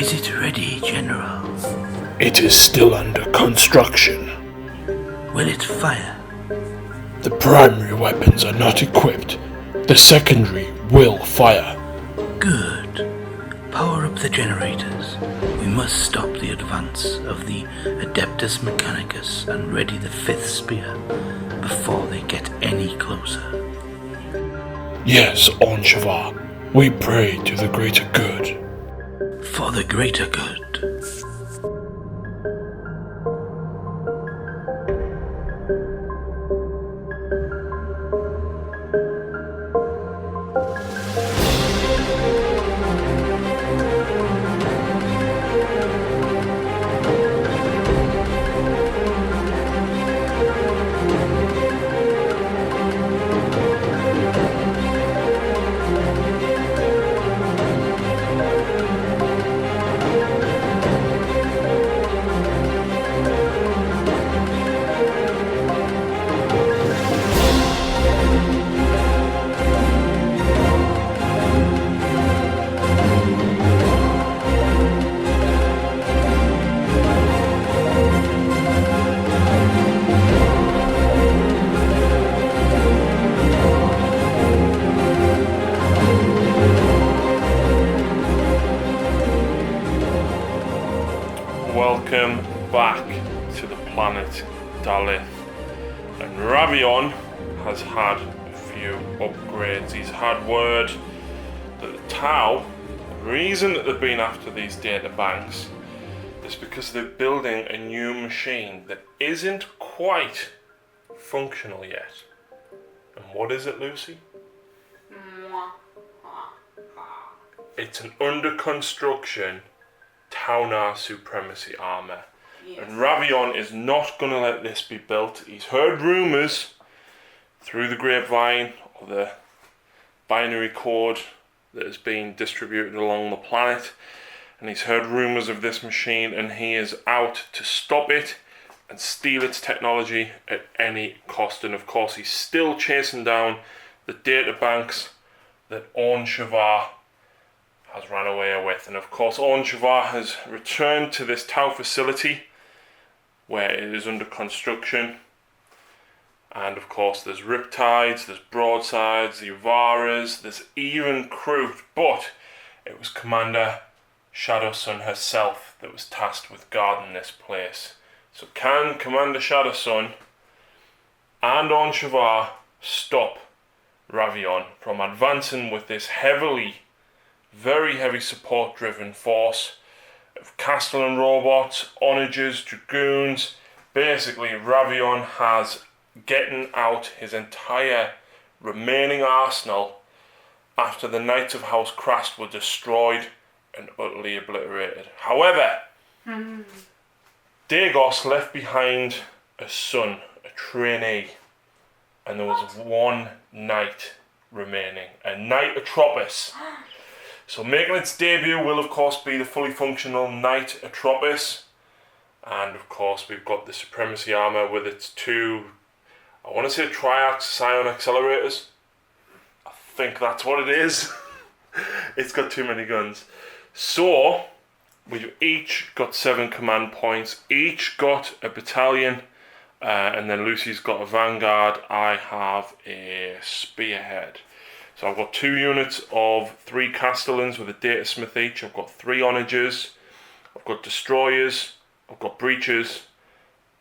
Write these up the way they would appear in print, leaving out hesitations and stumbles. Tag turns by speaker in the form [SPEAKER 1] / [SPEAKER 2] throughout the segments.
[SPEAKER 1] Is it ready, General?
[SPEAKER 2] It is still under construction.
[SPEAKER 1] Will it fire?
[SPEAKER 2] The primary weapons are not equipped. The secondary will fire.
[SPEAKER 1] Good. Power up the generators. We must stop the advance of the Adeptus Mechanicus and ready the 5th spear before they get any closer.
[SPEAKER 2] Yes, Anshavar. We pray to the greater good.
[SPEAKER 1] For the greater good.
[SPEAKER 3] Welcome back to the planet dal'yth, and Ravion has had a few upgrades. He's had word that the Tau, the reason that they've been after these data banks is because they're building a new machine that isn't quite functional yet. And what is it, Lucy? It's an under construction Taunar supremacy armor. Yes. And Ravion is not going to let this be built. He's heard rumours through the grapevine of the binary code that has been distributed along the planet, and he's heard rumours of this machine, and he is out to stop it and steal its technology at any cost. And of course he's still chasing down the data banks that Anshavar has ran away with. And of course Anshavar has returned to this Tau facility where it is under construction, and of course there's riptides, there's broadsides, the Uvaras, there's even crew, but it was Commander Shadowsun herself that was tasked with guarding this place. So can Commander Shadowsun and Anshavar stop Ravion from advancing with this very heavy support driven force of Castellan robots, onagers, dragoons? Basically Ravion has getting out his entire remaining arsenal after the Knights of House Krast were destroyed and utterly obliterated. However, Dagos left behind a son, a trainee, and there was one knight remaining, a Knight Atropos. So making its debut will of course be the fully functional Knight Atropos, and of course we've got the Supremacy armor with its two, I want to say Triax Scion accelerators. I think that's what it is. It's got too many guns. So we've each got 7 command points, each got a battalion, and then Lucy's got a vanguard. I have a spearhead. So I've got 2 units of 3 Castellans with a data smith each. I've got 3 onagers, I've got destroyers, I've got breachers,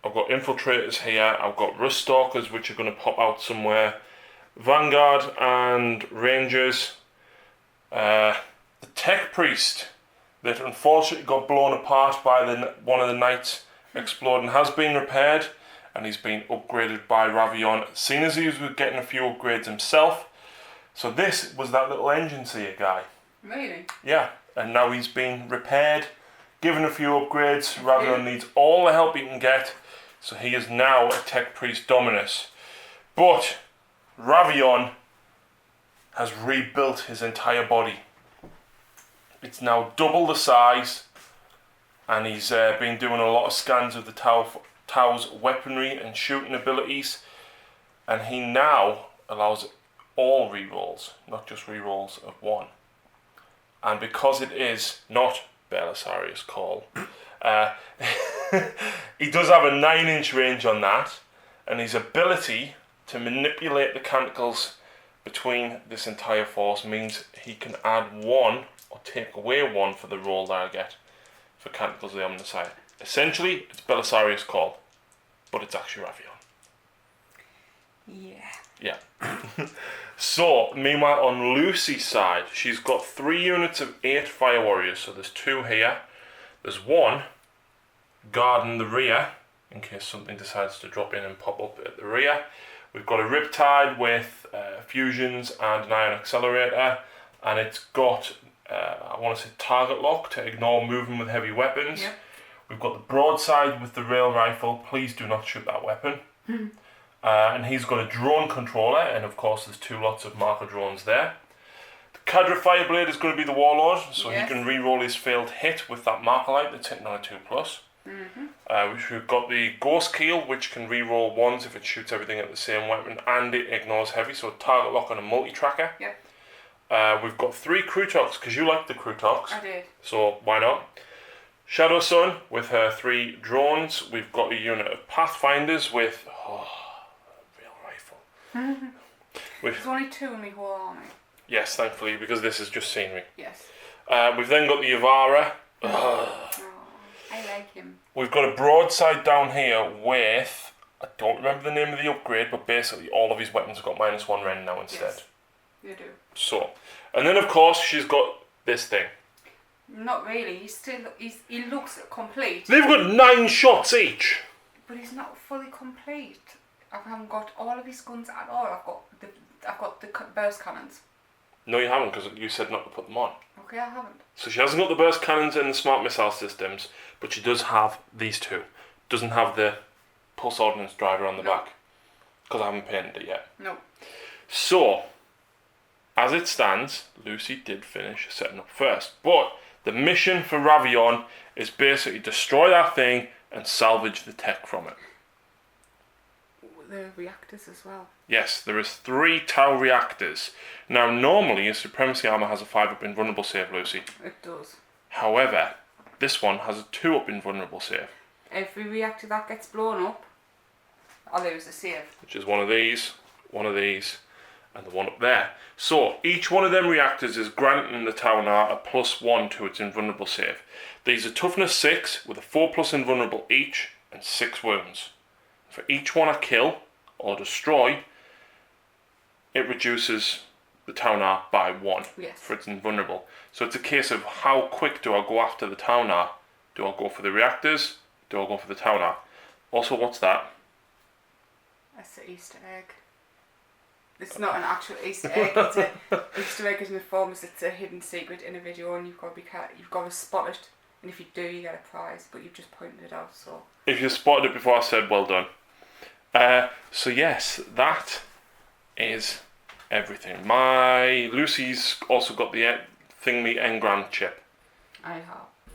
[SPEAKER 3] I've got infiltrators here, I've got rust stalkers which are going to pop out somewhere, vanguard and rangers. The tech priest that unfortunately got blown apart by one of the knights exploding has been repaired, and he's been upgraded by Ravion, seeing as he was getting a few upgrades himself. So this was that little engine seer guy.
[SPEAKER 4] Really?
[SPEAKER 3] Yeah, and now he's been repaired, given a few upgrades. Ravion needs all the help he can get, so he is now a tech priest dominus. But Ravion has rebuilt his entire body. It's now double the size, and he's been doing a lot of scans of the Tau's weaponry and shooting abilities, and he now allows all rerolls, not just rerolls of 1. And because it is not Belisarius Call. He does have a 9-inch range on that, and his ability to manipulate the canticles between this entire force means he can add 1 or take away 1 for the roll that I get for Canticles of the Omnissiah. Essentially, it's Belisarius Call, but it's actually Ravion. Yeah. So, meanwhile, on Lucy's side, she's got 3 units of 8 Fire Warriors. So there's 2 here. There's 1 guarding the rear, in case something decides to drop in and pop up at the rear. We've got a Riptide with fusions and an Ion Accelerator, and it's got, I want to say, target lock to ignore movement with heavy weapons.
[SPEAKER 4] Yep.
[SPEAKER 3] We've got the Broadside with the rail rifle. Please do not shoot that weapon. And he's got a drone controller, and of course there's 2 lots of marker drones there. The Cadre Fireblade is going to be the Warlord, so he can re-roll his failed hit with that marker light that's hitting on a 2+. We've got the Ghost Keel, which can re-roll 1s if it shoots everything at the same weapon, and it ignores heavy, so target lock and a multi-tracker.
[SPEAKER 4] Yep.
[SPEAKER 3] We've got 3 Crutox, because you like the Crutox.
[SPEAKER 4] I did.
[SPEAKER 3] So why not? Shadow Sun with her 3 drones. We've got a unit of Pathfinders with real rifle.
[SPEAKER 4] There's only 2 in my whole army.
[SPEAKER 3] Yes, thankfully, because this is just scenery.
[SPEAKER 4] Yes.
[SPEAKER 3] We've then got the Yavara.
[SPEAKER 4] Oh, I like him.
[SPEAKER 3] We've got a Broadside down here with, I don't remember the name of the upgrade, but basically all of his weapons have got -1 rend now instead.
[SPEAKER 4] Yes, you do.
[SPEAKER 3] So, and then of course she's got this thing.
[SPEAKER 4] Not really. He looks complete.
[SPEAKER 3] They've got 9 shots each.
[SPEAKER 4] But he's not fully complete. I haven't got all of his guns at all. I've got the burst cannons.
[SPEAKER 3] No, you haven't, because you said not to put them on.
[SPEAKER 4] Okay, I haven't.
[SPEAKER 3] So she hasn't got the burst cannons and the smart missile systems, but she does have these 2. Doesn't have the pulse ordnance driver on the back, because I haven't painted it yet.
[SPEAKER 4] No.
[SPEAKER 3] So, as it stands, Lucy did finish setting up first, but the mission for Ravion is basically destroy that thing and salvage the tech from it.
[SPEAKER 4] The reactors as well.
[SPEAKER 3] Yes, there is 3 Tau reactors. Now, normally a Supremacy armor has a 5-up invulnerable save, Lucy.
[SPEAKER 4] It does.
[SPEAKER 3] However, this one has a 2-up invulnerable save.
[SPEAKER 4] Every reactor that gets blown up, I'll lose a save.
[SPEAKER 3] Which is one of these, and the one up there. So, each one of them reactors is granting the Taunar a +1 to its invulnerable save. These are toughness 6 with a 4+ invulnerable each and 6 wounds. For each one I kill or destroy, it reduces the Taunar by 1 for its invulnerable. So it's a case of how quick do I go after the Taunar? Do I go for the reactors? Do I go for the Taunar? Also, what's that?
[SPEAKER 4] That's the Easter egg. It's not an actual Easter egg. It's a Easter egg in the form is it's a hidden secret in a video, and you've got to spot it. And if you do, you get a prize. But you've just pointed it out. So
[SPEAKER 3] if you spotted it before I said, well done. So yes, that is everything. My Lucy's also got the Thingy Engram chip.
[SPEAKER 4] I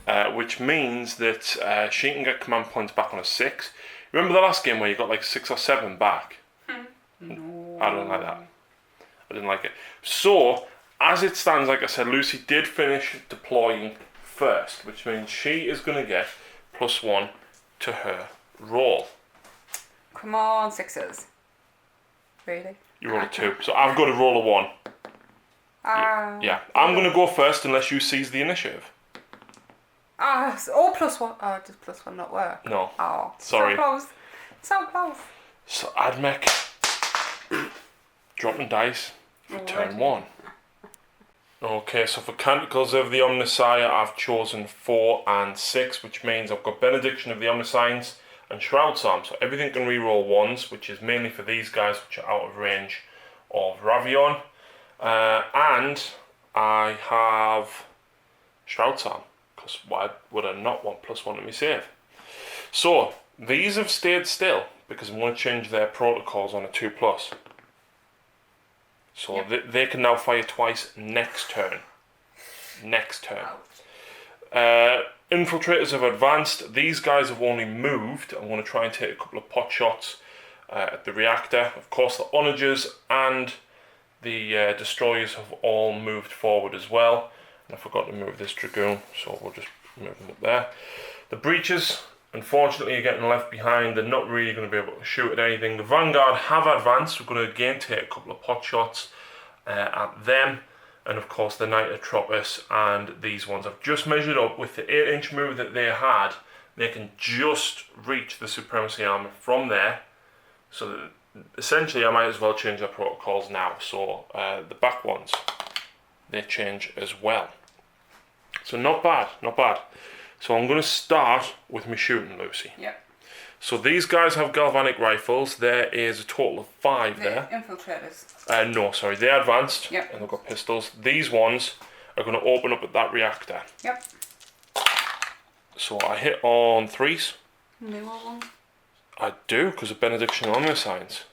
[SPEAKER 4] have.
[SPEAKER 3] Which means that she can get command points back on a 6. Remember the last game where you got like 6 or 7 back?
[SPEAKER 4] No.
[SPEAKER 3] I don't like that. I didn't like it. So, as it stands, like I said, Lucy did finish deploying first, which means she is going to get +1 to her roll.
[SPEAKER 4] Come on, 6s. Really?
[SPEAKER 3] You roll a 2, so I've got to roll a 1. Yeah, I'm going to go first unless you seize the initiative.
[SPEAKER 4] Oh, +1. Oh, does +1 not work?
[SPEAKER 3] No.
[SPEAKER 4] Oh,
[SPEAKER 3] sorry.
[SPEAKER 4] So close. So close.
[SPEAKER 3] So AdMech, dropping dice for turn 1. Okay, so for Canticles of the Omnissiah, I've chosen 4 and 6, which means I've got Benediction of the Omniscience and Shroud Psalm. So everything can reroll 1s, which is mainly for these guys which are out of range of Ravion. And I have Shroud Psalm, because why would I not want +1 to me save? So these have stayed still because I'm going to change their protocols on a 2+. So they can now fire twice next turn. Infiltrators have advanced. These guys have only moved. I'm going to try and take a couple of pot shots at the reactor. Of course, the onagers and the destroyers have all moved forward as well. And I forgot to move this dragoon, so we'll just Move them up there. The breaches, unfortunately, are getting left behind. They're not really going to be able to shoot at anything. The Vanguard have advanced. We're going to again take a couple of pot shots at them. And of course the Dark and these ones. I've just measured up with the 8-inch move that they had. They can just reach the Supremacy armor from there. So that essentially I might as well change their protocols now. So the back ones, they change as well. So not bad, not bad. So I'm going to start with my shooting, Lucy.
[SPEAKER 4] Yep.
[SPEAKER 3] So these guys have galvanic rifles. There is a total of 5 there.
[SPEAKER 4] Infiltrators.
[SPEAKER 3] No, sorry, they're advanced.
[SPEAKER 4] Yep.
[SPEAKER 3] And they've got pistols. These ones are going to open up at that reactor.
[SPEAKER 4] Yep.
[SPEAKER 3] So I hit on 3s.
[SPEAKER 4] New one.
[SPEAKER 3] I do, because of Benediction Armor Science.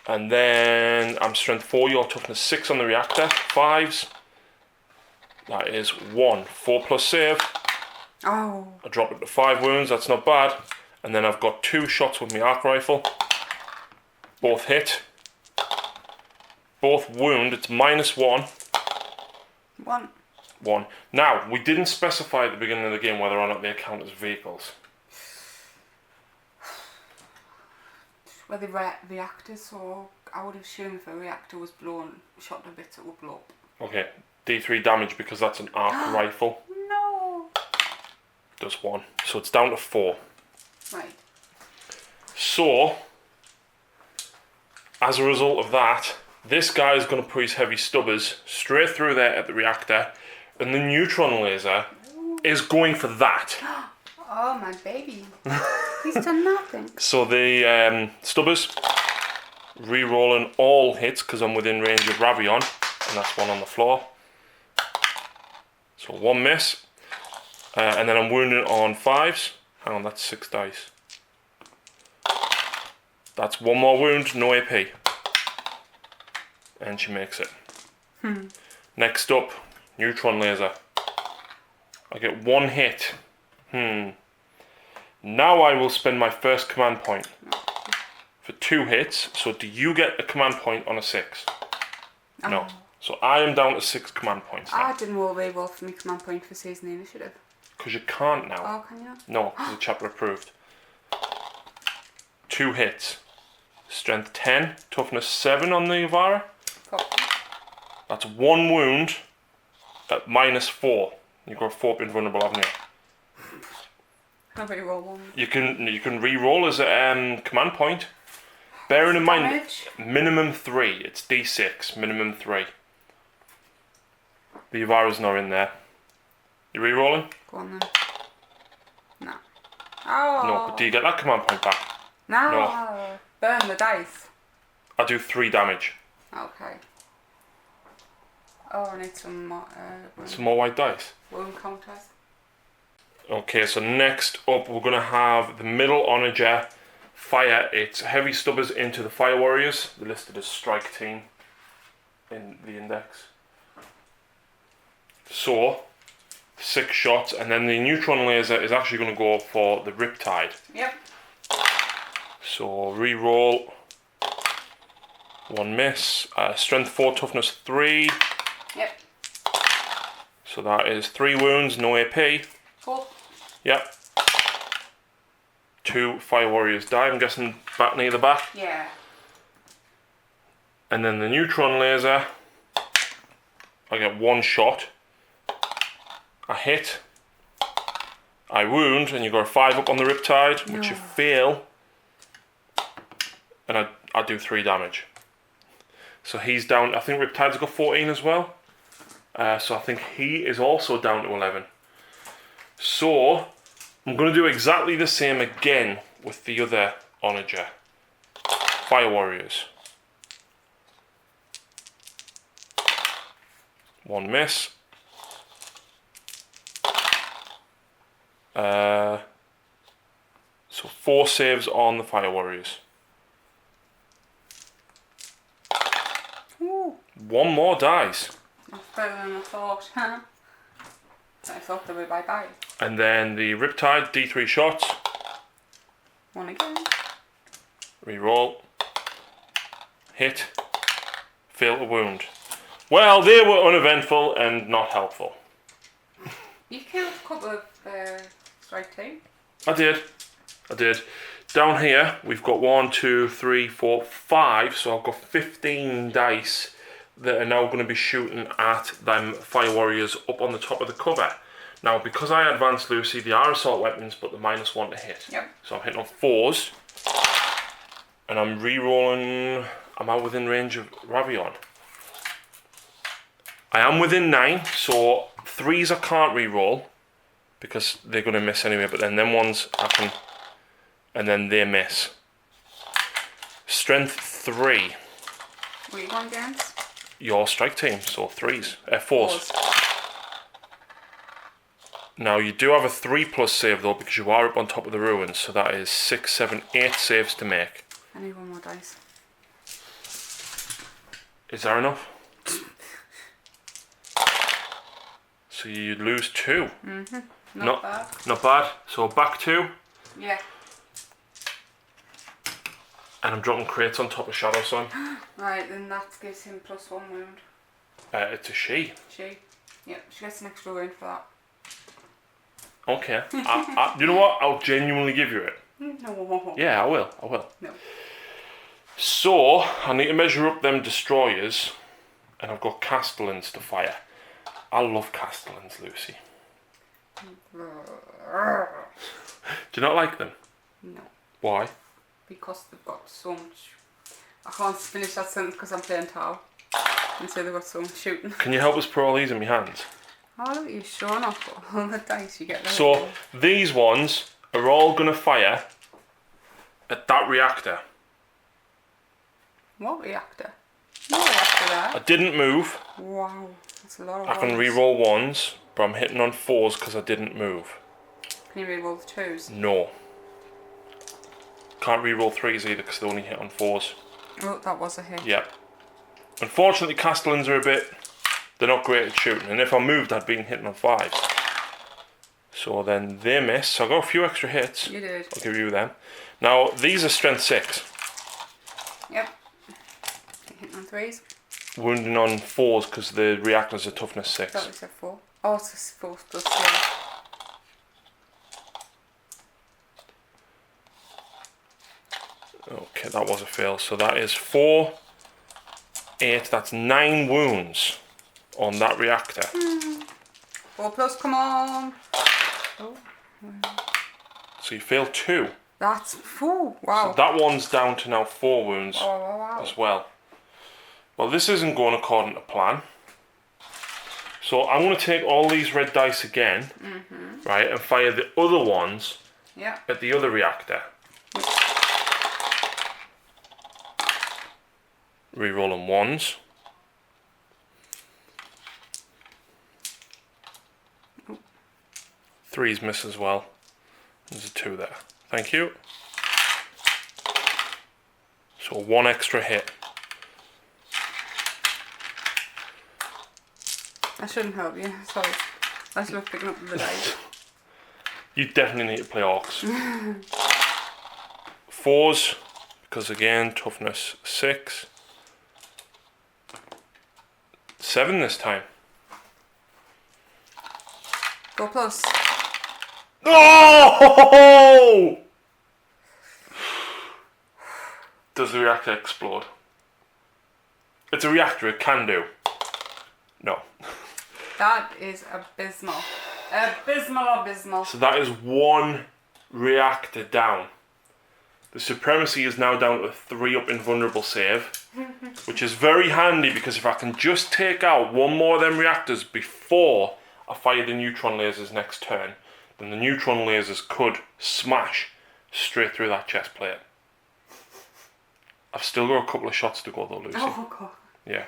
[SPEAKER 3] And then I'm strength 4, your toughness 6 on the reactor. 5s. That is 1. 4+ save.
[SPEAKER 4] Oh.
[SPEAKER 3] I drop it to 5 wounds, that's not bad. And then I've got 2 shots with my arc rifle. Both hit. Both wound, it's -1.
[SPEAKER 4] 1.
[SPEAKER 3] 1. Now, we didn't specify at the beginning of the game whether or not they count as vehicles.
[SPEAKER 4] Well, the reactors, so I would assume if a reactor was shot to bits, it would blow up.
[SPEAKER 3] Okay, D3 damage because that's an arc rifle.
[SPEAKER 4] No.
[SPEAKER 3] Does 1. So it's down to 4.
[SPEAKER 4] Right.
[SPEAKER 3] So, as a result of that, this guy is going to put his heavy stubbers straight through there at the reactor, and the neutron laser is going for that.
[SPEAKER 4] Oh, my baby. He's done nothing.
[SPEAKER 3] So the stubbers, re-rolling all hits because I'm within range of Ravion, and that's 1 on the floor. So 1 miss. And then I'm wounded on 5s. Hang on, that's 6 dice. That's 1 more wound, no AP. And she makes it. Next up, neutron laser. I get 1 hit. Now I will spend my first command point for 2 hits. So do you get a command point on a 6?
[SPEAKER 4] Oh.
[SPEAKER 3] No. So I am down to 6 command points now.
[SPEAKER 4] I didn't roll for me command point for season initiative.
[SPEAKER 3] Because you can't now.
[SPEAKER 4] Oh, can you?
[SPEAKER 3] No, because the chapter approved. 2 hits. Strength 10, toughness 7 on the Ivara. That's 1 wound at -4. You've got 4 invulnerable, haven't you?
[SPEAKER 4] I'll re-roll 1.
[SPEAKER 3] You can re-roll as a command point. Bearing in mind,
[SPEAKER 4] Damage?
[SPEAKER 3] minimum 3. It's D6, minimum 3. The Ivara's not in there. You re-rolling?
[SPEAKER 4] Go on then. No. Oh.
[SPEAKER 3] No, but do you get that command point back?
[SPEAKER 4] No.
[SPEAKER 3] No.
[SPEAKER 4] Burn the dice.
[SPEAKER 3] I do 3 damage.
[SPEAKER 4] Okay. Oh, I need some more,
[SPEAKER 3] Some more white dice.
[SPEAKER 4] wound counters.
[SPEAKER 3] Okay, so next up we're going to have the middle onager fire its heavy stubbers into the fire warriors. They're listed as strike team in the index. So, 6 shots, and then the neutron laser is actually going to go for the riptide.
[SPEAKER 4] Yep.
[SPEAKER 3] So re-roll. 1 miss. Strength 4, toughness 3.
[SPEAKER 4] Yep.
[SPEAKER 3] So that is 3 wounds, no AP.
[SPEAKER 4] 4.
[SPEAKER 3] Yep. 2 fire warriors die. I'm guessing back near the back.
[SPEAKER 4] Yeah.
[SPEAKER 3] And then the neutron laser. I get 1 shot. I hit. I wound, and you got a 5 up on the riptide, which you fail. And I do 3 damage. So he's down. I think riptide's got 14 as well. So I think he is also down to 11. So I'm going to do exactly the same again with the other onager. Fire warriors. 1 miss. So 4 saves on the fire warriors.
[SPEAKER 4] Ooh.
[SPEAKER 3] 1 more dice.
[SPEAKER 4] That's better than I thought. I thought they were bye-bye.
[SPEAKER 3] And then the riptide, D3 shots.
[SPEAKER 4] 1 again.
[SPEAKER 3] Reroll. Hit. Fail to wound. Well, they were uneventful and not helpful.
[SPEAKER 4] You killed couple of strike team.
[SPEAKER 3] I did. Down here, we've got 1, 2, 3, 4, 5. So I've got 15 dice that are now going to be shooting at them fire warriors up on the top of the cover. Now, because I advanced Lucy, they are assault weapons, but they're -1 to hit.
[SPEAKER 4] Yep.
[SPEAKER 3] So I'm hitting on 4s. And I'm re-rolling. Am I within range of Ravion? I am within 9, so 3s I can't re-roll because they're going to miss anyway, but then them ones I can, and then they miss. Strength 3.
[SPEAKER 4] What are you going against?
[SPEAKER 3] Your strike team, so 3s, 4s. Now you do have a 3+ save though because you are up on top of the ruins, so that is 6, 7, 8 saves to make.
[SPEAKER 4] I need 1 more dice.
[SPEAKER 3] Is there enough? So you lose 2.
[SPEAKER 4] Not bad.
[SPEAKER 3] Not bad. So back 2.
[SPEAKER 4] Yeah.
[SPEAKER 3] And I'm dropping crates on top of Shadow Sun.
[SPEAKER 4] Right, then that gives him +1 wound.
[SPEAKER 3] It's a she.
[SPEAKER 4] She? Yep, she gets an extra wound for that.
[SPEAKER 3] Okay. You know what? I'll genuinely give you it.
[SPEAKER 4] No.
[SPEAKER 3] Yeah, I will.
[SPEAKER 4] No.
[SPEAKER 3] So, I need to measure up them destroyers. And I've got Castellans to fire. I love Castellans, Lucy. Do you not like them?
[SPEAKER 4] No.
[SPEAKER 3] Why?
[SPEAKER 4] Because they've got so much... I can't finish that sentence because I'm playing Tau. And so they've got so much shooting.
[SPEAKER 3] Can you help us put all these in my hands?
[SPEAKER 4] Oh, look at you showing off all the dice you get there.
[SPEAKER 3] So, these ones are all going to fire at that reactor.
[SPEAKER 4] What reactor? No reactor there.
[SPEAKER 3] I didn't move.
[SPEAKER 4] Wow, that's a lot of
[SPEAKER 3] I can
[SPEAKER 4] ones.
[SPEAKER 3] re-roll 1s, but I'm hitting on 4s because I didn't move.
[SPEAKER 4] Can you re-roll the 2s?
[SPEAKER 3] No. Can't re-roll 3s either because they only hit on 4s.
[SPEAKER 4] Oh, that was a hit.
[SPEAKER 3] Yeah. Unfortunately, Castellans are a bit... They're not great at shooting, and if I moved, I'd been hitting on 5s. So then they miss. So I got a few extra hits.
[SPEAKER 4] You did.
[SPEAKER 3] I'll give you them. Now, these are strength 6.
[SPEAKER 4] Yep. Hitting on 3s.
[SPEAKER 3] Wounding on 4s because the reactors are toughness 6.
[SPEAKER 4] I thought we said 4. Oh, it's 4 plus 3.
[SPEAKER 3] Okay, that was a fail. So that is 4, 8, that's 9 wounds on that reactor.
[SPEAKER 4] 4 plus, come on. Oh.
[SPEAKER 3] So you failed 2.
[SPEAKER 4] That's... Ooh, wow.
[SPEAKER 3] So that one's down to now 4 wounds
[SPEAKER 4] Wow.
[SPEAKER 3] as well. Well, this isn't going according to plan. So I'm going to take all these red dice again, right, and fire the other ones
[SPEAKER 4] Yeah.
[SPEAKER 3] at the other reactor. Rerolling 1s.
[SPEAKER 4] Oh.
[SPEAKER 3] 3s miss as well. There's a 2 there. Thank you. So 1 extra hit.
[SPEAKER 4] I shouldn't help you, sorry. I should have picked up the dice.
[SPEAKER 3] You definitely need to play orcs. 4s, because again, toughness 6. 7 this time.
[SPEAKER 4] 4 plus.
[SPEAKER 3] Oh! Does the reactor explode? It's a reactor, it can do. No.
[SPEAKER 4] That is abysmal. Abysmal.
[SPEAKER 3] So that is 1 reactor down. The supremacy is now down to a 3 up invulnerable save, which is very handy because if I can just take out 1 more of them reactors before I fire the neutron lasers next turn, then the neutron lasers could smash straight through that chest plate. I've still got a couple of shots to go though, Lucy.
[SPEAKER 4] Oh god.
[SPEAKER 3] Yeah.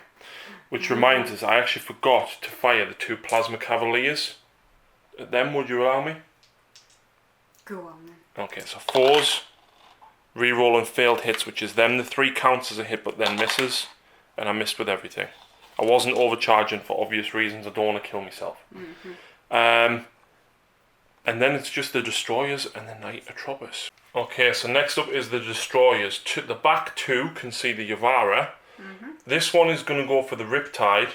[SPEAKER 3] Which reminds us, I actually forgot to fire the 2 plasma cavaliers. At them, would you allow me?
[SPEAKER 4] Go on then.
[SPEAKER 3] Okay, so 4s, re-roll and failed hits, which is them. The 3 counts as a hit, but then misses. And I missed with everything. I wasn't overcharging for obvious reasons. I don't want to kill myself. And then it's just the destroyers and the Knight Atropos. Okay, so next up is the destroyers. The back 2 can see the Yavara. This one is going to go for the Riptide,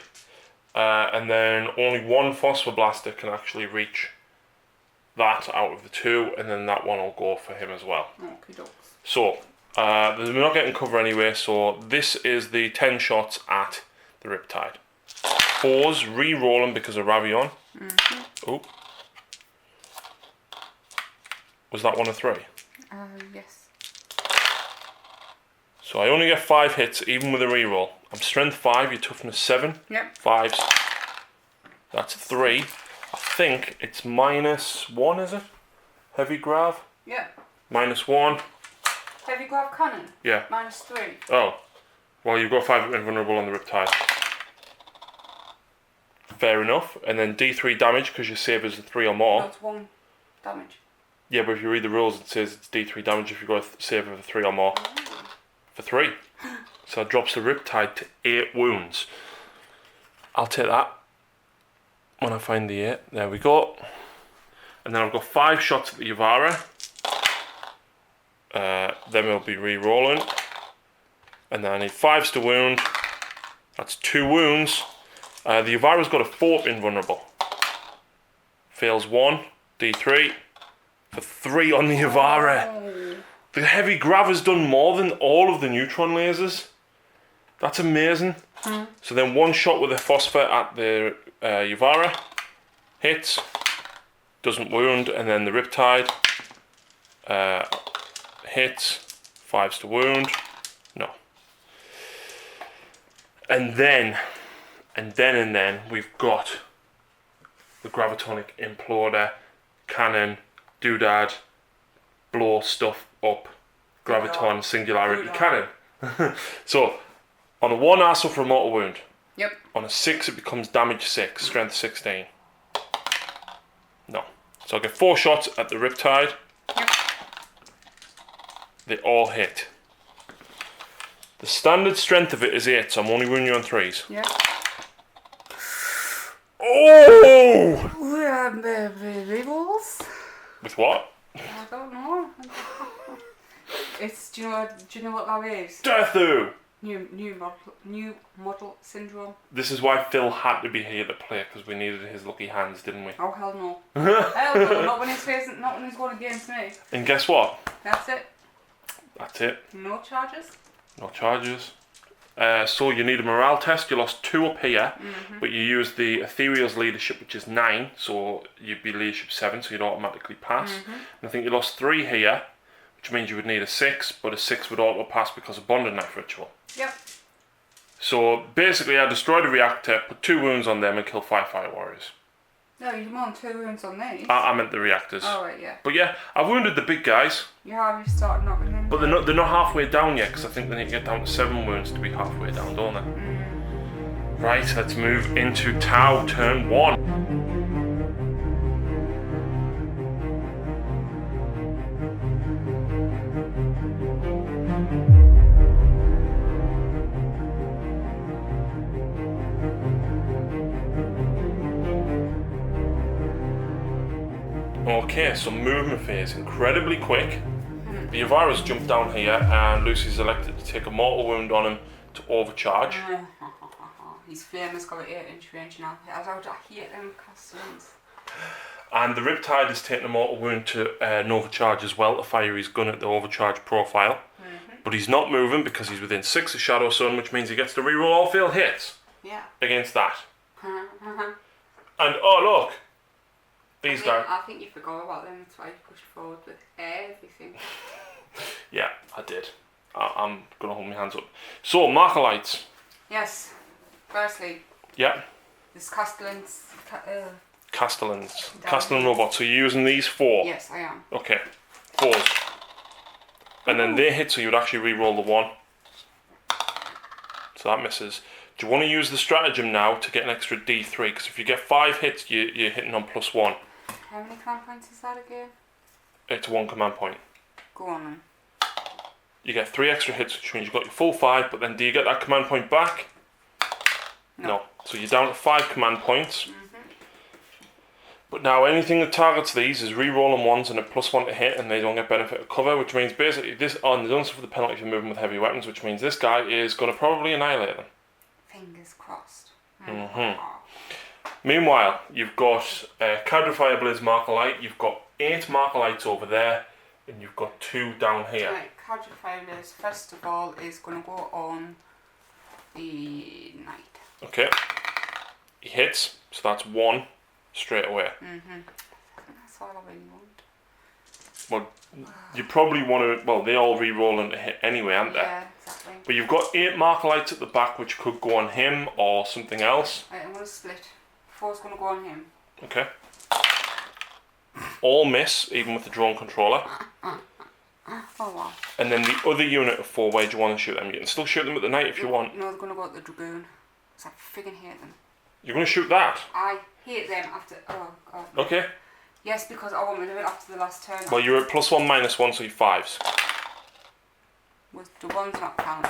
[SPEAKER 3] and then only 1 Phosphor Blaster can actually reach that out of the two, and then that one will go for him as well.
[SPEAKER 4] Okay, dokes.
[SPEAKER 3] So, we're not getting cover anyway, so this is the 10 shots at the Riptide. 4s, re-rolling because of Ravion. Oh. Was that one a 3?
[SPEAKER 4] Yes.
[SPEAKER 3] So I only get 5 hits, even with a re-roll. I'm strength 5, your toughness 7.
[SPEAKER 4] Yep.
[SPEAKER 3] 5s. That's 3. I think it's -1, is it? Heavy grav?
[SPEAKER 4] Yeah.
[SPEAKER 3] -1.
[SPEAKER 4] Heavy grav cannon?
[SPEAKER 3] Yeah.
[SPEAKER 4] -3.
[SPEAKER 3] Oh. Well, you've got 5 invulnerable on the Riptide. Fair enough. And then D3 damage because your save is a 3 or more.
[SPEAKER 4] That's 1 damage.
[SPEAKER 3] Yeah, but if you read the rules, it says it's D3 damage if you got a save of a 3 or more. For 3. So it drops the Riptide to 8 wounds. I'll take that when I find the 8. There we go. And then I've got 5 shots at the Yavara. Then we'll be re-rolling. And then I need 5s to wound. That's 2 wounds. The Yavara's got a 4 invulnerable. Fails 1. D3. For 3 on the Yavara.
[SPEAKER 4] Oh.
[SPEAKER 3] The heavy grav has done more than all of the neutron lasers. That's amazing. So then 1 shot with a phosphor at the Yavara. Hits. Doesn't wound. And then the Riptide. Hits. 5s to wound. No. And then we've got the Gravitonic Imploder, Cannon, Doodad, blow stuff up, Graviton, Singularity, Cannon. So, on a 1 I suffer a mortal wound.
[SPEAKER 4] Yep.
[SPEAKER 3] On a 6 it becomes damage 6, strength 16. No. So I get 4 shots at the Riptide.
[SPEAKER 4] Yep.
[SPEAKER 3] They all hit. The standard strength of it is 8, so I'm only wounding you on 3s.
[SPEAKER 4] Yep.
[SPEAKER 3] Oh!
[SPEAKER 4] Rerolls?
[SPEAKER 3] With what?
[SPEAKER 4] I don't know. Do you know what that is?
[SPEAKER 3] Deathu!
[SPEAKER 4] New model syndrome.
[SPEAKER 3] This is why Phil had to be here to play, because we needed his lucky hands, didn't we?
[SPEAKER 4] Oh hell no. Hell no, not when he's going against me.
[SPEAKER 3] And guess what?
[SPEAKER 4] That's it.
[SPEAKER 3] That's it.
[SPEAKER 4] No charges.
[SPEAKER 3] No charges. So you need a morale test. You lost 2 up here, but you used the Ethereal's leadership, which is 9, so you'd be leadership 7, so you'd automatically pass. And I think you lost 3 here, which means you would need a 6, but a 6 would auto pass because of Bonded Knife Ritual.
[SPEAKER 4] Yep.
[SPEAKER 3] So basically I destroyed a reactor, put 2 wounds on them and killed 5 Fire Warriors.
[SPEAKER 4] No, you want 2 wounds on these.
[SPEAKER 3] I meant the reactors.
[SPEAKER 4] Oh right, yeah.
[SPEAKER 3] But yeah, I wounded the big guys.
[SPEAKER 4] You started knocking them.
[SPEAKER 3] But they're not halfway down yet, because I think they need to get down to 7 wounds to be halfway down, don't they? Right, let's move into Tau, turn 1. Okay, so movement phase, incredibly quick. The Yavara's jumped down here, and Lucy's elected to take a mortal wound on him to overcharge.
[SPEAKER 4] He's famous, got an 8-inch range now. I hate them costumes.
[SPEAKER 3] And the Riptide is taking a mortal wound to an overcharge as well, to fire his gun at the overcharge profile. But he's not moving because he's within 6 of Shadow Sun, which means he gets to reroll all failed hits against that. And oh look! These guys.
[SPEAKER 4] I think you forgot about them, that's why you pushed forward with everything.
[SPEAKER 3] Yeah, I did. I'm going to hold my hands up. So, Markerites.
[SPEAKER 4] Yes. Firstly.
[SPEAKER 3] Yeah.
[SPEAKER 4] This Castellans.
[SPEAKER 3] Castellan robots. So you're using these 4?
[SPEAKER 4] Yes, I am.
[SPEAKER 3] Okay. 4s. And then they hit, so you would actually re-roll the 1. So that misses. Do you want to use the stratagem now to get an extra D3? Because if you get 5 hits, you're hitting on +1.
[SPEAKER 4] How many command points is that again?
[SPEAKER 3] It's 1 command point.
[SPEAKER 4] Go on then.
[SPEAKER 3] You get 3 extra hits, which means you've got your full 5, but then do you get that command point back? No. So you're down to 5 command points. But now anything that targets these is re-rolling 1s and a +1 to hit, and they don't get benefit of cover, which means basically this, they don't suffer the penalty for moving with heavy weapons, which means this guy is going to probably annihilate them.
[SPEAKER 4] Fingers crossed.
[SPEAKER 3] Meanwhile, you've got Cadre Fireblaze Markerlight, you've got 8 Markerlights over there, and you've got 2 down here.
[SPEAKER 4] Right, Cadre Fireblaze, first of all, is going to go on the knight.
[SPEAKER 3] Okay. He hits, so that's 1 straight away.
[SPEAKER 4] That's all I really want.
[SPEAKER 3] Well, you probably want to... Well, they all re-roll into hit anyway, aren't they?
[SPEAKER 4] Yeah, exactly.
[SPEAKER 3] But you've got 8 Markerlights at the back, which could go on him or something else.
[SPEAKER 4] Right, I'm going to split. 4's going to go on him.
[SPEAKER 3] Okay. All miss, even with the drone controller.
[SPEAKER 4] Oh wow.
[SPEAKER 3] And then the other unit of 4, where do you want to shoot them? You can still shoot them at the knight if you want.
[SPEAKER 4] No, they're going to go at the dragoon. Because I friggin' hate them.
[SPEAKER 3] You're going to shoot that?
[SPEAKER 4] I hate them after... Oh god.
[SPEAKER 3] Okay.
[SPEAKER 4] Yes, because I want to do it after the last turn.
[SPEAKER 3] Well, you're at +1, -1, so you're 5s.
[SPEAKER 4] Was the ones not count?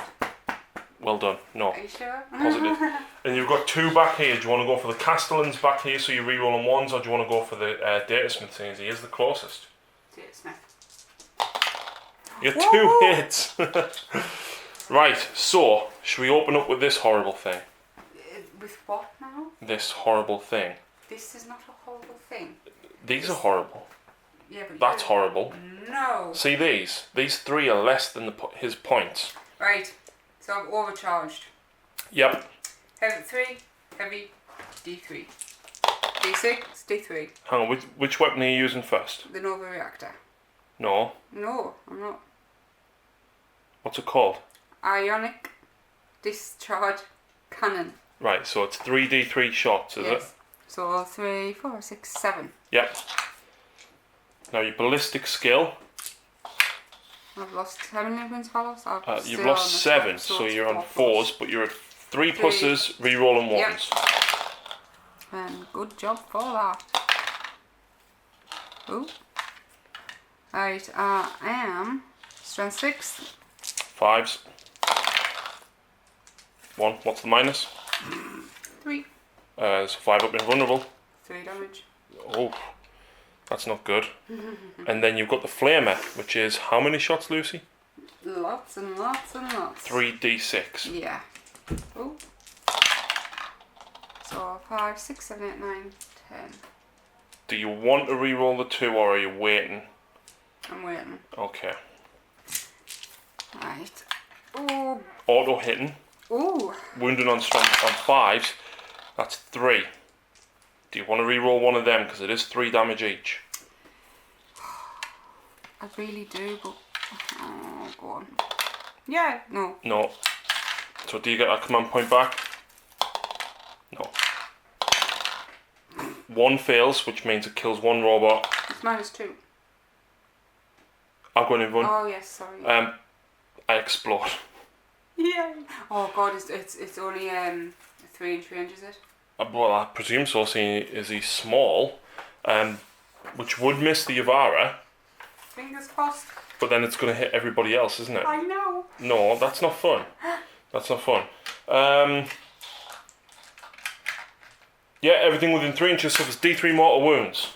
[SPEAKER 3] Well done. No.
[SPEAKER 4] Are you sure?
[SPEAKER 3] Positive. And you've got 2 back here. Do you want to go for the Castellans back here so you re-roll on 1s, or do you want to go for the Datasmith thing as he is the closest?
[SPEAKER 4] Smith.
[SPEAKER 3] You got 2 hits. Right, so, should we open up with this horrible thing?
[SPEAKER 4] With what now?
[SPEAKER 3] This horrible thing.
[SPEAKER 4] This is not a horrible thing.
[SPEAKER 3] These are horrible.
[SPEAKER 4] Yeah, but
[SPEAKER 3] That's horrible.
[SPEAKER 4] No.
[SPEAKER 3] See these? These 3 are less than his points.
[SPEAKER 4] Right. So I've overcharged.
[SPEAKER 3] Yep.
[SPEAKER 4] Heavy 3, heavy D3. D6, D3.
[SPEAKER 3] Hang on, which weapon are you using first?
[SPEAKER 4] The Nova Reactor.
[SPEAKER 3] No.
[SPEAKER 4] No, I'm not.
[SPEAKER 3] What's it called?
[SPEAKER 4] Ionic Discharge Cannon.
[SPEAKER 3] Right, so it's 3d3 shots, is it?
[SPEAKER 4] So 3, 4, 6, 7.
[SPEAKER 3] Yep. Now your ballistic skill.
[SPEAKER 4] I've lost how many wins follows?
[SPEAKER 3] You've lost 7, so you're on 4s, but you're at 3 pluses, re-roll and 1s.
[SPEAKER 4] Yep. And good job for that. Ooh. Right, I am strength 6.
[SPEAKER 3] 5s. 1, what's the minus?
[SPEAKER 4] 3.
[SPEAKER 3] So 5 up invulnerable.
[SPEAKER 4] 3 damage.
[SPEAKER 3] Oh, that's not good. And then you've got the flamer, which is how many shots, Lucy?
[SPEAKER 4] Lots and lots and lots.
[SPEAKER 3] 3d6.
[SPEAKER 4] Yeah. Ooh. So 5, 6, 7, 8, 9, 10.
[SPEAKER 3] Do you want to re-roll the 2 or are you waiting?
[SPEAKER 4] I'm waiting.
[SPEAKER 3] Okay.
[SPEAKER 4] Right. Ooh.
[SPEAKER 3] Auto hitting.
[SPEAKER 4] Ooh.
[SPEAKER 3] Wounding on strength on 5s. That's 3. Do you want to re-roll one of them because it is 3 damage each?
[SPEAKER 4] I really do, but oh, go on. Yeah. No.
[SPEAKER 3] No. So do you get a command point back? No. 1 fails, which means it kills 1 robot.
[SPEAKER 4] It's -2.
[SPEAKER 3] I'll go in and run.
[SPEAKER 4] Oh yes, sorry.
[SPEAKER 3] I explode.
[SPEAKER 4] Yeah. Oh god, it's only 3 range, is it?
[SPEAKER 3] Well, I presume so, seeing is he small, which would miss the Yavara,
[SPEAKER 4] Fingers crossed.
[SPEAKER 3] but then it's going to hit everybody else, isn't it?
[SPEAKER 4] I know.
[SPEAKER 3] No, that's not fun. That's not fun. Yeah, everything within 3 inches suffers D3 mortal wounds.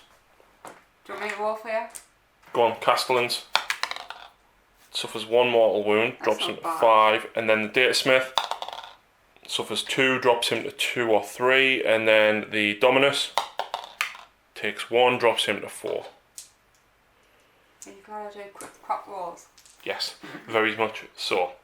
[SPEAKER 4] Do you want me to roll for you?
[SPEAKER 3] Go on, Castellans. Suffers 1 mortal wound,
[SPEAKER 4] That's
[SPEAKER 3] drops
[SPEAKER 4] not
[SPEAKER 3] him to
[SPEAKER 4] bad.
[SPEAKER 3] 5, and then the Datasmith suffers 2, drops him to 2 or 3, and then the Dominus takes 1, drops him to 4.
[SPEAKER 4] You gotta do quick pop rolls.
[SPEAKER 3] Yes, very much so.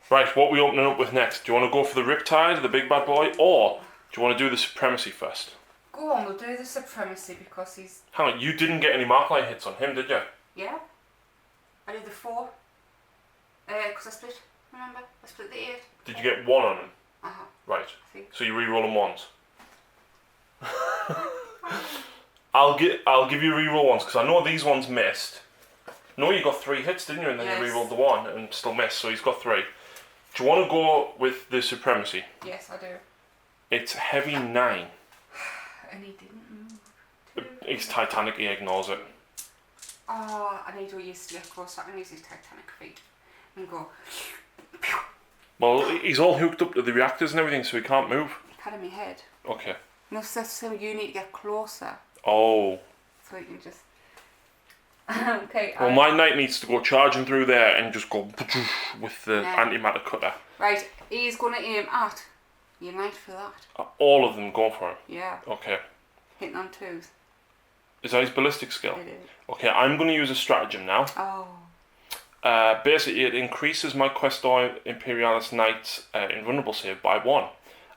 [SPEAKER 3] Right, what are we opening up with next? Do you want to go for the Riptide, the big bad boy, or do you want to do the Supremacy first?
[SPEAKER 4] Go on, we'll do the Supremacy because he's...
[SPEAKER 3] Hang on, you didn't get any Marklight hits on him, did you?
[SPEAKER 4] Yeah. I did the 4. Because I split, remember? I split the 8.
[SPEAKER 3] Did you get 1 on him?
[SPEAKER 4] Uh-huh.
[SPEAKER 3] Right,
[SPEAKER 4] I think.
[SPEAKER 3] so you re-roll them once. I'll give you re-roll ones because I know these ones missed. No, you got 3 hits, didn't you? And then you
[SPEAKER 4] Yes.
[SPEAKER 3] re-rolled the 1 and still missed, so he's got 3. Do you want to go with the Supremacy?
[SPEAKER 4] Yes, I do.
[SPEAKER 3] It's heavy 9.
[SPEAKER 4] And he didn't move.
[SPEAKER 3] He's Titanic, he ignores it.
[SPEAKER 4] Oh, I need to use to get close. I can use his Titanic feet and go.
[SPEAKER 3] Well, he's all hooked up to the reactors and everything, so he can't move.
[SPEAKER 4] Pat in my head.
[SPEAKER 3] Okay.
[SPEAKER 4] No, so you need to get closer
[SPEAKER 3] Oh.
[SPEAKER 4] so you can just. Okay.
[SPEAKER 3] Well, my knight needs to go charging through there and just go with the
[SPEAKER 4] Yeah.
[SPEAKER 3] antimatter cutter.
[SPEAKER 4] Right, he's going to aim at You might for that.
[SPEAKER 3] All of them go for him.
[SPEAKER 4] Yeah.
[SPEAKER 3] Okay.
[SPEAKER 4] Hitting on 2s.
[SPEAKER 3] Is that his ballistic skill?
[SPEAKER 4] It is.
[SPEAKER 3] Okay, I'm going to use a stratagem now.
[SPEAKER 4] Oh.
[SPEAKER 3] Basically, it increases my Questor Imperialis Knight's invulnerable save by 1.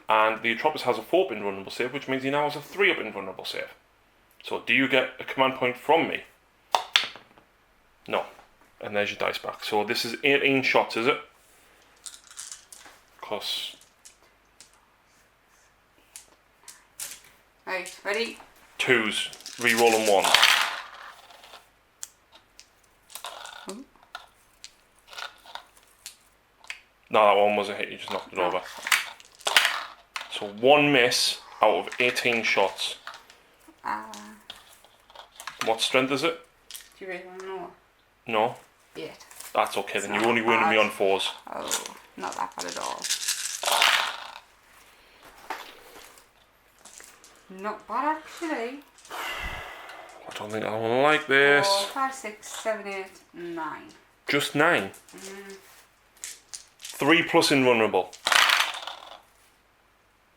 [SPEAKER 3] And the Atropos has a 4-up invulnerable save, which means he now has a 3-up invulnerable save. So, do you get a command point from me? No. And there's your dice back. So, this is 18 shots, is it? Because...
[SPEAKER 4] Right, ready?
[SPEAKER 3] 2s. Rerolling 1.
[SPEAKER 4] Ooh.
[SPEAKER 3] No, that one wasn't hit, you just knocked it over. So 1 miss out of 18 shots. What strength is it?
[SPEAKER 4] Do you really want to know?
[SPEAKER 3] No?
[SPEAKER 4] Yet.
[SPEAKER 3] That's okay,
[SPEAKER 4] It's
[SPEAKER 3] then you
[SPEAKER 4] not
[SPEAKER 3] only wounded me
[SPEAKER 4] bad.
[SPEAKER 3] on 4s.
[SPEAKER 4] Oh, not that bad at all. Not bad actually.
[SPEAKER 3] I don't think I want to like this.
[SPEAKER 4] 4, 5, 6, 7, 8, 9.
[SPEAKER 3] Just 9? 3 plus invulnerable.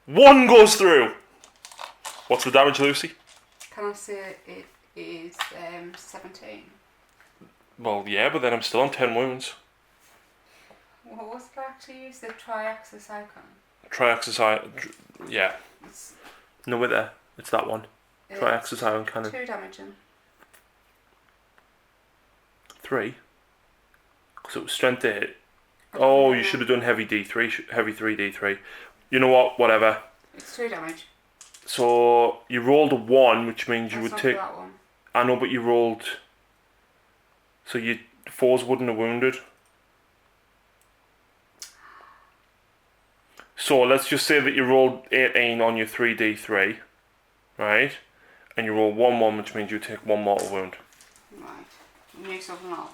[SPEAKER 3] 1 goes through! What's the damage, Lucy?
[SPEAKER 4] Can I say it is 17?
[SPEAKER 3] Well, yeah, but then I'm still on 10 wounds.
[SPEAKER 4] What was it actually used? The triaxis icon?
[SPEAKER 3] Triaxis Iron... Yeah.
[SPEAKER 4] It's,
[SPEAKER 3] No, wait there. It's that one. Triaxis Iron Cannon.
[SPEAKER 4] 2 damage in.
[SPEAKER 3] 3? Because it was strength 8. Oh, you should have done heavy D3, heavy 3D3. You know what? Whatever.
[SPEAKER 4] It's 2 damage.
[SPEAKER 3] So you rolled a 1, which means you
[SPEAKER 4] That's
[SPEAKER 3] would
[SPEAKER 4] not
[SPEAKER 3] take.
[SPEAKER 4] for that one.
[SPEAKER 3] I know, but you rolled. So your 4s wouldn't have wounded. So let's just say that you rolled 18 on your 3D3, right? And you roll 1-1, which means you take 1 mortal wound.
[SPEAKER 4] Right. Make something out.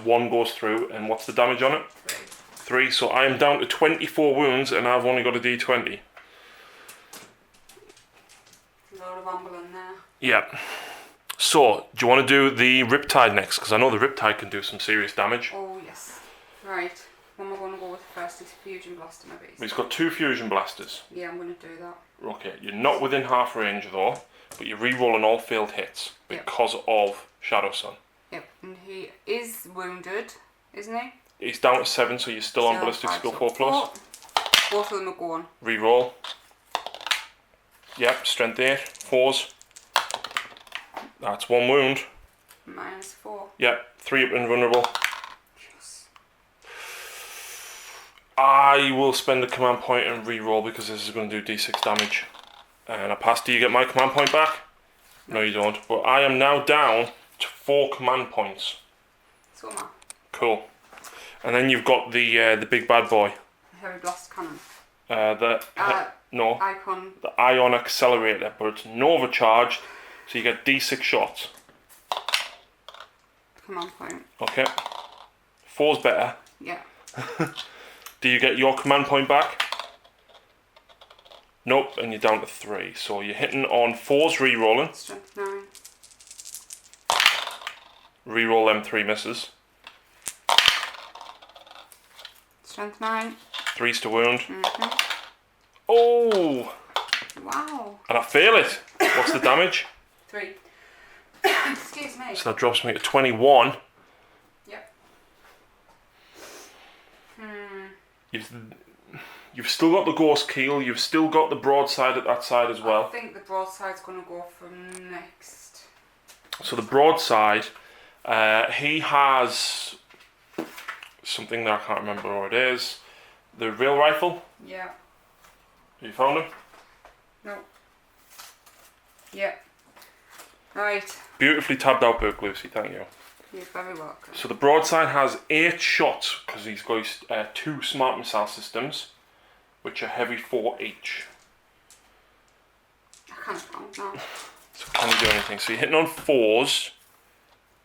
[SPEAKER 3] 1 goes through, and what's the damage on it?
[SPEAKER 4] 3.
[SPEAKER 3] 3. So I am down to 24 wounds, and I've only got a D20.
[SPEAKER 4] A lot of amble in there.
[SPEAKER 3] Yeah. So, do you want to do the Riptide next? Because I know the Riptide can do some serious damage.
[SPEAKER 4] Oh yes. Right. What am I going to go with first? Is Fusion Blaster maybe?
[SPEAKER 3] He's got 2 Fusion Blasters.
[SPEAKER 4] Yeah, I'm going to do that.
[SPEAKER 3] Okay, you're not within half range though, but you're re-rolling all failed hits because of Shadow Sun.
[SPEAKER 4] Yep. And he is wounded, isn't he?
[SPEAKER 3] He's down to 7, so you're still on Ballistic
[SPEAKER 4] five,
[SPEAKER 3] Skill
[SPEAKER 4] so
[SPEAKER 3] 4 plus.
[SPEAKER 4] Both of them are going.
[SPEAKER 3] Re-roll. Yep, Strength 8, 4s. That's 1 wound.
[SPEAKER 4] -4.
[SPEAKER 3] Yep, 3 up invulnerable.
[SPEAKER 4] Yes.
[SPEAKER 3] I will spend a command point and re-roll because this is going to do d6 damage. And I pass. Do you get my command point back? No, you don't. But I am now down to 4 command points.
[SPEAKER 4] So am I.
[SPEAKER 3] Cool. And then you've got the big bad boy.
[SPEAKER 4] Heavy Blast Cannon.
[SPEAKER 3] No,
[SPEAKER 4] Icon.
[SPEAKER 3] the Ion Accelerator, but it's Nova charged, so you get d6 shots.
[SPEAKER 4] Command point.
[SPEAKER 3] Okay. 4's better.
[SPEAKER 4] Yeah.
[SPEAKER 3] Do you get your command point back? Nope, and you're down to 3. So you're hitting on 4's re-rolling.
[SPEAKER 4] Strength 9.
[SPEAKER 3] Re-roll them 3 misses.
[SPEAKER 4] Strength 9.
[SPEAKER 3] 3's to wound. Oh!
[SPEAKER 4] Wow.
[SPEAKER 3] And I fail it. What's the damage?
[SPEAKER 4] 3. Excuse me.
[SPEAKER 3] So that drops me to 21.
[SPEAKER 4] Yep.
[SPEAKER 3] You've still got the Ghost Keel. You've still got the broadside at that side as well.
[SPEAKER 4] I think the broadside's going to go from next.
[SPEAKER 3] So the broadside, he has something that I can't remember what it is. The rail rifle.
[SPEAKER 4] Yeah.
[SPEAKER 3] Have you found him?
[SPEAKER 4] No. Yeah. Right.
[SPEAKER 3] Beautifully tabbed out book, Lucy. Thank you.
[SPEAKER 4] You're very welcome.
[SPEAKER 3] So the broadside has 8 shots because he's got 2 smart missile systems, which are heavy 4 each.
[SPEAKER 4] I can't count now.
[SPEAKER 3] So can you do anything? So you're hitting on 4s,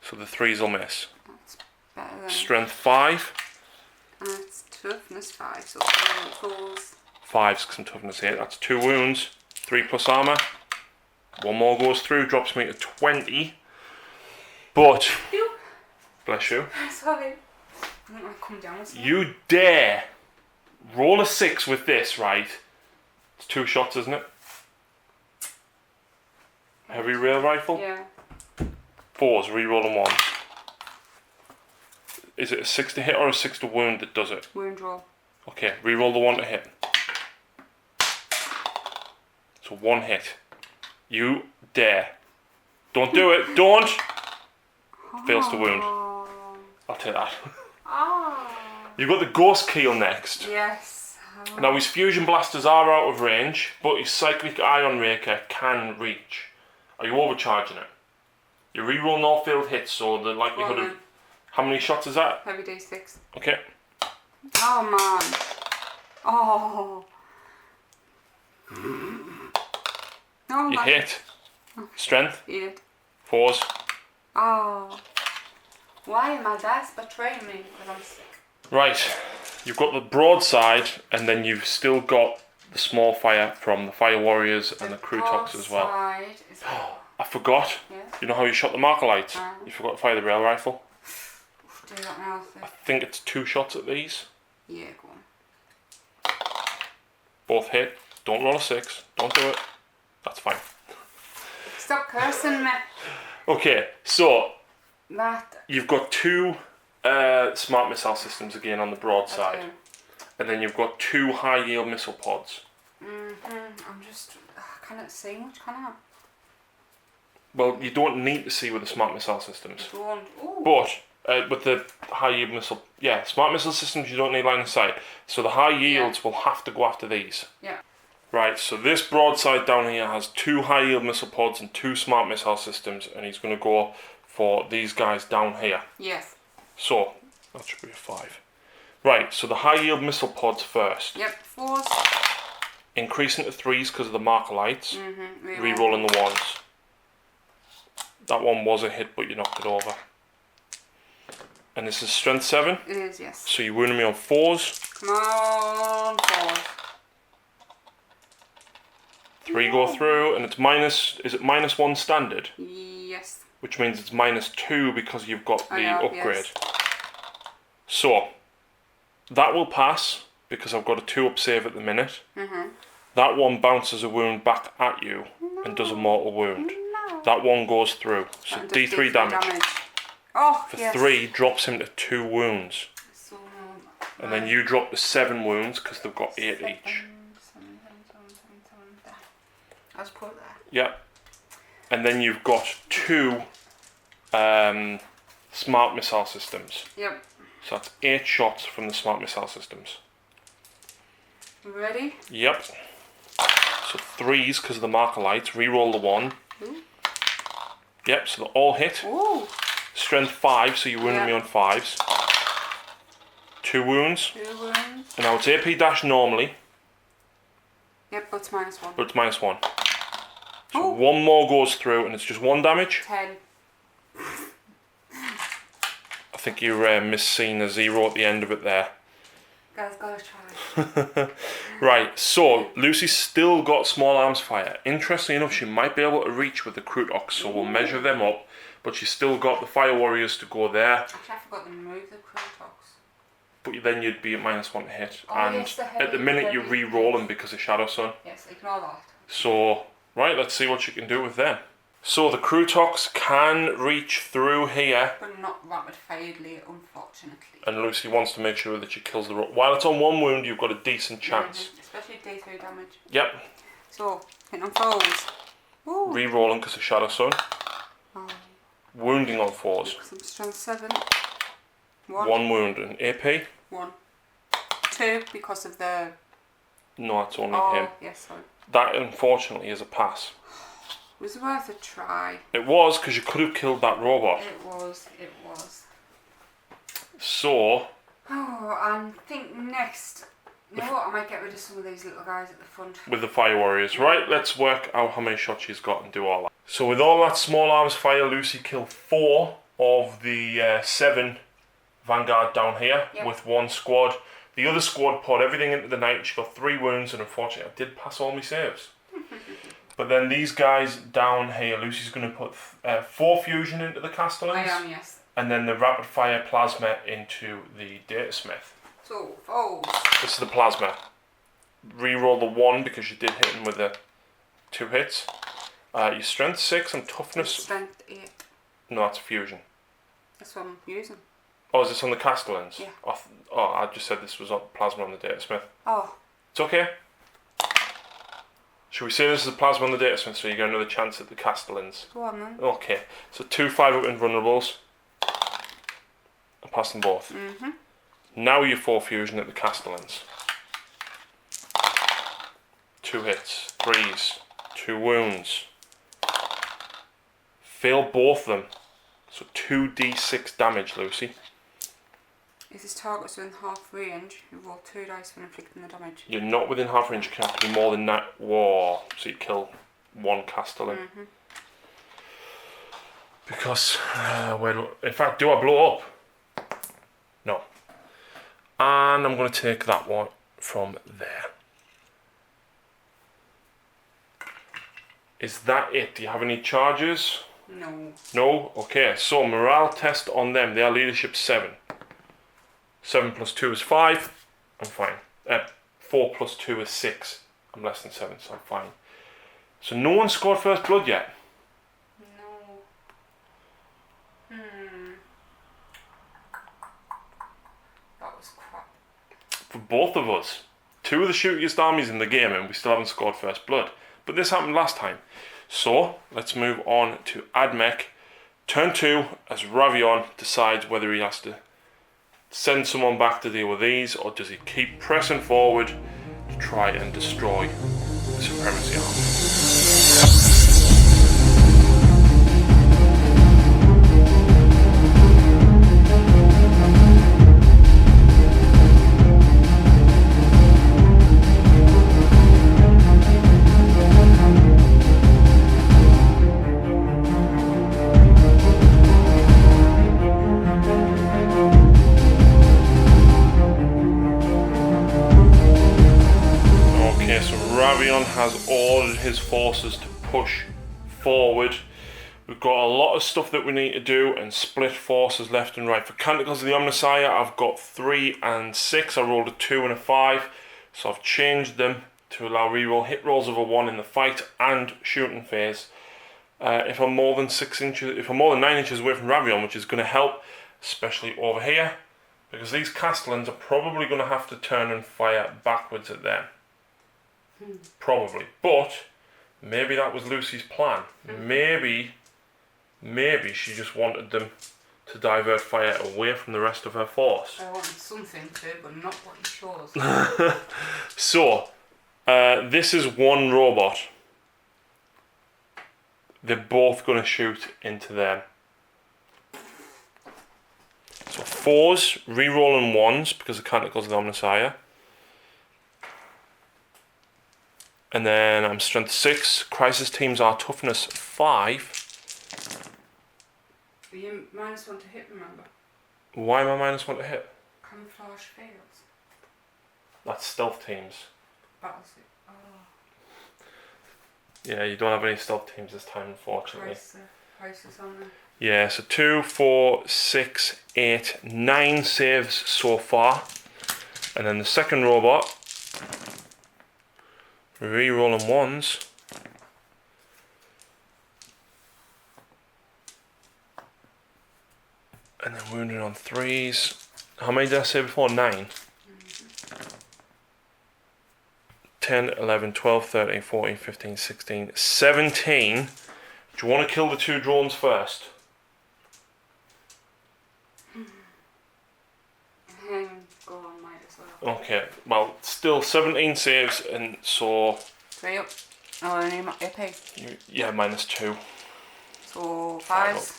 [SPEAKER 3] so the 3s will miss.
[SPEAKER 4] That's better than.
[SPEAKER 3] Strength 5.
[SPEAKER 4] And it's toughness 5, so 4s.
[SPEAKER 3] 5's because I'm toughness 8. That's 2 wounds, 3 plus armour. 1 more goes through, drops me to 20. But, bless you,
[SPEAKER 4] Sorry. I think I'll come down with
[SPEAKER 3] you dare roll a 6 with this, right? It's 2 shots, isn't it? Heavy rail rifle?
[SPEAKER 4] Yeah.
[SPEAKER 3] 4s, reroll them 1s. Is it a 6 to hit or a 6 to wound that does it?
[SPEAKER 4] Wound roll.
[SPEAKER 3] Okay, reroll the 1 to hit. So 1 hit. You dare. Don't do it. Don't! Fails to wound. I'll take that. You've got the Ghost Keel next.
[SPEAKER 4] Yes.
[SPEAKER 3] Now his fusion blasters are out of range, but his cyclic ion raker can reach. Are you overcharging it? You reroll no failed hits, so the likelihood of... How many shots is that?
[SPEAKER 4] Heavy D6.
[SPEAKER 3] Okay.
[SPEAKER 4] Oh man. Oh. Oh,
[SPEAKER 3] You hit. Strength.
[SPEAKER 4] 8.
[SPEAKER 3] 4s.
[SPEAKER 4] Oh. Why am I dice betraying me? Because I'm sick.
[SPEAKER 3] Right. You've got the broadside, and then you've still got the small fire from the Fire Warriors and the Crutox as well.
[SPEAKER 4] Is
[SPEAKER 3] I forgot.
[SPEAKER 4] Yes.
[SPEAKER 3] You know how you shot the marker lights? You forgot to fire the rail rifle.
[SPEAKER 4] Do that now.
[SPEAKER 3] I think it's 2 shots at these.
[SPEAKER 4] Yeah, go on.
[SPEAKER 3] Both hit. Don't roll a 6. Don't do it. That's fine.
[SPEAKER 4] Stop cursing me.
[SPEAKER 3] Okay, so
[SPEAKER 4] That.
[SPEAKER 3] you've got 2 smart missile systems again on the broadside. And then you've got 2 high yield missile pods.
[SPEAKER 4] I'm just. I cannot see much, can I?
[SPEAKER 3] Well, you don't need to see with the smart missile systems.
[SPEAKER 4] Don't. Ooh.
[SPEAKER 3] But with the high yield missile, yeah, smart missile systems you don't need line of sight. So the high yields will have to go after these.
[SPEAKER 4] Yeah.
[SPEAKER 3] Right, so this broadside down here has 2 high yield missile pods and 2 smart missile systems, and he's going to go for these guys down here.
[SPEAKER 4] Yes.
[SPEAKER 3] So, that should be a 5. Right, so the high yield missile pods first.
[SPEAKER 4] Yep. 4s.
[SPEAKER 3] Increasing to 3s because of the marker lights.
[SPEAKER 4] Reroll.
[SPEAKER 3] Rerolling the 1s. That one was a hit, but you knocked it over. And this is strength 7.
[SPEAKER 4] It is, yes.
[SPEAKER 3] So you wounded me on 4s.
[SPEAKER 4] Come on, 4s.
[SPEAKER 3] 3 go through, and it's minus. Is it -1 standard?
[SPEAKER 4] Yes.
[SPEAKER 3] Which means it's -2 because you've got the upgrade.
[SPEAKER 4] Yes.
[SPEAKER 3] So that will pass because I've got a 2-up save at the minute. That one bounces a wound back at you and does a mortal wound. That one goes through. So D3 damage.
[SPEAKER 4] Oh,
[SPEAKER 3] For
[SPEAKER 4] yes.
[SPEAKER 3] 3 drops him to 2 wounds.
[SPEAKER 4] So,
[SPEAKER 3] And then you drop to 7 wounds because they've got 8 each.
[SPEAKER 4] I'll just put it there.
[SPEAKER 3] Yep. And then you've got 2 smart missile systems.
[SPEAKER 4] Yep.
[SPEAKER 3] So that's 8 shots from the smart missile systems.
[SPEAKER 4] Ready?
[SPEAKER 3] Yep. So 3s because of the marker lights. Reroll the 1.
[SPEAKER 4] Ooh.
[SPEAKER 3] Yep, so they all hit.
[SPEAKER 4] Ooh.
[SPEAKER 3] Strength 5, so you wounded me on 5s. 2 wounds.
[SPEAKER 4] 2 wounds.
[SPEAKER 3] And now it's AP dash normally,
[SPEAKER 4] Yep, but it's -1.
[SPEAKER 3] but it's -1. So
[SPEAKER 4] Ooh.
[SPEAKER 3] 1 more goes through and it's just 1 damage.
[SPEAKER 4] 10.
[SPEAKER 3] I think you misseen a 0 at the end of it there.
[SPEAKER 4] Guys, gotta try.
[SPEAKER 3] Right, so Lucy's still got small arms fire. Interestingly enough, she might be able to reach with the Crutox, so we'll measure them up. But she's still got the Fire Warriors to go there.
[SPEAKER 4] Actually, I forgot to remove the Crutox.
[SPEAKER 3] But then you'd be at -1 to hit.
[SPEAKER 4] Oh,
[SPEAKER 3] and
[SPEAKER 4] yes, the
[SPEAKER 3] at the minute you
[SPEAKER 4] heavy-
[SPEAKER 3] re-roll them because of Shadow Sun.
[SPEAKER 4] Yes, ignore that.
[SPEAKER 3] So, right, let's see what you can do with them. So the Crutox can reach through here.
[SPEAKER 4] But not rapid firedly, unfortunately.
[SPEAKER 3] And Lucy wants to make sure that she kills the rook. While it's on 1 wound, you've got a decent chance.
[SPEAKER 4] Especially D3 damage.
[SPEAKER 3] Yep.
[SPEAKER 4] So, hitting on 4s. Ooh.
[SPEAKER 3] Re-rolling because of Shadow Sun.
[SPEAKER 4] Oh,
[SPEAKER 3] Wounding on 4s.
[SPEAKER 4] some strength 7.
[SPEAKER 3] 1 wound and AP.
[SPEAKER 4] 1. 2 because of the.
[SPEAKER 3] No, that's only
[SPEAKER 4] Oh,
[SPEAKER 3] him.
[SPEAKER 4] yes, sorry.
[SPEAKER 3] That unfortunately is a pass.
[SPEAKER 4] It was worth a try.
[SPEAKER 3] It was because you could have killed that robot.
[SPEAKER 4] It was.
[SPEAKER 3] So,
[SPEAKER 4] Oh, I think next. You know what? I might get rid of some of these little guys at the front.
[SPEAKER 3] with the Fire Warriors. Right, let's work out how many shots she's got and do all that. So with all that small arms fire, Lucy killed 4 of the 7 Vanguard down here with 1 squad. The other squad poured everything into the night. She got 3 wounds, and unfortunately I did pass all my saves. But then these guys down here, Lucy's going to put 4 fusion into the Castellans.
[SPEAKER 4] I am, yes.
[SPEAKER 3] And then the rapid fire plasma into the Datasmith.
[SPEAKER 4] So, foes.
[SPEAKER 3] This is the plasma. Reroll the 1 because you did hit him with the 2 hits. Your strength 6 and toughness.
[SPEAKER 4] Strength 8.
[SPEAKER 3] No, that's fusion.
[SPEAKER 4] That's what I'm using.
[SPEAKER 3] Oh, is this on the Castellans?
[SPEAKER 4] Yeah.
[SPEAKER 3] I just said this was on plasma on the Datasmith.
[SPEAKER 4] Oh.
[SPEAKER 3] It's okay. Should we say this is a plasma on the Datasmith so you get another chance at the Castellans?
[SPEAKER 4] Go on then.
[SPEAKER 3] Okay. So 2 5-up invulnerables. I passed them both.
[SPEAKER 4] Mm-hmm.
[SPEAKER 3] Now you're 4 fusion at the Castellans. 2 hits, 3s, 2 wounds. Fail both of them. So 2d6 damage, Lucy.
[SPEAKER 4] If this target's within half range, you roll 2 dice when inflicting the damage.
[SPEAKER 3] You're not within half range, you can have to be more than that. Whoa. So you kill 1 Castellan.
[SPEAKER 4] Mm-hmm.
[SPEAKER 3] Because, in fact, do I blow up? No. And I'm going to take that one from there. Is that it? Do you have any charges?
[SPEAKER 4] No.
[SPEAKER 3] No? Okay, so morale test on them. They are leadership 7. 7 plus 2 is 5. I'm fine. 4 plus 2 is 6. I'm less than 7, so I'm fine. So no one scored first blood yet?
[SPEAKER 4] No. That was crap.
[SPEAKER 3] For both of us. 2 of the shootiest armies in the game and we still haven't scored first blood. But this happened last time. So, let's move on to AdMech. Turn 2, as Ravion decides whether he has to send someone back to deal with these, or does he keep pressing forward to try and destroy the Supremacy Army. Has ordered his forces to push forward. We've got a lot of stuff that we need to do and split forces left and right. For Canticles of the Omnissiah, I've got 3 and 6. I rolled a 2 and a 5, so I've changed them to allow reroll hit rolls of a 1 in the fight and shooting phase. If I'm more than 9 inches away from Ravion, which is going to help, especially over here, because these Castellans are probably going to have to turn and fire backwards at them. Probably, but maybe that was Lucy's plan. Maybe she just wanted them to divert fire away from the rest of her force.
[SPEAKER 4] I wanted something to, but not what you chose.
[SPEAKER 3] So, this is one robot. They're both going to shoot into them. So 4s, rerolling 1s because of Canticles of the Omnissiah. And then I'm strength 6. Crisis teams are toughness 5.
[SPEAKER 4] You -1 to hit, remember?
[SPEAKER 3] Why am I -1 to hit?
[SPEAKER 4] Camouflage fails.
[SPEAKER 3] That's stealth teams.
[SPEAKER 4] Battleship. Oh.
[SPEAKER 3] Yeah, you don't have any stealth teams this time, unfortunately.
[SPEAKER 4] Prices on there.
[SPEAKER 3] Yeah, so 2, 4, 6, 8, 9 saves so far. And then the second robot. Rerolling 1s. And then wounded on 3s. How many did I say before? 9. 10, 11, 12, 13, 14, 15, 16, 17. Do you want to kill the 2 drones first?
[SPEAKER 4] Go on, might as well.
[SPEAKER 3] Okay, well, still 17 saves, and so...
[SPEAKER 4] 3 up. Oh, only AP.
[SPEAKER 3] Yeah, -2.
[SPEAKER 4] So 5s.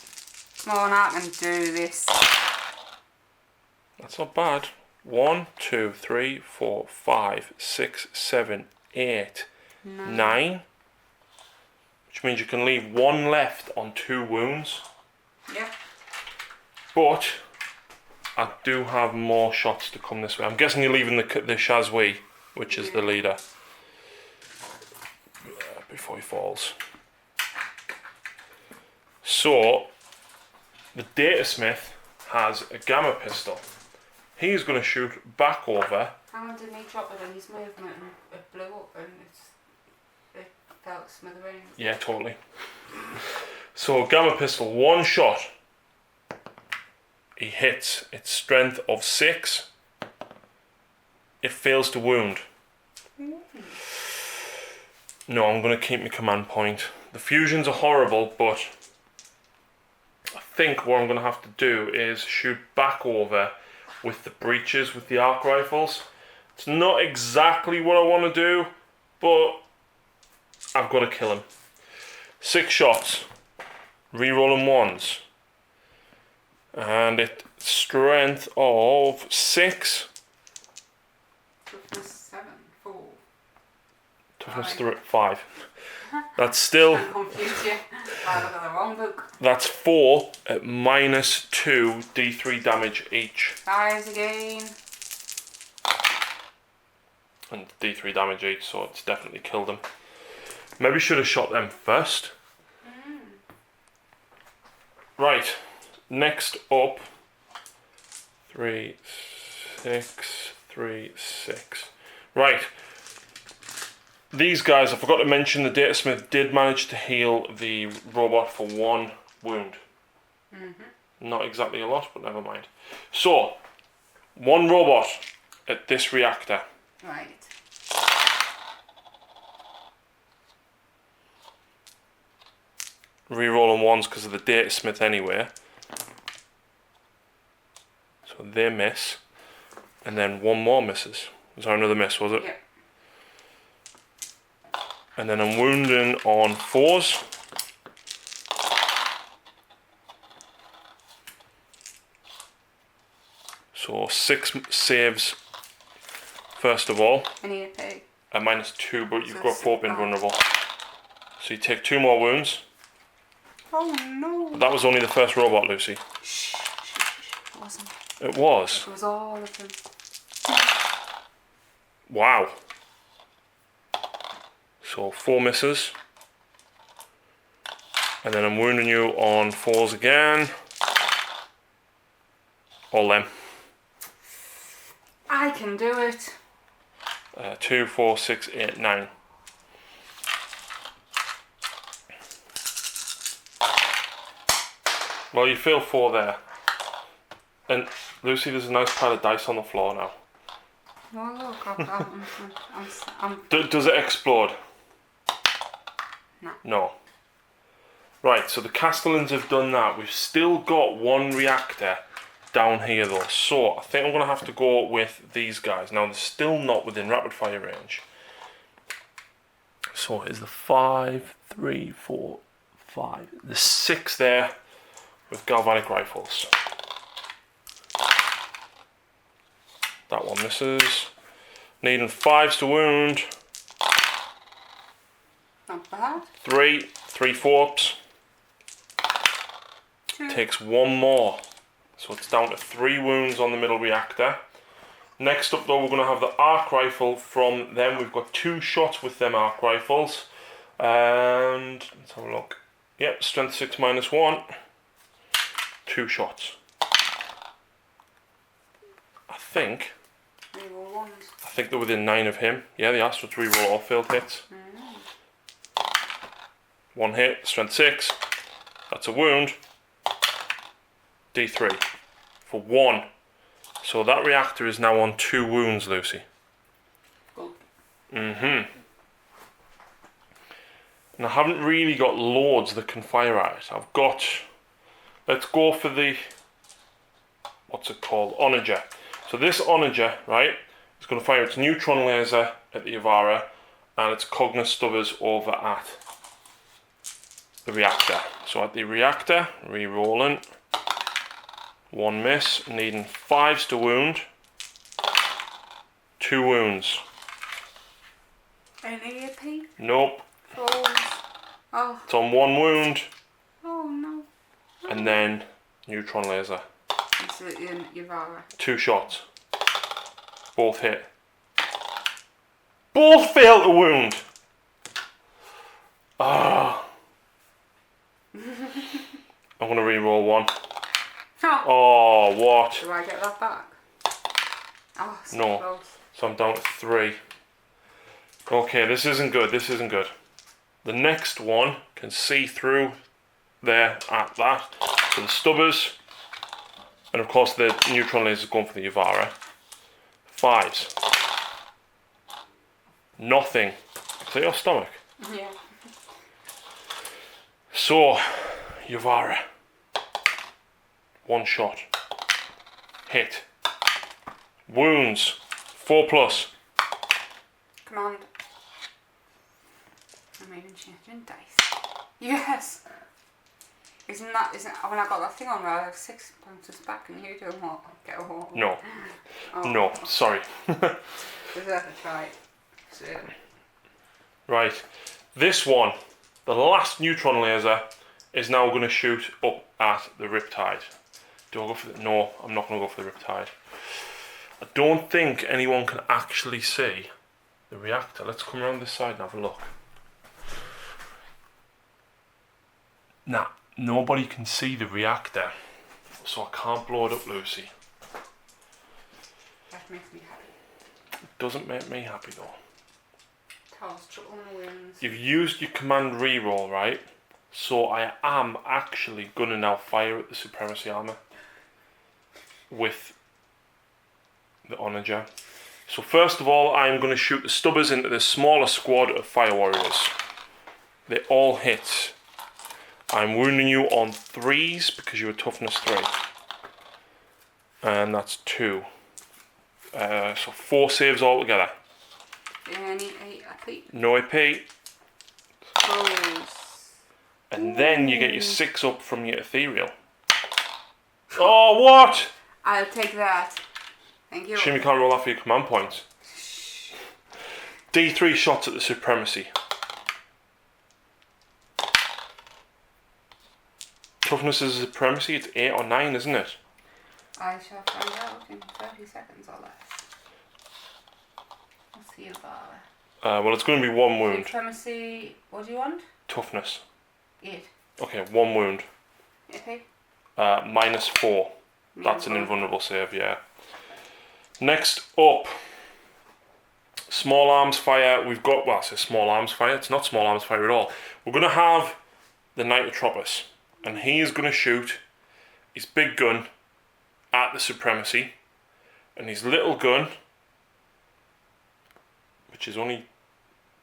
[SPEAKER 4] Come on, I can do this.
[SPEAKER 3] That's not bad. 1, 2, 3, 4, 5, 6, 7, 8, 9. Which means you can leave 1 left on 2 wounds.
[SPEAKER 4] Yeah.
[SPEAKER 3] But I do have more shots to come this way. I'm guessing you're leaving the Shazwi, which is the leader, before he falls. So, the Datasmith has a gamma pistol. He's going to shoot back over.
[SPEAKER 4] How did he drop it in his movement and it blew up and it fell to smithereens?
[SPEAKER 3] Yeah, totally. So gamma pistol, one shot. He hits. Its strength of 6. It fails to wound. No, I'm going to keep my command point. The fusions are horrible, but I think what I'm going to have to do is shoot back over with the breaches with the arc rifles. It's not exactly what I want to do, but I've got to kill him. 6 shots. Rerolling 1s. And it's strength of 6.
[SPEAKER 4] Toughness 7, 4.
[SPEAKER 3] Toughness 5. That's still...
[SPEAKER 4] I'm confused you. I look at the wrong book.
[SPEAKER 3] That's 4 at -2 D3 damage each.
[SPEAKER 4] Guys again.
[SPEAKER 3] And D3 damage each, so it's definitely killed him. Maybe should have shot them first. Right, next up, 3, 6, 3, 6. Right, these guys, I forgot to mention, the data smith did manage to heal the robot for 1 wound. Not exactly a lot, but never mind. So, 1 robot at this reactor.
[SPEAKER 4] Right.
[SPEAKER 3] Rerolling 1s because of the data smith anyway. So they miss. And then 1 more misses. Was there another miss, was it?
[SPEAKER 4] Yep.
[SPEAKER 3] And then I'm wounding on 4s. So 6 saves first of all.
[SPEAKER 4] Any AP?
[SPEAKER 3] At -2, but you've
[SPEAKER 4] So
[SPEAKER 3] got 4 been vulnerable. So you take 2 more wounds.
[SPEAKER 4] Oh no.
[SPEAKER 3] That was only the first robot, Lucy.
[SPEAKER 4] Shh. It wasn't.
[SPEAKER 3] It was.
[SPEAKER 4] It was all of them.
[SPEAKER 3] Wow. So 4 misses. And then I'm wounding you on 4s again. All them.
[SPEAKER 4] I can do it.
[SPEAKER 3] 2, 4, 6, 8, 9. Well, you fail 4 there. And Lucy, there's a nice pile of dice on the floor now.
[SPEAKER 4] Oh look,
[SPEAKER 3] Does it explode?
[SPEAKER 4] No.
[SPEAKER 3] No. Right, so the Castellans have done that. We've still got 1 reactor down here though. So I think I'm going to have to go with these guys. Now they're still not within rapid fire range. So here's the 5, 3, 4, 5. The 6 there with galvanic rifles. That one misses. Needing 5s to wound.
[SPEAKER 4] not bad.
[SPEAKER 3] 3 4-ups.
[SPEAKER 4] 2.
[SPEAKER 3] Takes 1 more. So it's down to 3 wounds on the middle reactor. Next up though, we're going to have the arc rifle from them. We've got 2 shots with them arc rifles. And let's have a look. Yep, strength 6 -1. 2 shots. I think they're within 9 of him. Yeah, they asked for 3 roll all failed hits. 1 hit, strength 6. That's a wound. D3 for 1. So that reactor is now on 2 wounds, Lucy.
[SPEAKER 4] Cool.
[SPEAKER 3] And I haven't really got loads that can fire at it. I've got... Let's go for the... What's it called? Onager. So this Onager, right, is going to fire its neutron laser at the Yavara and its Cognos stubbers over at the reactor. So at the reactor, re-rolling. 1 miss, needing 5s to wound. 2 wounds.
[SPEAKER 4] Any AP?
[SPEAKER 3] Nope.
[SPEAKER 4] 4s. Oh.
[SPEAKER 3] It's on 1 wound.
[SPEAKER 4] Oh no.
[SPEAKER 3] And then neutron laser.
[SPEAKER 4] It's in Yavara.
[SPEAKER 3] 2 shots. Both hit. Both fail to wound. Ah. I'm gonna re-roll 1.
[SPEAKER 4] Oh.
[SPEAKER 3] Oh, what?
[SPEAKER 4] Do I get that back? Oh, so
[SPEAKER 3] No.
[SPEAKER 4] close.
[SPEAKER 3] So I'm down to 3. Okay, this isn't good. This isn't good. The next one can see through there at that. So the stubbers. And of course the neutron laser is going for the Yuvara. 5s. Nothing. Is that your stomach?
[SPEAKER 4] Yeah.
[SPEAKER 3] So, Yuvara. 1 shot. Hit. Wounds. 4+.
[SPEAKER 4] Command. I'm even changing dice. Yes! Isn't when I got that thing on where I have 6 bounces back and you do what? Get a wall.
[SPEAKER 3] No.
[SPEAKER 4] Oh,
[SPEAKER 3] No, sorry.
[SPEAKER 4] Was that a try? So.
[SPEAKER 3] Right. This one, the last neutron laser, is now going to shoot up at the Riptide. Do I go for the... No, I'm not going to go for the Riptide. I don't think anyone can actually see the reactor. Let's come around this side and have a look. Nah, nobody can see the reactor, so I can't blow it up, Lucy.
[SPEAKER 4] That makes me happy.
[SPEAKER 3] It doesn't make me happy though.
[SPEAKER 4] Toss trouble on the wings.
[SPEAKER 3] You've used your command reroll, right? So I am actually going to now fire at the Supremacy Armor with the Onager. So first of all, I'm going to shoot the stubbers into the smaller squad of Fire Warriors. They all hit. I'm wounding you on 3s because you're a toughness 3. And that's 2. So 4 saves altogether.
[SPEAKER 4] Any AP?
[SPEAKER 3] No AP.
[SPEAKER 4] Close.
[SPEAKER 3] And then you get your 6 up from your ethereal. Oh, what?
[SPEAKER 4] I'll take that. Thank you.
[SPEAKER 3] Shame you can't roll that for your command points. D3 shots at the Supremacy. Toughness is a Supremacy, it's 8 or 9, isn't it?
[SPEAKER 4] I shall find out in 30 seconds or less. Let's see about
[SPEAKER 3] Well, it's going to be 1 wound.
[SPEAKER 4] Supremacy, what do you want?
[SPEAKER 3] Toughness.
[SPEAKER 4] 8.
[SPEAKER 3] Okay, 1 wound.
[SPEAKER 4] Okay.
[SPEAKER 3] -4. That's an invulnerable save, yeah. Next up, small arms fire. We've got, well, I say small arms fire. It's not small arms fire at all. We're going to have the Nitotropus, and he is going to shoot his big gun at the Supremacy, and his little gun, which is only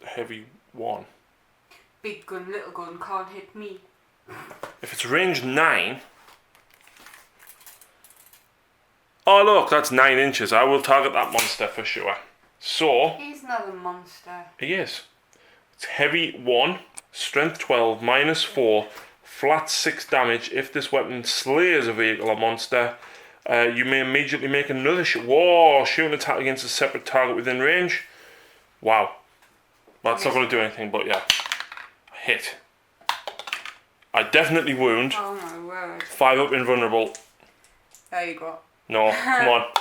[SPEAKER 3] a heavy 1.
[SPEAKER 4] Big gun, little gun, can't hit me.
[SPEAKER 3] If it's range 9, oh look, that's 9 inches. I will target that monster for sure. So,
[SPEAKER 4] He's not a monster.
[SPEAKER 3] he is. It's heavy 1, strength 12, -4, flat 6 damage. If this weapon slays a vehicle or monster, you may immediately make another shoot an attack against a separate target within range. Wow. Well, that's not going to do anything, but yeah. Hit. I definitely wound.
[SPEAKER 4] Oh my word.
[SPEAKER 3] 5 up invulnerable.
[SPEAKER 4] There you go.
[SPEAKER 3] No, come on.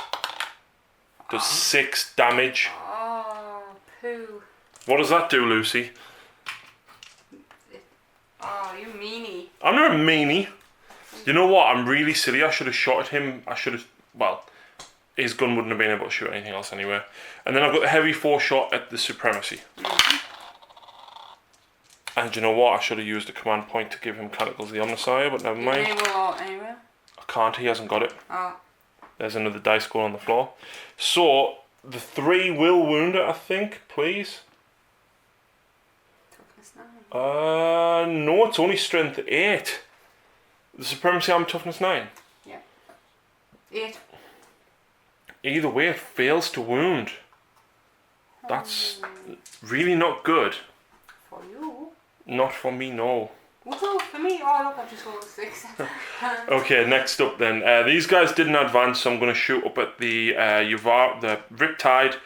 [SPEAKER 3] Does 6 damage.
[SPEAKER 4] Oh, poo.
[SPEAKER 3] What does that do, Lucy?
[SPEAKER 4] Oh, you meanie.
[SPEAKER 3] I'm not a meanie. You know what? I'm really silly. I should have shot at him. I should have... Well, his gun wouldn't have been able to shoot anything else anyway. And then I've got the heavy 4 shot at the Supremacy. And you know what? I should have used a command point to give him Canticles of the Omnissiah, but never mind.
[SPEAKER 4] Anywhere?
[SPEAKER 3] I can't. He hasn't got it.
[SPEAKER 4] Oh.
[SPEAKER 3] There's another dice going on the floor. So, the 3 will wound it, I think, please.
[SPEAKER 4] Toughness 9.
[SPEAKER 3] No, it's only strength 8. The Supremacy Arm toughness 9.
[SPEAKER 4] Yeah. 8.
[SPEAKER 3] Either way, it fails to wound. That's really not good.
[SPEAKER 4] For you.
[SPEAKER 3] Not for me, no.
[SPEAKER 4] Woohoo, for me. Oh, look, I've just rolled a 6.
[SPEAKER 3] Okay, next up then. These guys didn't advance, so I'm going to shoot up at the the Riptide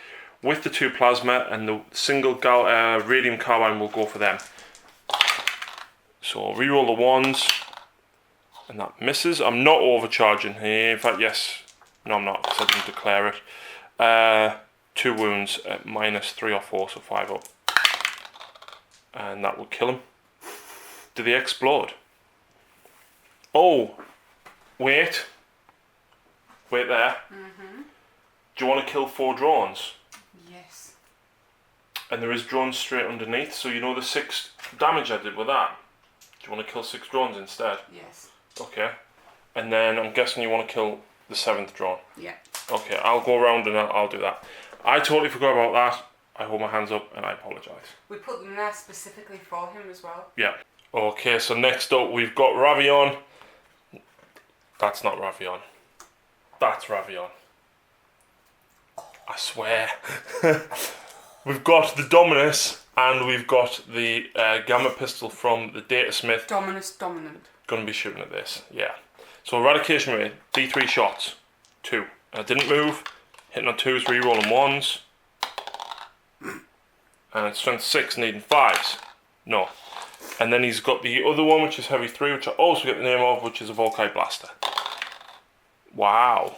[SPEAKER 3] with the 2 plasma, and the single radium carbine will go for them. So I'll reroll the 1s, and that misses. I'm not overcharging here. In fact, yes. No, I'm not, because I didn't declare it. 2 wounds at -3 or 4, so 5 up. And that will kill him. Do they explode? Oh, wait there. Do you want to kill 4 drones?
[SPEAKER 4] Yes.
[SPEAKER 3] And there is drones straight underneath, so you know the 6 damage I did with that? Do you want to kill 6 drones instead?
[SPEAKER 4] Yes.
[SPEAKER 3] Okay. And then I'm guessing you want to kill the 7th drone?
[SPEAKER 4] Yeah.
[SPEAKER 3] Okay, I'll go around and I'll do that. I totally forgot about that. I hold my hands up and I apologise.
[SPEAKER 4] We put them there specifically for him as well.
[SPEAKER 3] Yeah. Okay, so next up we've got Ravion. That's not Ravion. That's Ravion. I swear. We've got the Dominus and we've got the Gamma Pistol from the Data Smith.
[SPEAKER 4] Dominus Dominant.
[SPEAKER 3] Gonna be shooting at this, yeah. So eradication rate, D3 shots, 2. I didn't move, hitting on 2s, rerolling 1s. And strength 6, needing 5s. No. And then he's got the other one, which is heavy 3, which I also get the name of, which is a Volkite Blaster. Wow.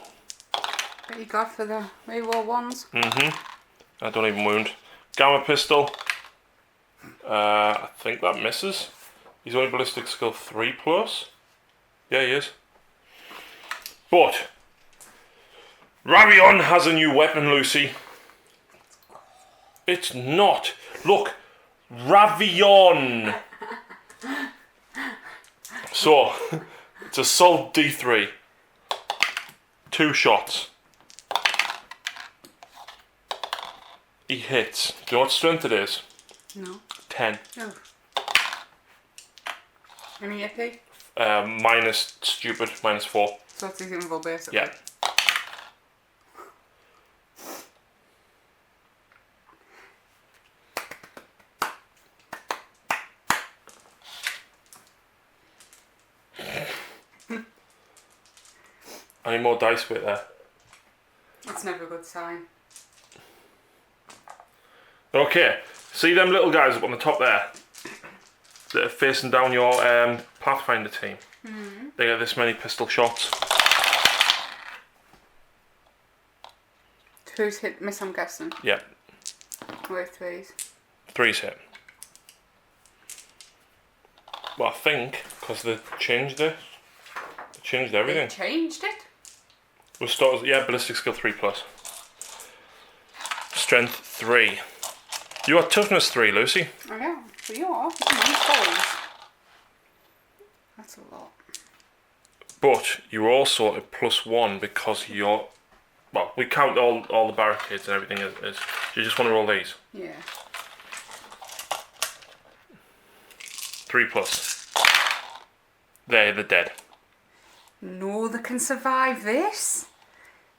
[SPEAKER 4] What you got for the reroll ones?
[SPEAKER 3] I don't even wound. Gamma Pistol. I think that misses. He's only ballistic skill 3 plus. Yeah, he is. But Ravion has a new weapon, Lucy. It's not. Look, Ravion. So, it's assault D3. 2 shots. He hits. Do you know what strength it is?
[SPEAKER 4] No.
[SPEAKER 3] 10.
[SPEAKER 4] Oh. Any AP?
[SPEAKER 3] Minus stupid, minus 4.
[SPEAKER 4] So it's his invul basically.
[SPEAKER 3] Yeah. I need more dice with there.
[SPEAKER 4] That's never a good sign.
[SPEAKER 3] Okay, see them little guys up on the top there that are facing down your Pathfinder team? They get this many pistol shots.
[SPEAKER 4] 2's hit miss, I'm guessing.
[SPEAKER 3] Yeah,
[SPEAKER 4] With 3's.
[SPEAKER 3] 3's hit. Well, I think, because they changed it. They changed everything.
[SPEAKER 4] They changed it?
[SPEAKER 3] We'll start, yeah, ballistic skill 3 plus. Strength 3. You are toughness 3, Lucy.
[SPEAKER 4] I know, but you are. Nice. That's a lot.
[SPEAKER 3] But you're also a +1 because you're... Well, we count all the barricades and everything as... Do you just want to roll these?
[SPEAKER 4] Yeah.
[SPEAKER 3] 3 plus. They're dead.
[SPEAKER 4] No, they can survive this.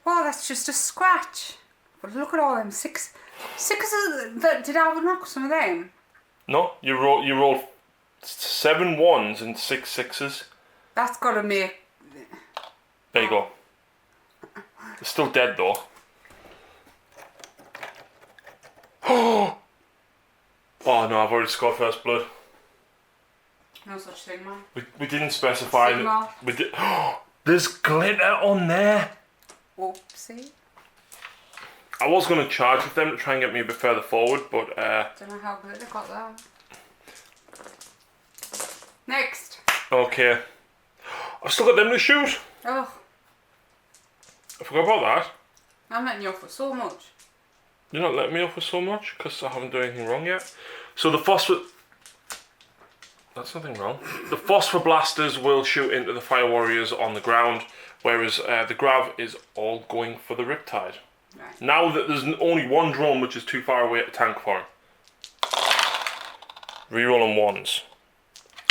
[SPEAKER 4] Well, that's just a scratch. But look at all them 6. 6s that did I knock some of them?
[SPEAKER 3] No, you roll 7 1s and 6 6s.
[SPEAKER 4] That's gotta make.
[SPEAKER 3] There you go. They're still dead though. Oh no, I've already scored first blood.
[SPEAKER 4] No such thing, man.
[SPEAKER 3] We didn't specify
[SPEAKER 4] Sigma.
[SPEAKER 3] that. We did. There's glitter on there.
[SPEAKER 4] Oopsie.
[SPEAKER 3] I was going to charge with them to try and get me a bit further forward, but
[SPEAKER 4] Don't know how good they got that. Next.
[SPEAKER 3] okay. I've still got them to shoot.
[SPEAKER 4] Oh,
[SPEAKER 3] I forgot about that.
[SPEAKER 4] I'm letting you off with so much.
[SPEAKER 3] You're not letting me off with so much because I haven't done anything wrong yet. So the phosphor... That's nothing wrong. The phosphor blasters will shoot into the fire warriors on the ground, whereas the grav is all going for the riptide.
[SPEAKER 4] Right.
[SPEAKER 3] Now that there's only one drone which is too far away to tank for him. Rerolling 1s.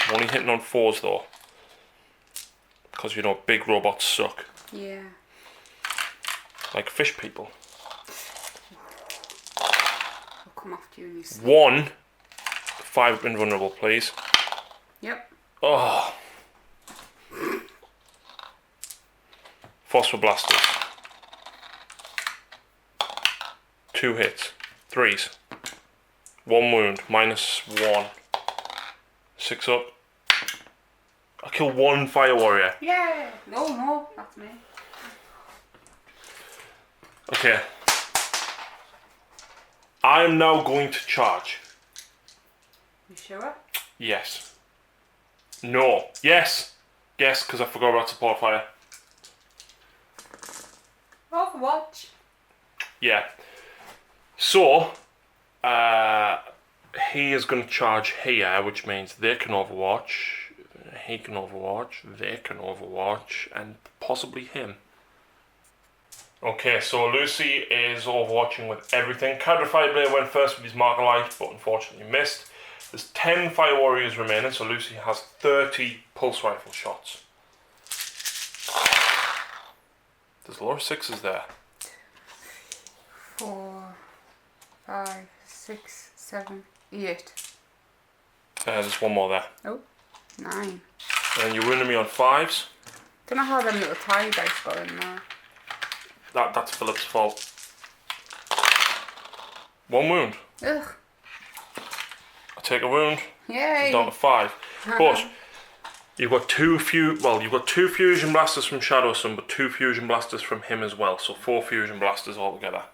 [SPEAKER 3] I'm only hitting on 4s though. Because you know big robots suck.
[SPEAKER 4] Yeah.
[SPEAKER 3] Like fish people.
[SPEAKER 4] I'll come after you in these.
[SPEAKER 3] 1. 5 invulnerable, please.
[SPEAKER 4] Yep.
[SPEAKER 3] Oh. Phosphor blasters. 2 hits. 3s. 1 wound. -1. 6 up. I kill 1 fire warrior.
[SPEAKER 4] Yeah. No, that's me.
[SPEAKER 3] Okay. I am now going to charge.
[SPEAKER 4] You sure?
[SPEAKER 3] Yes. No. Yes. Yes, because I forgot about support fire.
[SPEAKER 4] Overwatch.
[SPEAKER 3] Yeah. So, he is going to charge here, which means they can overwatch, he can overwatch, they can overwatch, and possibly him. Okay, so Lucy is overwatching with everything. Cadre Fireblade went first with his Marker Light, but unfortunately missed. There's 10 Fire Warriors remaining, so Lucy has 30 Pulse Rifle shots. There's a lot of sixes there.
[SPEAKER 4] 4, 5, 6, 7, 8.
[SPEAKER 3] There's one more there.
[SPEAKER 4] Oh, 9.
[SPEAKER 3] And you're winning me on 5s.
[SPEAKER 4] Don't know how them little tiny dice got in there.
[SPEAKER 3] That's Philip's fault. 1 wound.
[SPEAKER 4] Ugh.
[SPEAKER 3] I take a wound.
[SPEAKER 4] Yay.
[SPEAKER 3] Down to 5. But you've got you've got 2 fusion blasters from Shadowsun, but 2 fusion blasters from him as well. So 4 fusion blasters altogether.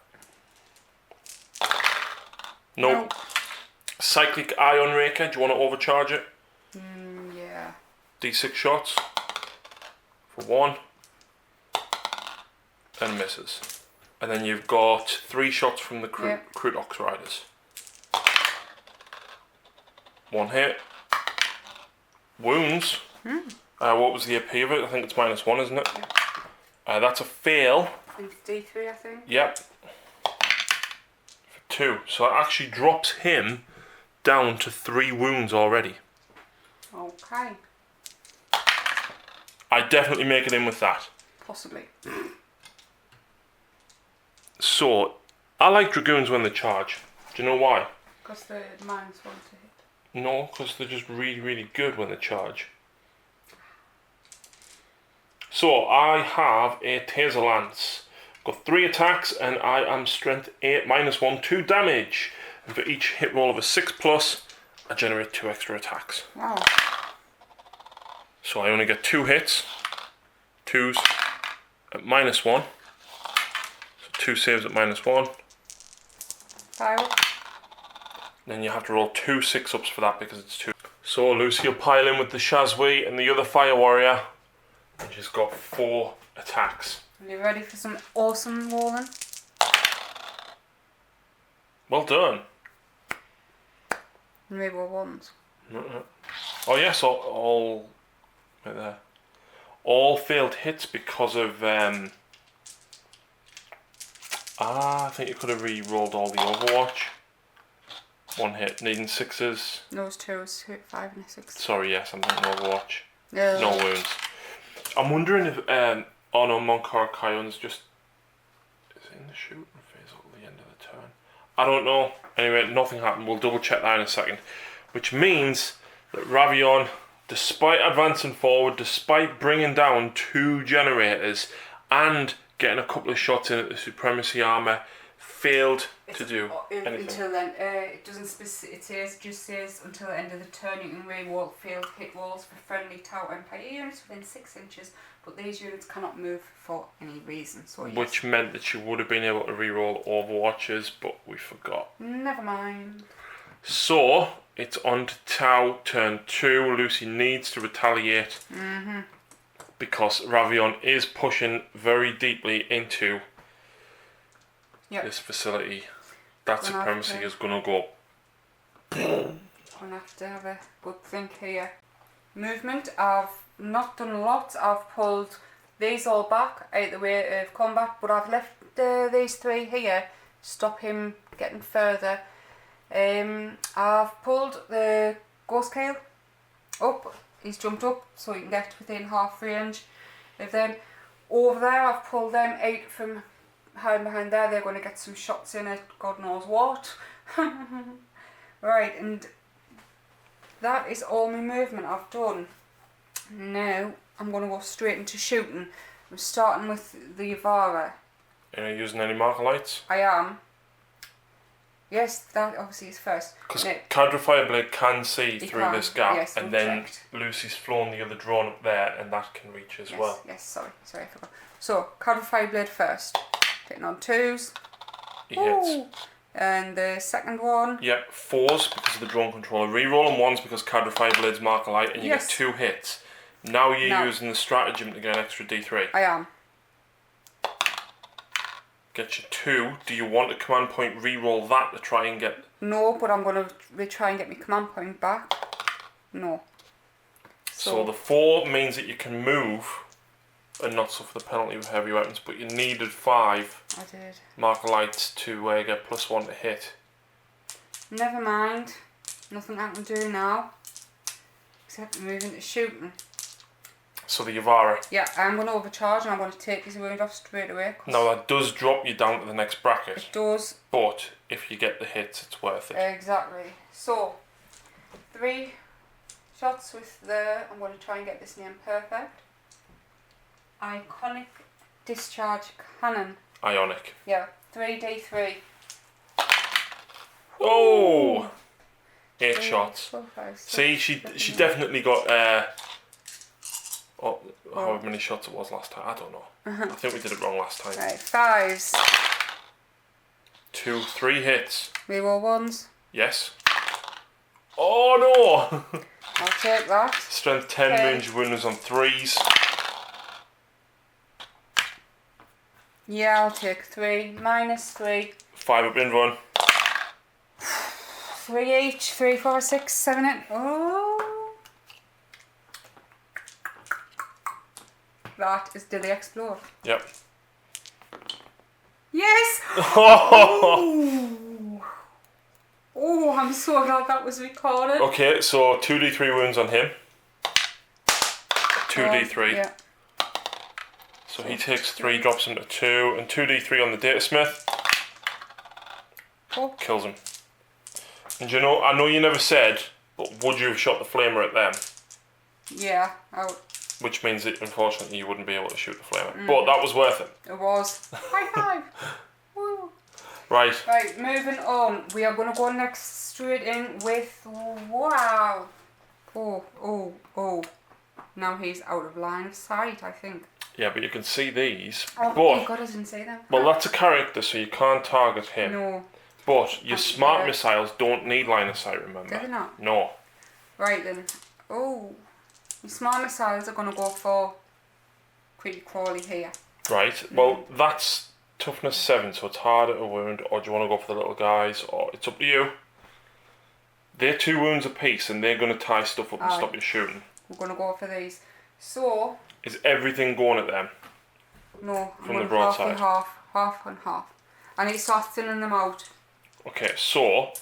[SPEAKER 3] Nope. Cyclic Ion Raker. Do you want to overcharge it?
[SPEAKER 4] Yeah.
[SPEAKER 3] D6 shots for 1 and misses. And then you've got 3 shots from the Crutox Riders. 1 hit. Wounds. What was the AP of it? I think it's -1, isn't it? That's a fail.
[SPEAKER 4] It's D3, I think.
[SPEAKER 3] Yep. For 2. So that actually drops him down to 3 wounds already.
[SPEAKER 4] Okay.
[SPEAKER 3] I definitely make it in with that.
[SPEAKER 4] Possibly.
[SPEAKER 3] So, I like Dragoons when they charge. Do you know why?
[SPEAKER 4] Because the -1 to hit.
[SPEAKER 3] No, because they're just really, really good when they charge. So, I have a Taser Lance. Got 3 attacks and I am strength 8, -1, 2 damage. And for each hit roll of a 6+, I generate 2 extra attacks.
[SPEAKER 4] Wow.
[SPEAKER 3] So I only get 2 hits. 2s at -1. So 2 saves at -1.
[SPEAKER 4] Fire.
[SPEAKER 3] Then you have to roll 2 6-ups for that because it's 2. So Lucy will pile in with the Shazwi and the other Fire Warrior. And she's got 4 attacks.
[SPEAKER 4] Are you ready for some awesome rolling?
[SPEAKER 3] Well done.
[SPEAKER 4] Reroll ones.
[SPEAKER 3] Oh yes, all right there. All failed hits because of I think you could have re-rolled all the Overwatch. 1 hit, needing 6s.
[SPEAKER 4] Those 2s hit 5 and a 6.
[SPEAKER 3] Sorry, yes, I'm thinking Overwatch.
[SPEAKER 4] Yeah.
[SPEAKER 3] No wounds. I'm wondering if oh no, Monkar Kion's just is in the shooting phase at the end of the turn. I don't know. Anyway, nothing happened. We'll double check that in a second. Which means that Ravion, despite advancing forward, despite bringing down 2 generators and getting a couple of shots in at the Supremacy Armor, failed to do anything.
[SPEAKER 4] Until then, it doesn't just says until the end of the turn you can reroll failed hit rolls for friendly Tau Empire units within 6 inches, but these units cannot move for any reason. So yes.
[SPEAKER 3] Which meant that she would have been able to reroll Overwatches, but we forgot.
[SPEAKER 4] Never mind.
[SPEAKER 3] So it's on to Tau turn 2. Lucy needs to retaliate because Ravion is pushing very deeply into this facility. That Supremacy is going to go.
[SPEAKER 4] I'm going to have a good think here. Movement, I've not done a lot. I've pulled these all back out of the way of combat, but I've left these 3 here to stop him getting further. I've pulled the Ghost Kale up. He's jumped up so he can get within half range of them. Over there, I've pulled them out from hiding behind there. They're going to get some shots in at God knows what. Right, and that is all my movement I've done. Now I'm going to go straight into shooting. I'm starting with the Yavara.
[SPEAKER 3] Are you using any marker lights?
[SPEAKER 4] I am. Yes, that obviously is first.
[SPEAKER 3] Because Cadre Fireblade can see through this gap,
[SPEAKER 4] yes,
[SPEAKER 3] and then Lucy's flown the other drone up there, and that can reach as well.
[SPEAKER 4] Yes, sorry, I forgot. So, Cadre Fireblade first. Hitting on 2s.
[SPEAKER 3] He hits.
[SPEAKER 4] And the second one.
[SPEAKER 3] Yep, 4s because of the drone controller. Rerolling 1s because Cadre Fireblade's marker light, and you get 2 hits. Now you're using the stratagem to get an extra D3.
[SPEAKER 4] I am.
[SPEAKER 3] Get you 2. Do you want a command point re-roll that to try and get...
[SPEAKER 4] No, but I'm going to try and get my command point back. No.
[SPEAKER 3] So the 4 means that you can move and not suffer the penalty with heavy weapons, but you needed 5
[SPEAKER 4] I did.
[SPEAKER 3] marker lights to get +1 to hit.
[SPEAKER 4] Never mind. Nothing I can do now. Except move into shooting.
[SPEAKER 3] So the Yavara.
[SPEAKER 4] Yeah, I'm going to overcharge and I'm going to take his wound off straight away.
[SPEAKER 3] Now that does drop you down to the next bracket.
[SPEAKER 4] It does.
[SPEAKER 3] But if you get the hits, it's worth it.
[SPEAKER 4] Exactly. So, 3 shots with I'm going to try and get this name perfect. Iconic Discharge Cannon.
[SPEAKER 3] Ionic.
[SPEAKER 4] Yeah, 3d3.
[SPEAKER 3] Oh! 8
[SPEAKER 4] 3,
[SPEAKER 3] shots.
[SPEAKER 4] 4, 5, 6,
[SPEAKER 3] See, she definitely got however many shots it was last time. I don't know. I think we did it wrong last time.
[SPEAKER 4] Right, 5s.
[SPEAKER 3] 2, 3 hits.
[SPEAKER 4] Reroll 1s.
[SPEAKER 3] Yes. Oh no!
[SPEAKER 4] I'll take that.
[SPEAKER 3] Strength 10
[SPEAKER 4] Okay.
[SPEAKER 3] means your wound is on 3s.
[SPEAKER 4] Yeah, I'll take 3. -3.
[SPEAKER 3] 5 up in run.
[SPEAKER 4] 3 each. 3, 4, 6, 7, 8. Oh! That is Dilly Explode.
[SPEAKER 3] Yep.
[SPEAKER 4] Yes!
[SPEAKER 3] Oh!
[SPEAKER 4] Oh, I'm so glad that was recorded.
[SPEAKER 3] Okay, so 2d3 wounds on him. 2d3.
[SPEAKER 4] Yeah.
[SPEAKER 3] So he takes 3, drops him to 2, and 2d3 on the Datasmith.
[SPEAKER 4] Oh.
[SPEAKER 3] Kills him. And you know, I know you never said, but would you have shot the flamer at them?
[SPEAKER 4] Yeah, out.
[SPEAKER 3] Which means that unfortunately you wouldn't be able to shoot the flamer. But that was worth it.
[SPEAKER 4] It was. High five! Woo.
[SPEAKER 3] Right.
[SPEAKER 4] Right, moving on. We are going to go next straight in with... Wow! Oh. Now he's out of line of sight, I think.
[SPEAKER 3] Yeah, but you can see these.
[SPEAKER 4] Oh,
[SPEAKER 3] but,
[SPEAKER 4] God, I didn't say them.
[SPEAKER 3] well, that's a character, so you can't target him.
[SPEAKER 4] No.
[SPEAKER 3] But your smart
[SPEAKER 4] yeah.
[SPEAKER 3] missiles don't need line of sight, remember?
[SPEAKER 4] Do they not?
[SPEAKER 3] No.
[SPEAKER 4] Right then. Oh. The smart missiles are going to go for Creepy Crawly here.
[SPEAKER 3] Right, well, that's toughness 7, so it's harder to wound, or do you want to go for the little guys, or it's up to you. They're 2 wounds apiece, and they're going to tie stuff up and
[SPEAKER 4] Aye.
[SPEAKER 3] stop you shooting.
[SPEAKER 4] We're going to go for these. So,
[SPEAKER 3] Is everything going at them?
[SPEAKER 4] no. I'm
[SPEAKER 3] From
[SPEAKER 4] going
[SPEAKER 3] the broadside?
[SPEAKER 4] half and half. I need to start thinning them out.
[SPEAKER 3] Okay, so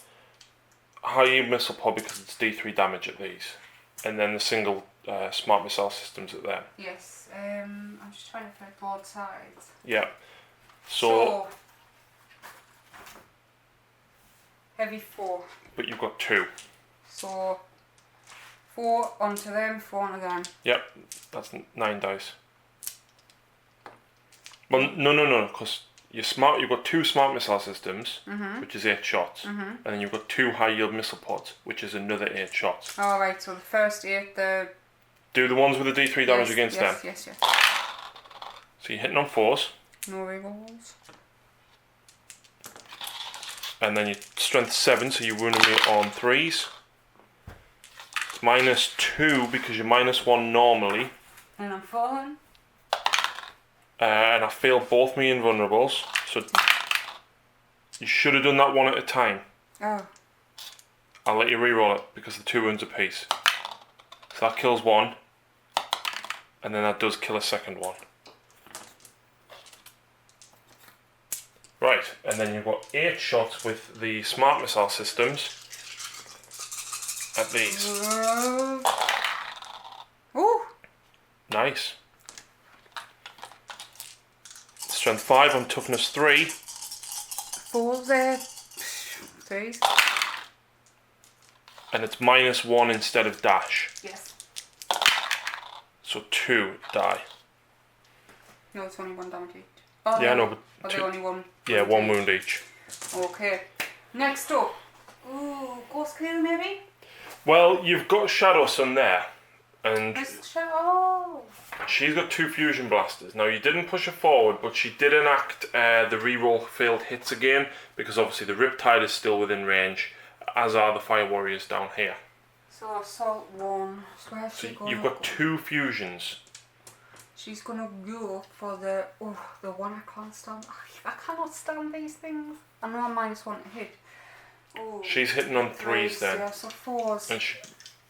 [SPEAKER 3] high yield missile pod because it's D3 damage at these, and then the single smart missile systems at them.
[SPEAKER 4] Yes. I'm just trying to find both sides.
[SPEAKER 3] Yeah. So,
[SPEAKER 4] heavy 4.
[SPEAKER 3] but you've got 2.
[SPEAKER 4] So 4 onto them, 4 onto them.
[SPEAKER 3] Yep, that's 9 dice. Well, no, because you've got 2 smart missile systems, which is 8 shots, and then you've got 2 high yield missile pods, which is another 8 shots.
[SPEAKER 4] Alright, so the first 8,
[SPEAKER 3] Do the ones with the D3 damage against them.
[SPEAKER 4] Yes.
[SPEAKER 3] So you're hitting on 4s,
[SPEAKER 4] No rerolls.
[SPEAKER 3] and then your strength 7, so you're wounding me on 3s. -2 because you're -1 normally.
[SPEAKER 4] And I'm falling.
[SPEAKER 3] And I failed both my invulnerables, so you should have done that one at a time.
[SPEAKER 4] Oh.
[SPEAKER 3] I'll let you re-roll it because the 2 wounds apiece. So that kills 1, and then that does kill a second one. Right, and then you've got 8 shots with the smart missile systems at these.
[SPEAKER 4] Ooh.
[SPEAKER 3] Nice. Strength 5 on toughness 3.
[SPEAKER 4] 4's there. 3's.
[SPEAKER 3] And it's -1 instead of dash.
[SPEAKER 4] Yes.
[SPEAKER 3] So 2 die.
[SPEAKER 4] No, it's only 1 damage each. Oh,
[SPEAKER 3] Yeah,
[SPEAKER 4] no.
[SPEAKER 3] no, but
[SPEAKER 4] Are they only 1?
[SPEAKER 3] Yeah, 1 wound each.
[SPEAKER 4] Okay. Next up. Ooh, Ghost Kill maybe?
[SPEAKER 3] Well, you've got Shadow Sun there. And
[SPEAKER 4] Oh.
[SPEAKER 3] she's got 2 fusion blasters. Now, you didn't push her forward, but she did enact the reroll failed hits again, because obviously the Riptide is still within range, as are the Fire Warriors down here.
[SPEAKER 4] So Assault 1. So where's
[SPEAKER 3] So
[SPEAKER 4] she going?
[SPEAKER 3] you've got 2 fusions.
[SPEAKER 4] She's gonna go for the one I can't stand. I cannot stand these things. I know I'm -1 to hit. Oh,
[SPEAKER 3] She's hitting on 3s then.
[SPEAKER 4] Yeah, so 4s.
[SPEAKER 3] And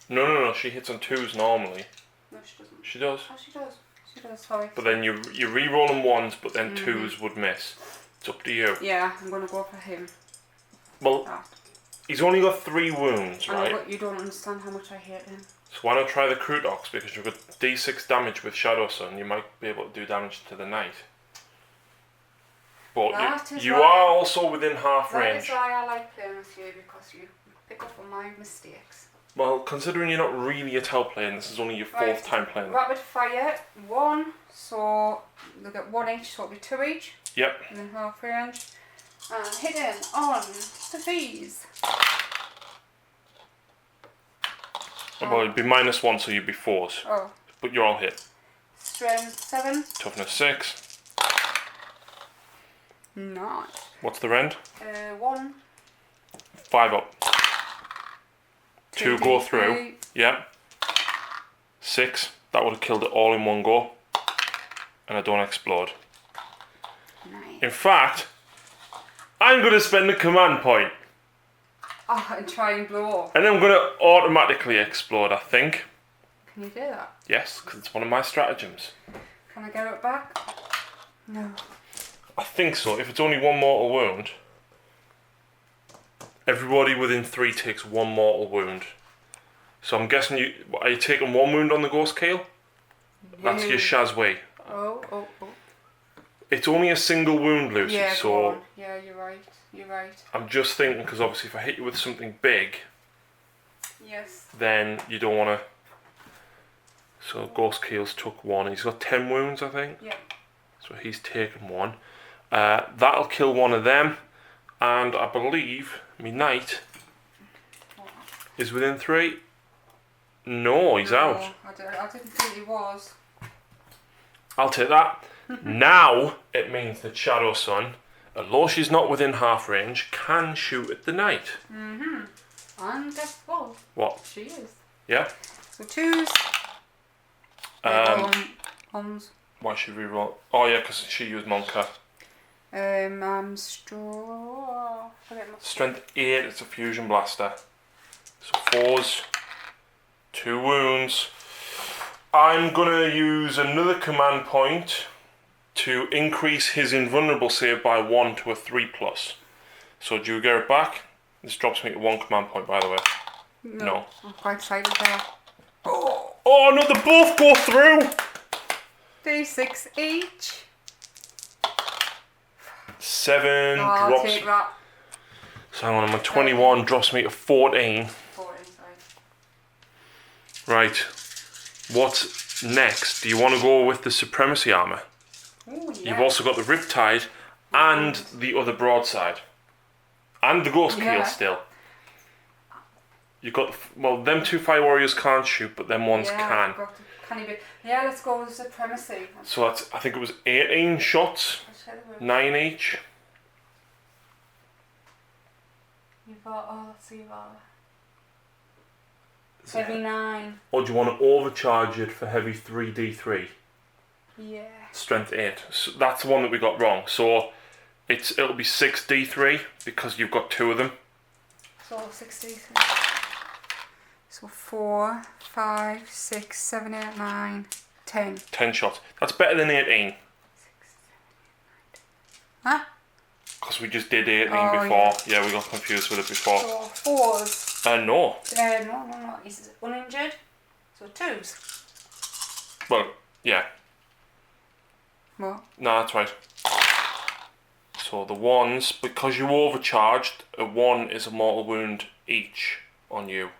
[SPEAKER 3] no, she hits on 2s normally.
[SPEAKER 4] No, she doesn't.
[SPEAKER 3] She does.
[SPEAKER 4] Oh, she does. She does, sorry.
[SPEAKER 3] But then you re-roll them 1s, but then 2s would miss. It's up to you.
[SPEAKER 4] Yeah, I'm gonna go for him.
[SPEAKER 3] Well, he's only got 3 wounds,
[SPEAKER 4] I know,
[SPEAKER 3] right?
[SPEAKER 4] but you don't understand how much I hate him.
[SPEAKER 3] So why not try the Crutox, because you've got D6 damage with Shadow Sun, you might be able to do damage to the knight. But you are also within half range.
[SPEAKER 4] That is why I like playing with you, because you pick up on my mistakes.
[SPEAKER 3] Well, considering you're not really a Tell player, and this is only your 4th time playing.
[SPEAKER 4] Rapid fire, 1, so look at 1 each, so it'll be 2 each.
[SPEAKER 3] Yep.
[SPEAKER 4] And then half range. And hidden on the fees.
[SPEAKER 3] Well, it'd be -1, so you'd be 4s.
[SPEAKER 4] Oh.
[SPEAKER 3] But you're all hit.
[SPEAKER 4] Strength 7.
[SPEAKER 3] Toughness 6.
[SPEAKER 4] Nice.
[SPEAKER 3] What's the rend?
[SPEAKER 4] 1.
[SPEAKER 3] 5 up. 2 go
[SPEAKER 4] 3.
[SPEAKER 3] through. Yep. 6. That would have killed it all in one go. And I don't explode.
[SPEAKER 4] Nice.
[SPEAKER 3] In fact, I'm going to spend a command point.
[SPEAKER 4] Oh, and try and blow off.
[SPEAKER 3] And I'm going to automatically explode, I think.
[SPEAKER 4] Can you do that?
[SPEAKER 3] Yes, because it's one of my stratagems.
[SPEAKER 4] Can I get it back? No.
[SPEAKER 3] I think so. If it's only 1 mortal wound, everybody within 3 takes 1 mortal wound. So I'm guessing are you taking 1 wound on the Ghost Kale? That's your Shaz way.
[SPEAKER 4] Oh.
[SPEAKER 3] It's only a single wound, Lucy,
[SPEAKER 4] Yeah,
[SPEAKER 3] so
[SPEAKER 4] go on. Yeah, you're right.
[SPEAKER 3] I'm just thinking, because obviously if I hit you with something big,
[SPEAKER 4] Yes.
[SPEAKER 3] then you don't want to. So Ghost Kale's took 1. He's got 10 wounds, I think.
[SPEAKER 4] Yeah.
[SPEAKER 3] So he's taken 1. That'll kill 1 of them, and I believe my knight is within 3. No, he's out.
[SPEAKER 4] I didn't think he was.
[SPEAKER 3] I'll take that. Now it means that Shadow Sun, although she's not within half range, can shoot at the knight.
[SPEAKER 4] And guess what?
[SPEAKER 3] What?
[SPEAKER 4] She is.
[SPEAKER 3] Yeah.
[SPEAKER 4] So 2s. Ons.
[SPEAKER 3] Why should we roll? Oh yeah, because she used Monka.
[SPEAKER 4] I'm straw.
[SPEAKER 3] Strength 8. It's a fusion blaster. So 4s. 2 wounds. I'm gonna use another command point to increase his invulnerable save by 1 to a 3+. So do you get it back? This drops me to 1 command point, by the way. No.
[SPEAKER 4] I'm quite excited there.
[SPEAKER 3] Oh no, they both go through!
[SPEAKER 4] D6 each.
[SPEAKER 3] 7
[SPEAKER 4] I'll
[SPEAKER 3] drops.
[SPEAKER 4] take that.
[SPEAKER 3] So hang on, I'm at 21, drops me to 14.
[SPEAKER 4] 14, sorry.
[SPEAKER 3] Right. What's next? Do you want to go with the Supremacy Armour?
[SPEAKER 4] Ooh, yeah.
[SPEAKER 3] You've also got the Riptide and the other broadside. And the Ghost Keel still. You've got, them 2 Fire Warriors can't shoot, but them ones can.
[SPEAKER 4] Can he be? Yeah, let's go with Supremacy.
[SPEAKER 3] So that's, I think it was 18 shots, 9 each.
[SPEAKER 4] You've got, let's see, you've got heavy 9.
[SPEAKER 3] Or do you want to overcharge it for heavy 3d3?
[SPEAKER 4] Yeah.
[SPEAKER 3] Strength 8. So that's the one that we got wrong. So it'll be 6d3 because you've got 2 of them.
[SPEAKER 4] So 60. So 4, 5, 6, 7, 8, 9, 10.
[SPEAKER 3] 10 shots. That's better than 18.
[SPEAKER 4] Huh?
[SPEAKER 3] Because we just did 18 before. Yeah, we got confused with it before.
[SPEAKER 4] So 4s.
[SPEAKER 3] No.
[SPEAKER 4] No. He's uninjured. So 2s.
[SPEAKER 3] Well, yeah.
[SPEAKER 4] What?
[SPEAKER 3] No, that's right. So the 1s, because you overcharged, a 1 is a mortal wound each on you.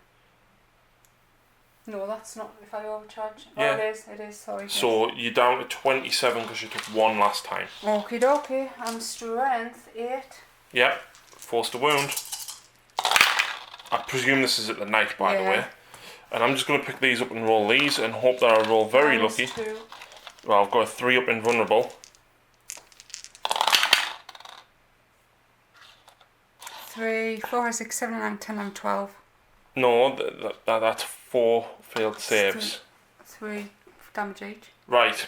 [SPEAKER 4] No, that's not if I overcharge.
[SPEAKER 3] Yeah.
[SPEAKER 4] Oh, it is, sorry.
[SPEAKER 3] So you're down to 27 because you took 1 last time.
[SPEAKER 4] Okie dokie, I'm strength 8.
[SPEAKER 3] Yep, forced a wound. I presume this is at the night, by the way. And I'm just going to pick these up and roll these and hope that I roll very lucky.
[SPEAKER 4] 2.
[SPEAKER 3] Well, I've got a 3 up invulnerable.
[SPEAKER 4] 3, 4, 6, 7, 9, 10, 11, 12.
[SPEAKER 3] No, that's 4 failed saves.
[SPEAKER 4] 3 damage each.
[SPEAKER 3] Right.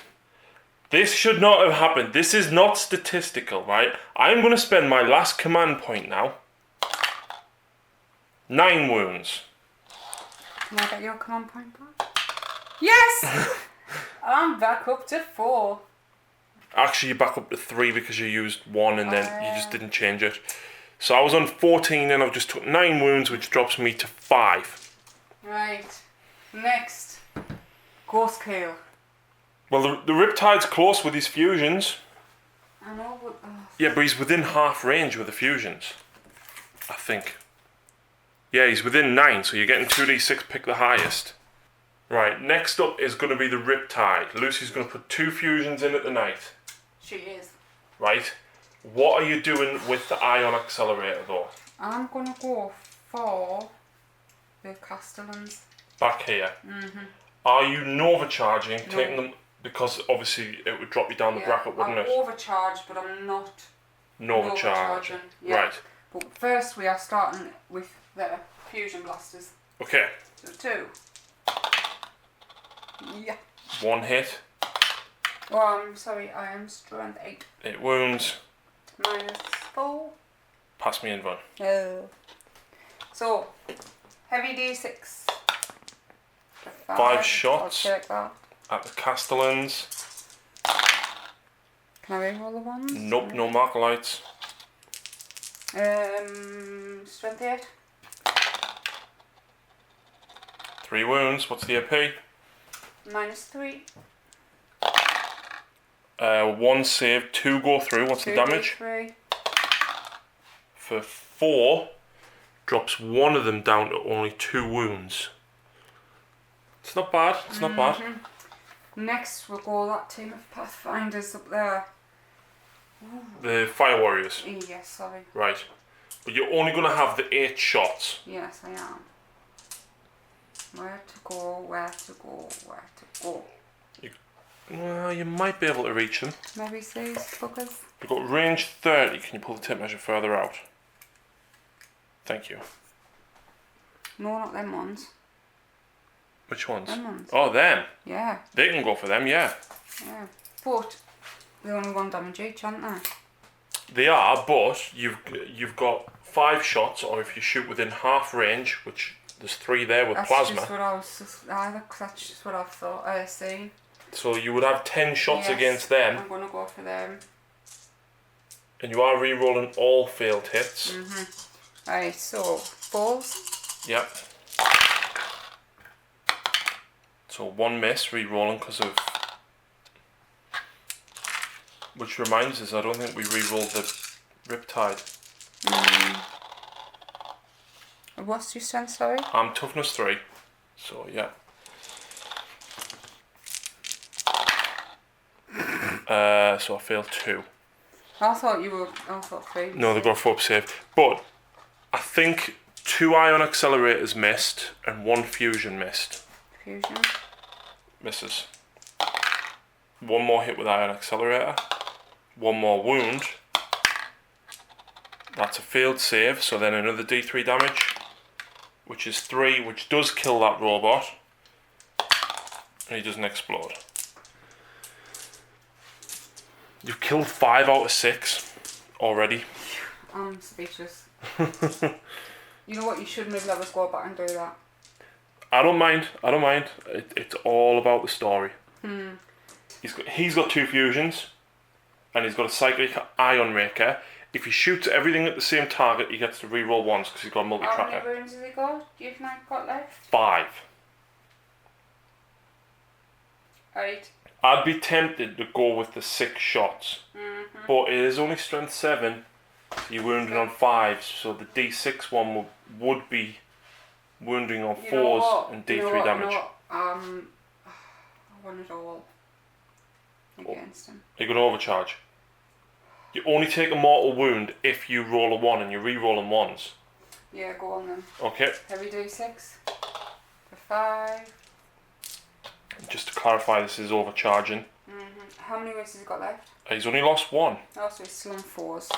[SPEAKER 3] This should not have happened. This is not statistical, right? I'm going to spend my last command point now. 9 wounds.
[SPEAKER 4] Can I get your command point back? Yes! I'm back up to 4.
[SPEAKER 3] Actually, you're back up to 3 because you used 1 and then you just didn't change it. So I was on 14 and I've just took 9 wounds, which drops me to 5.
[SPEAKER 4] Right. Next. Ghost Kale.
[SPEAKER 3] Well, the Riptide's close with his fusions.
[SPEAKER 4] I know, but...
[SPEAKER 3] Yeah, but he's within half range with the fusions. I think. Yeah, he's within 9, so you're getting 2d6, pick the highest. Right, next up is going to be the Riptide. Lucy's going to put 2 fusions in at the night.
[SPEAKER 4] She is.
[SPEAKER 3] Right. What are you doing with the Ion Accelerator, though?
[SPEAKER 4] I'm going to go for the Castellans.
[SPEAKER 3] Back here.
[SPEAKER 4] Mm-hmm.
[SPEAKER 3] Are you Nova charging,
[SPEAKER 4] No.
[SPEAKER 3] taking them... Because obviously it would drop you down the bracket, wouldn't
[SPEAKER 4] I'm
[SPEAKER 3] it?
[SPEAKER 4] overcharged, but I'm not
[SPEAKER 3] Nova charge.
[SPEAKER 4] charging. Yeah.
[SPEAKER 3] Right.
[SPEAKER 4] But first we are starting with the Fusion Blasters.
[SPEAKER 3] Okay.
[SPEAKER 4] So 2. Yeah.
[SPEAKER 3] 1 hit.
[SPEAKER 4] Oh, I'm sorry, I am strength 8.
[SPEAKER 3] 8 wounds.
[SPEAKER 4] -4.
[SPEAKER 3] Pass me in, Von.
[SPEAKER 4] No. So, heavy D6.
[SPEAKER 3] 5 shots.
[SPEAKER 4] I'll take that.
[SPEAKER 3] At the Castellans.
[SPEAKER 4] Can I reroll the ones?
[SPEAKER 3] Nope, no mark lights.
[SPEAKER 4] Strength 8.
[SPEAKER 3] 3 wounds. What's the AP?
[SPEAKER 4] -3.
[SPEAKER 3] 1 save, 2 go through. What's the damage?
[SPEAKER 4] 3.
[SPEAKER 3] For 4, drops one of them down to only 2 wounds. It's not bad. It's not bad.
[SPEAKER 4] Next we'll go that team of Pathfinders up there.
[SPEAKER 3] The Fire Warriors.
[SPEAKER 4] Yes, sorry.
[SPEAKER 3] Right. But you're only going to have the 8 shots.
[SPEAKER 4] Yes, I am. Where to go, where to go, where to go.
[SPEAKER 3] Well, you might be able to reach them.
[SPEAKER 4] Maybe these fuckers.
[SPEAKER 3] You've got range 30. Can you pull the tape measure further out? Thank you.
[SPEAKER 4] No, not them ones.
[SPEAKER 3] Which ones?
[SPEAKER 4] Them ones.
[SPEAKER 3] Oh, them.
[SPEAKER 4] Yeah,
[SPEAKER 3] They can go for them, yeah.
[SPEAKER 4] yeah. But they're only 1 damage each, aren't they?
[SPEAKER 3] They are, but you've got 5 shots, or if you shoot within half range, which there's 3 there with
[SPEAKER 4] That's
[SPEAKER 3] plasma.
[SPEAKER 4] just what I was just, that's just what I thought I seen.
[SPEAKER 3] So you would have 10 shots
[SPEAKER 4] Yes,
[SPEAKER 3] against them,
[SPEAKER 4] I'm gonna go for them.
[SPEAKER 3] and you are re-rolling all failed hits.
[SPEAKER 4] Right, so 4s.
[SPEAKER 3] Yep. So 1 miss, re-rolling because of... Which reminds us, I don't think we re-rolled the Riptide.
[SPEAKER 4] What's your strength, sorry?
[SPEAKER 3] I'm toughness 3, so yeah. So I failed 2.
[SPEAKER 4] I thought 3.
[SPEAKER 3] No, they've got a 4 save. But I think 2 Ion Accelerators missed and 1 Fusion missed.
[SPEAKER 4] Fusion.
[SPEAKER 3] Misses. 1 more hit with Ion Accelerator. 1 more wound. That's a failed save, so then another D3 damage, which is 3, which does kill that robot. And he doesn't explode. You've killed 5 out of 6 already.
[SPEAKER 4] I'm speechless. You know what? You shouldn't have let us go back and do that.
[SPEAKER 3] I don't mind. It's all about the story. He's got 2 fusions, and he's got a cyclic Ion Raker. If he shoots everything at the same target, he gets to reroll once because he's got a
[SPEAKER 4] How
[SPEAKER 3] multi-tracker.
[SPEAKER 4] many wounds has he got? Do you think I've got left?
[SPEAKER 3] 5.
[SPEAKER 4] Right.
[SPEAKER 3] I'd be tempted to go with the 6 shots, but it is only strength 7. So you're wounding on 5s, so the D6 one would be wounding on 4s and D3 damage.
[SPEAKER 4] I want it all against him.
[SPEAKER 3] You're going to overcharge. You only take a mortal wound if you roll a 1 and you're re-rolling 1s.
[SPEAKER 4] Yeah, go on then.
[SPEAKER 3] Okay.
[SPEAKER 4] Heavy D6 for 5.
[SPEAKER 3] Just to clarify, this is overcharging.
[SPEAKER 4] How many wounds has he got left?
[SPEAKER 3] He's only lost 1.
[SPEAKER 4] Oh, so he's still on 4s.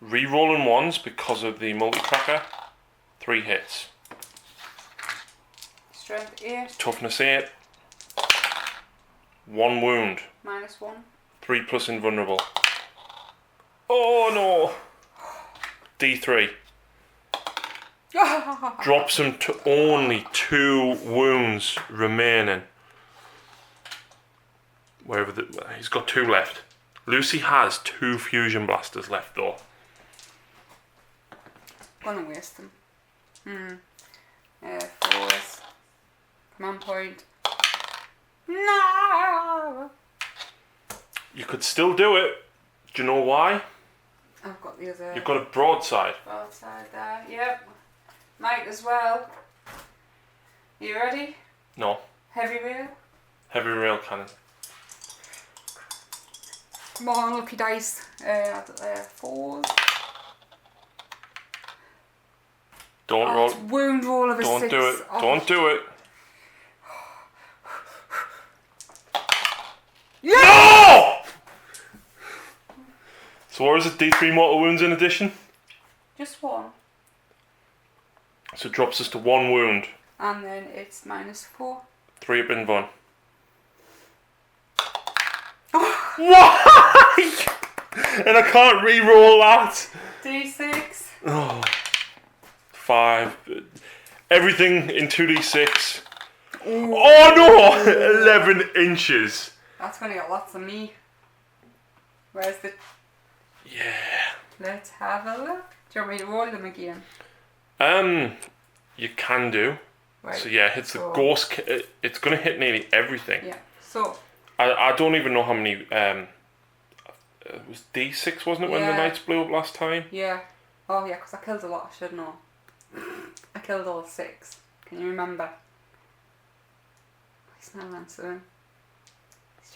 [SPEAKER 3] Re-rolling 1s because of the multi-tracker. 3 hits.
[SPEAKER 4] Strength 8.
[SPEAKER 3] Toughness 8. 1 wound.
[SPEAKER 4] -1.
[SPEAKER 3] 3 plus invulnerable. Oh no! D3. Drops him to only 2 wounds remaining. He's got 2 left. Lucy has 2 fusion blasters left though.
[SPEAKER 4] Gonna waste them. Force. Command point. No!
[SPEAKER 3] You could still do it. Do you know why?
[SPEAKER 4] I've got the other.
[SPEAKER 3] You've got a broadside.
[SPEAKER 4] Broadside there. Yep. Might as well. You ready?
[SPEAKER 3] No.
[SPEAKER 4] Heavy rail.
[SPEAKER 3] Heavy rail cannon.
[SPEAKER 4] Come on, lucky dice. 4s.
[SPEAKER 3] Don't roll.
[SPEAKER 4] It's wound roll of a 6.
[SPEAKER 3] Don't do it.
[SPEAKER 4] Oh.
[SPEAKER 3] Don't do it.
[SPEAKER 4] Yeah!
[SPEAKER 3] No! So what is it? D3 mortal wounds in addition?
[SPEAKER 4] Just 1.
[SPEAKER 3] So it drops us to 1 wound.
[SPEAKER 4] And then it's -4.
[SPEAKER 3] 3 up in one. Why? And I can't re-roll that.
[SPEAKER 4] D6.
[SPEAKER 3] Oh. 5. Everything in 2d6.
[SPEAKER 4] Ooh.
[SPEAKER 3] Oh no! 11 inches.
[SPEAKER 4] That's gonna get lots of me. Where's the...
[SPEAKER 3] Yeah.
[SPEAKER 4] Let's have a look. Do you want me to roll them again?
[SPEAKER 3] You can do.
[SPEAKER 4] Right.
[SPEAKER 3] So yeah, it hits the ghost. It's gonna hit nearly everything.
[SPEAKER 4] Yeah. So.
[SPEAKER 3] I don't even know how many. It was D6, wasn't it, when the knights blew up last time?
[SPEAKER 4] Yeah. Oh yeah, because I killed a lot. I should know. I killed all 6. Can you remember? He's not answering.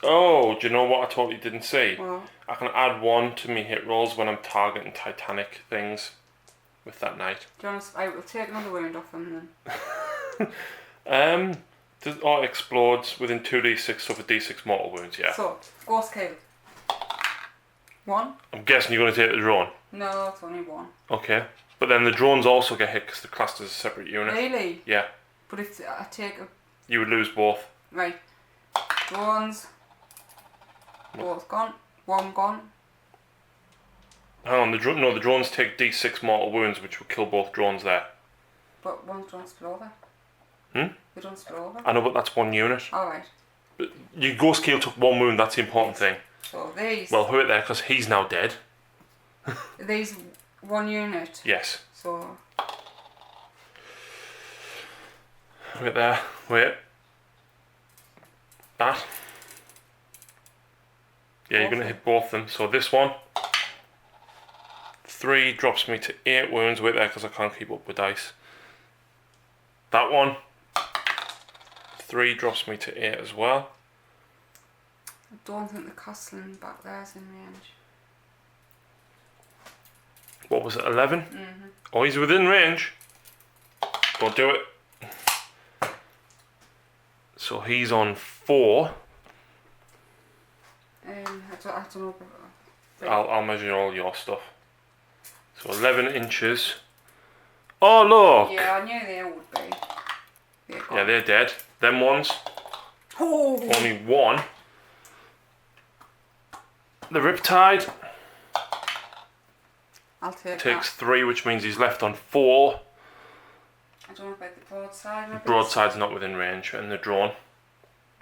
[SPEAKER 3] Oh, do you know what I totally didn't see?
[SPEAKER 4] Well,
[SPEAKER 3] I can add 1 to me hit rolls when I'm targeting Titanic things with that knight.
[SPEAKER 4] do you want to, I will take another wound off him then.
[SPEAKER 3] It explodes within 2d6, so for d6 mortal wounds, yeah.
[SPEAKER 4] So, ghost kill. 1.
[SPEAKER 3] I'm guessing you're going to take the drone.
[SPEAKER 4] No, it's only 1.
[SPEAKER 3] Okay. But then the drones also get hit because they're classed as a separate unit.
[SPEAKER 4] Really?
[SPEAKER 3] Yeah.
[SPEAKER 4] But if I take a...
[SPEAKER 3] You would lose both.
[SPEAKER 4] Right. Drones. Both gone. 1 gone.
[SPEAKER 3] Hang on, the drones take d6 mortal wounds, which will kill both drones there.
[SPEAKER 4] But 1's drone spill over. They don't spill over.
[SPEAKER 3] I know, but that's 1 unit.
[SPEAKER 4] Alright.
[SPEAKER 3] But your ghost kill took 1 wound, that's the important thing.
[SPEAKER 4] So these...
[SPEAKER 3] Well, who it there, because he's now dead.
[SPEAKER 4] These 1 unit.
[SPEAKER 3] Yes.
[SPEAKER 4] So...
[SPEAKER 3] Wait there, wait. That. Yeah, you're going to hit both of them. So this one. 3 drops me to 8 wounds. Wait there, because I can't keep up with dice. That one. 3 drops me to 8 as well.
[SPEAKER 4] I don't think the Costling back there is in range.
[SPEAKER 3] What was it, 11? Oh, he's within range. Don't do it. So he's on 4.
[SPEAKER 4] I don't know.
[SPEAKER 3] I'll measure all your stuff. So 11 inches. Oh look!
[SPEAKER 4] Yeah, I knew they would be.
[SPEAKER 3] Yeah, they're dead. Them ones.
[SPEAKER 4] Oh.
[SPEAKER 3] Only 1. The Riptide
[SPEAKER 4] I'll take
[SPEAKER 3] takes
[SPEAKER 4] that.
[SPEAKER 3] 3, which means he's left on 4.
[SPEAKER 4] I don't know about the broadside. Maybe.
[SPEAKER 3] Broadside's not within range, and the drone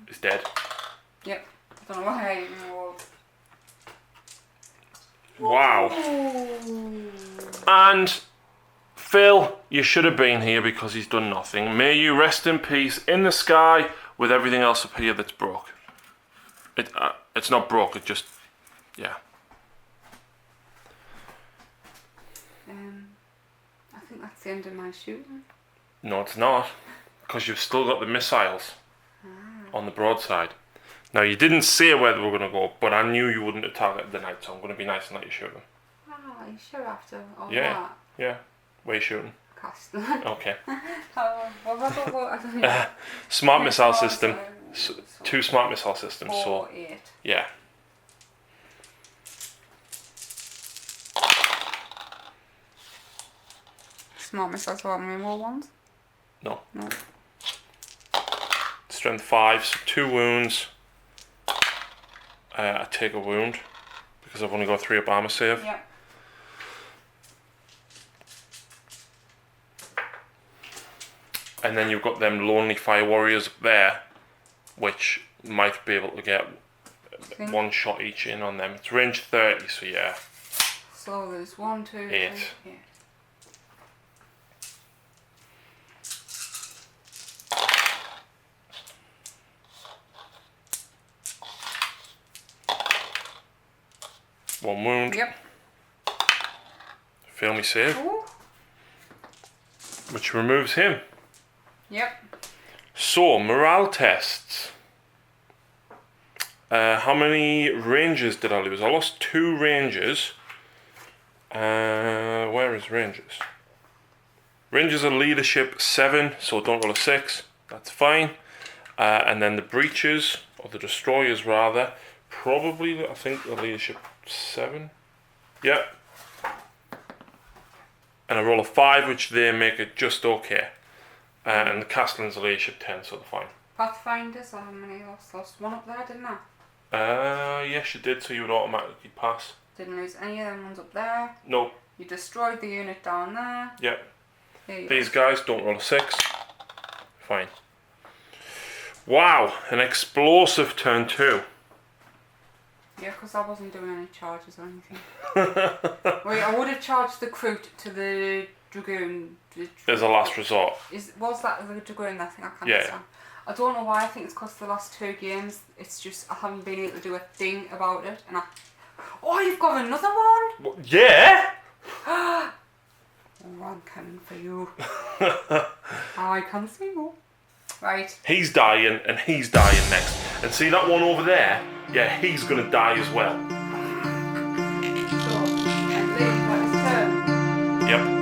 [SPEAKER 3] is dead.
[SPEAKER 4] Yep. I don't know why I even rolled.
[SPEAKER 3] Wow.
[SPEAKER 4] Ooh.
[SPEAKER 3] And Phil, you should have been here because he's done nothing. May you rest in peace in the sky with everything else up here that's broke. It's not broke, it just, yeah.
[SPEAKER 4] I think that's the end of my shooting.
[SPEAKER 3] No, it's not, because you've still got the missiles on the broadside. Now, you didn't say where they were going to go, but I knew you wouldn't have targeted the knight, so I'm going to be nice and let you shoot them.
[SPEAKER 4] Ah, you sure after all
[SPEAKER 3] Yeah,
[SPEAKER 4] that?
[SPEAKER 3] yeah. Where are you shooting?
[SPEAKER 4] Cast.
[SPEAKER 3] Okay.
[SPEAKER 4] I don't know.
[SPEAKER 3] Smart missile
[SPEAKER 4] Oh,
[SPEAKER 3] system.
[SPEAKER 4] so
[SPEAKER 3] 2 smart missile systems,
[SPEAKER 4] 4,
[SPEAKER 3] so
[SPEAKER 4] 8.
[SPEAKER 3] yeah.
[SPEAKER 4] Smart missiles are only more ones?
[SPEAKER 3] No.
[SPEAKER 4] No.
[SPEAKER 3] Strength 5, so 2 wounds. I take a wound because I've only got 3 up armor save.
[SPEAKER 4] Yep.
[SPEAKER 3] And then you've got them lonely fire warriors up there, which might be able to get 1 shot each in on them. It's range 30, so yeah.
[SPEAKER 4] So there's 1, 2, 3,
[SPEAKER 3] 8.
[SPEAKER 4] 8.
[SPEAKER 3] One wound.
[SPEAKER 4] Yep.
[SPEAKER 3] Fail me save.
[SPEAKER 4] Ooh.
[SPEAKER 3] Which removes him.
[SPEAKER 4] Yep.
[SPEAKER 3] So, morale tests. How many ranges did I lose? I lost 2 ranges. Where is ranges? Ranges are leadership 7, so don't roll a 6. That's fine. And then the breaches, or the destroyers rather, probably, I think, the leadership 7. Yep. And I roll a 5, which they make it just okay. And the Castellan's a leadership 10, so they're fine.
[SPEAKER 4] Pathfinders, how many lost 1 up there, didn't I?
[SPEAKER 3] Yes you did, so you would automatically pass.
[SPEAKER 4] Didn't lose any of them ones up there.
[SPEAKER 3] Nope.
[SPEAKER 4] You destroyed the unit down there.
[SPEAKER 3] Yep. These guys don't roll a 6. Fine. Wow, an explosive turn 2.
[SPEAKER 4] Yeah, because I wasn't doing any charges or anything. Wait, I would have charged the Crute to the Dragoon.
[SPEAKER 3] As a last resort.
[SPEAKER 4] Was that the Dragoon? I think I can't
[SPEAKER 3] Yeah.
[SPEAKER 4] understand. I don't know why. I think it's because the last 2 games, it's just I haven't been able to do a thing about it. And oh, you've got another one?
[SPEAKER 3] Yeah.
[SPEAKER 4] Oh, I'm coming for you. I can see you. Right.
[SPEAKER 3] He's dying, and he's dying next. And see that one over there? Yeah, he's gonna die as well.
[SPEAKER 4] So, and Liam got his turn.
[SPEAKER 3] Yep.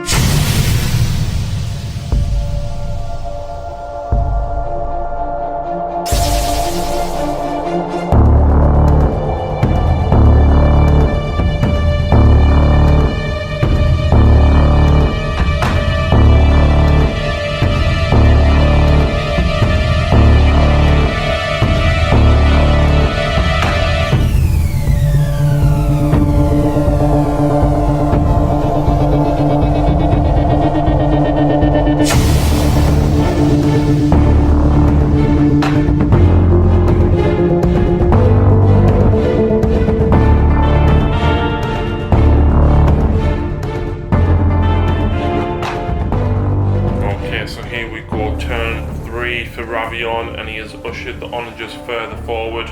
[SPEAKER 3] And he has ushered the onagers further forward.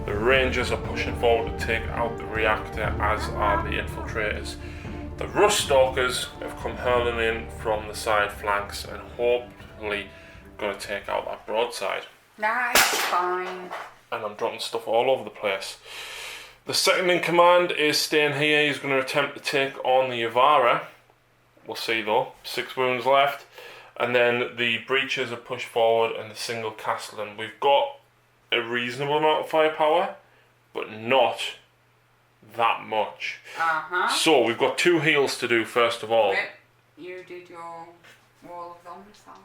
[SPEAKER 3] The rangers are pushing forward to take out the reactor, as are the infiltrators. The rust stalkers have come hurling in from the side flanks and hopefully going to take out that broadside.
[SPEAKER 4] Nice, fine.
[SPEAKER 3] And I'm dropping stuff all over the place. The second in command is staying here. He's going to attempt to take on the Yavara. We'll see though. 6 wounds left. And then the breaches are pushed forward and the single Castellan. We've got a reasonable amount of firepower, but not that much. So we've got 2 heals to do first of all.
[SPEAKER 4] Wait, you did your wall of zombies, haven't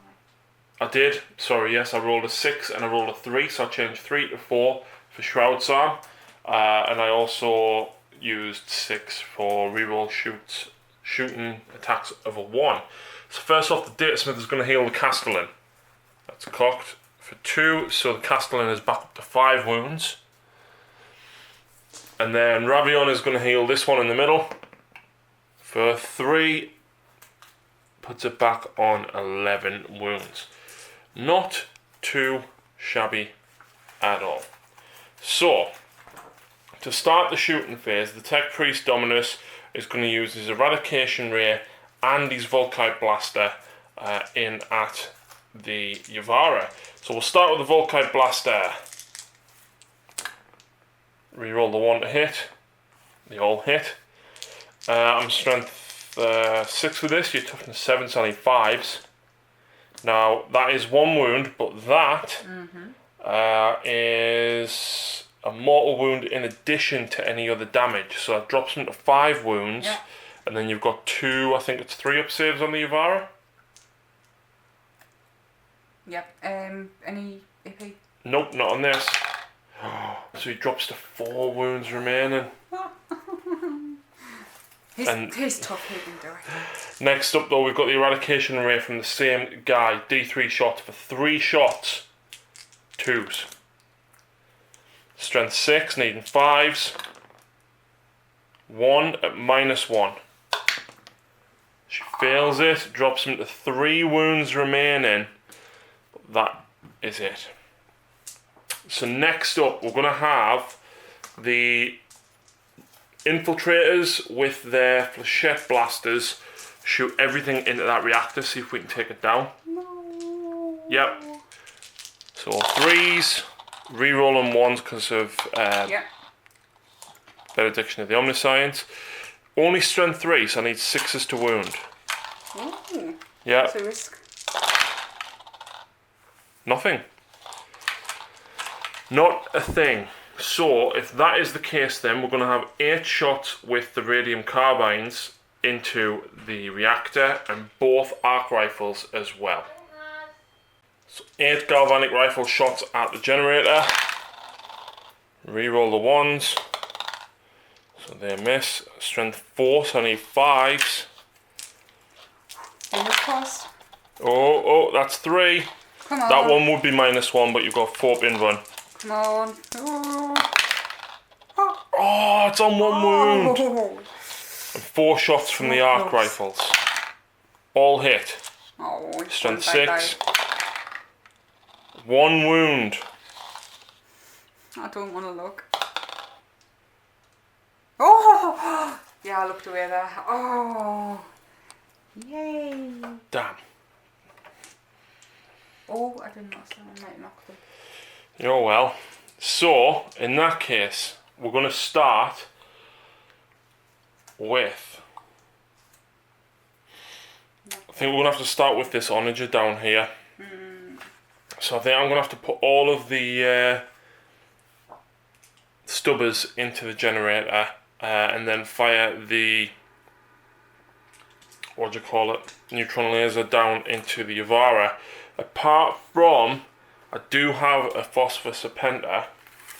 [SPEAKER 3] I did. Sorry, yes, I rolled a 6 and I rolled a 3, so I changed 3 to 4 for Shroud Sarm. And I also used 6 for reroll shooting attacks of a 1. So first off, the Datasmith is going to heal the Castellan. That's cocked for 2, so the Castellan is back up to 5 wounds. And then Ravion is going to heal this one in the middle for 3. Puts it back on 11 wounds. Not too shabby at all. So, to start the shooting phase, the Tech Priest Dominus is going to use his Eradication Ray and his Volkite Blaster in at the Yavara. So we'll start with the Volkite Blaster. Reroll the 1 to hit. They all hit. I'm strength 6 with this. Your toughness 7, so I need 5s. Now that is 1 wound, but that is a mortal wound in addition to any other damage. So that drops him to 5 wounds.
[SPEAKER 4] Yeah.
[SPEAKER 3] And then you've got 2, I think it's 3 up saves on the Yavara.
[SPEAKER 4] Yep. Any AP?
[SPEAKER 3] Nope, not on this. So he drops to 4 wounds remaining.
[SPEAKER 4] He's tough, he can do it.
[SPEAKER 3] Next up though, we've got the eradication array from the same guy. D3 shots for 3 shots. 2s. Strength 6, needing 5s. 1 at -1. She fails it, drops him to 3 wounds remaining. But that is it. So next up, we're going to have the infiltrators with their flechette blasters shoot everything into that reactor, see if we can take it down.
[SPEAKER 4] No.
[SPEAKER 3] Yep. So 3s, reroll on 1s because of
[SPEAKER 4] Yep.
[SPEAKER 3] benediction of the omniscience. Only strength 3, so I need 6s to wound.
[SPEAKER 4] Ooh.
[SPEAKER 3] Yeah.
[SPEAKER 4] That's a risk.
[SPEAKER 3] Nothing. Not a thing. So, if that is the case, then we're going to have 8 shots with the radium carbines into the reactor and both arc rifles as well. So, 8 galvanic rifle shots at the generator. Reroll the 1s. So they miss. Strength 4, so I need 5s.
[SPEAKER 4] Fingers crossed.
[SPEAKER 3] Oh, that's 3.
[SPEAKER 4] Come on.
[SPEAKER 3] That one would be -1, but you've got 4 up in run.
[SPEAKER 4] Come on. Oh.
[SPEAKER 3] Oh, it's on 1 wound.
[SPEAKER 4] Oh.
[SPEAKER 3] And 4 shots from the arc rifles. All hit.
[SPEAKER 4] Oh,
[SPEAKER 3] Strength 6. 1 wound.
[SPEAKER 4] I don't want to look. Oh! Yeah, I looked away there. Oh! Yay!
[SPEAKER 3] Damn.
[SPEAKER 4] Oh, I didn't know someone might knock them.
[SPEAKER 3] Oh well. So, in that case, we're going to start with... I think we're going to have to start with this onager down here. So I think I'm going to have to put all of the stubbers into the generator and then fire the, what do you call it, neutron laser down into the Yavara. Apart from, I do have a phosphor serpenter.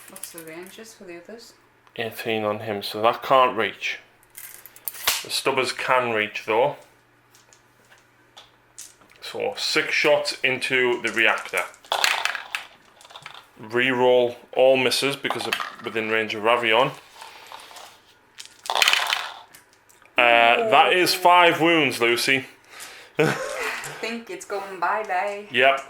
[SPEAKER 4] What's the ranges for the others?
[SPEAKER 3] 18 on him, so that can't reach. The stubbers can reach though. So 6 shots into the reactor. Reroll all misses because of within range of Ravion. That is 5 wounds, Lucy.
[SPEAKER 4] I think it's going bye-bye.
[SPEAKER 3] Yep.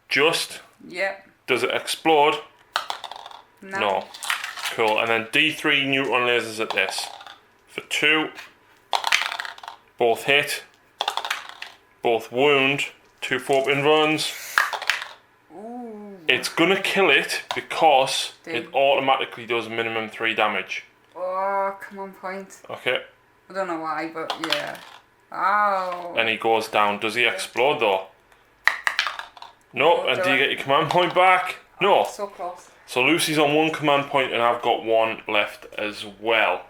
[SPEAKER 3] Just.
[SPEAKER 4] Yep.
[SPEAKER 3] Does it explode?
[SPEAKER 4] No.
[SPEAKER 3] Cool. And then D3 neutron lasers at this. For 2. Both hit. Both wound. 2 4-pin runs.
[SPEAKER 4] Ooh.
[SPEAKER 3] It's gonna kill it because it automatically does minimum 3 damage.
[SPEAKER 4] Oh, come on, point.
[SPEAKER 3] Okay.
[SPEAKER 4] I don't know why, but yeah. Ow.
[SPEAKER 3] And he goes down. Does he explode though? No.
[SPEAKER 4] Oh,
[SPEAKER 3] And do you
[SPEAKER 4] do
[SPEAKER 3] get your command point back? No.
[SPEAKER 4] So close.
[SPEAKER 3] So Lucy's on 1 command point and I've got 1 left as well.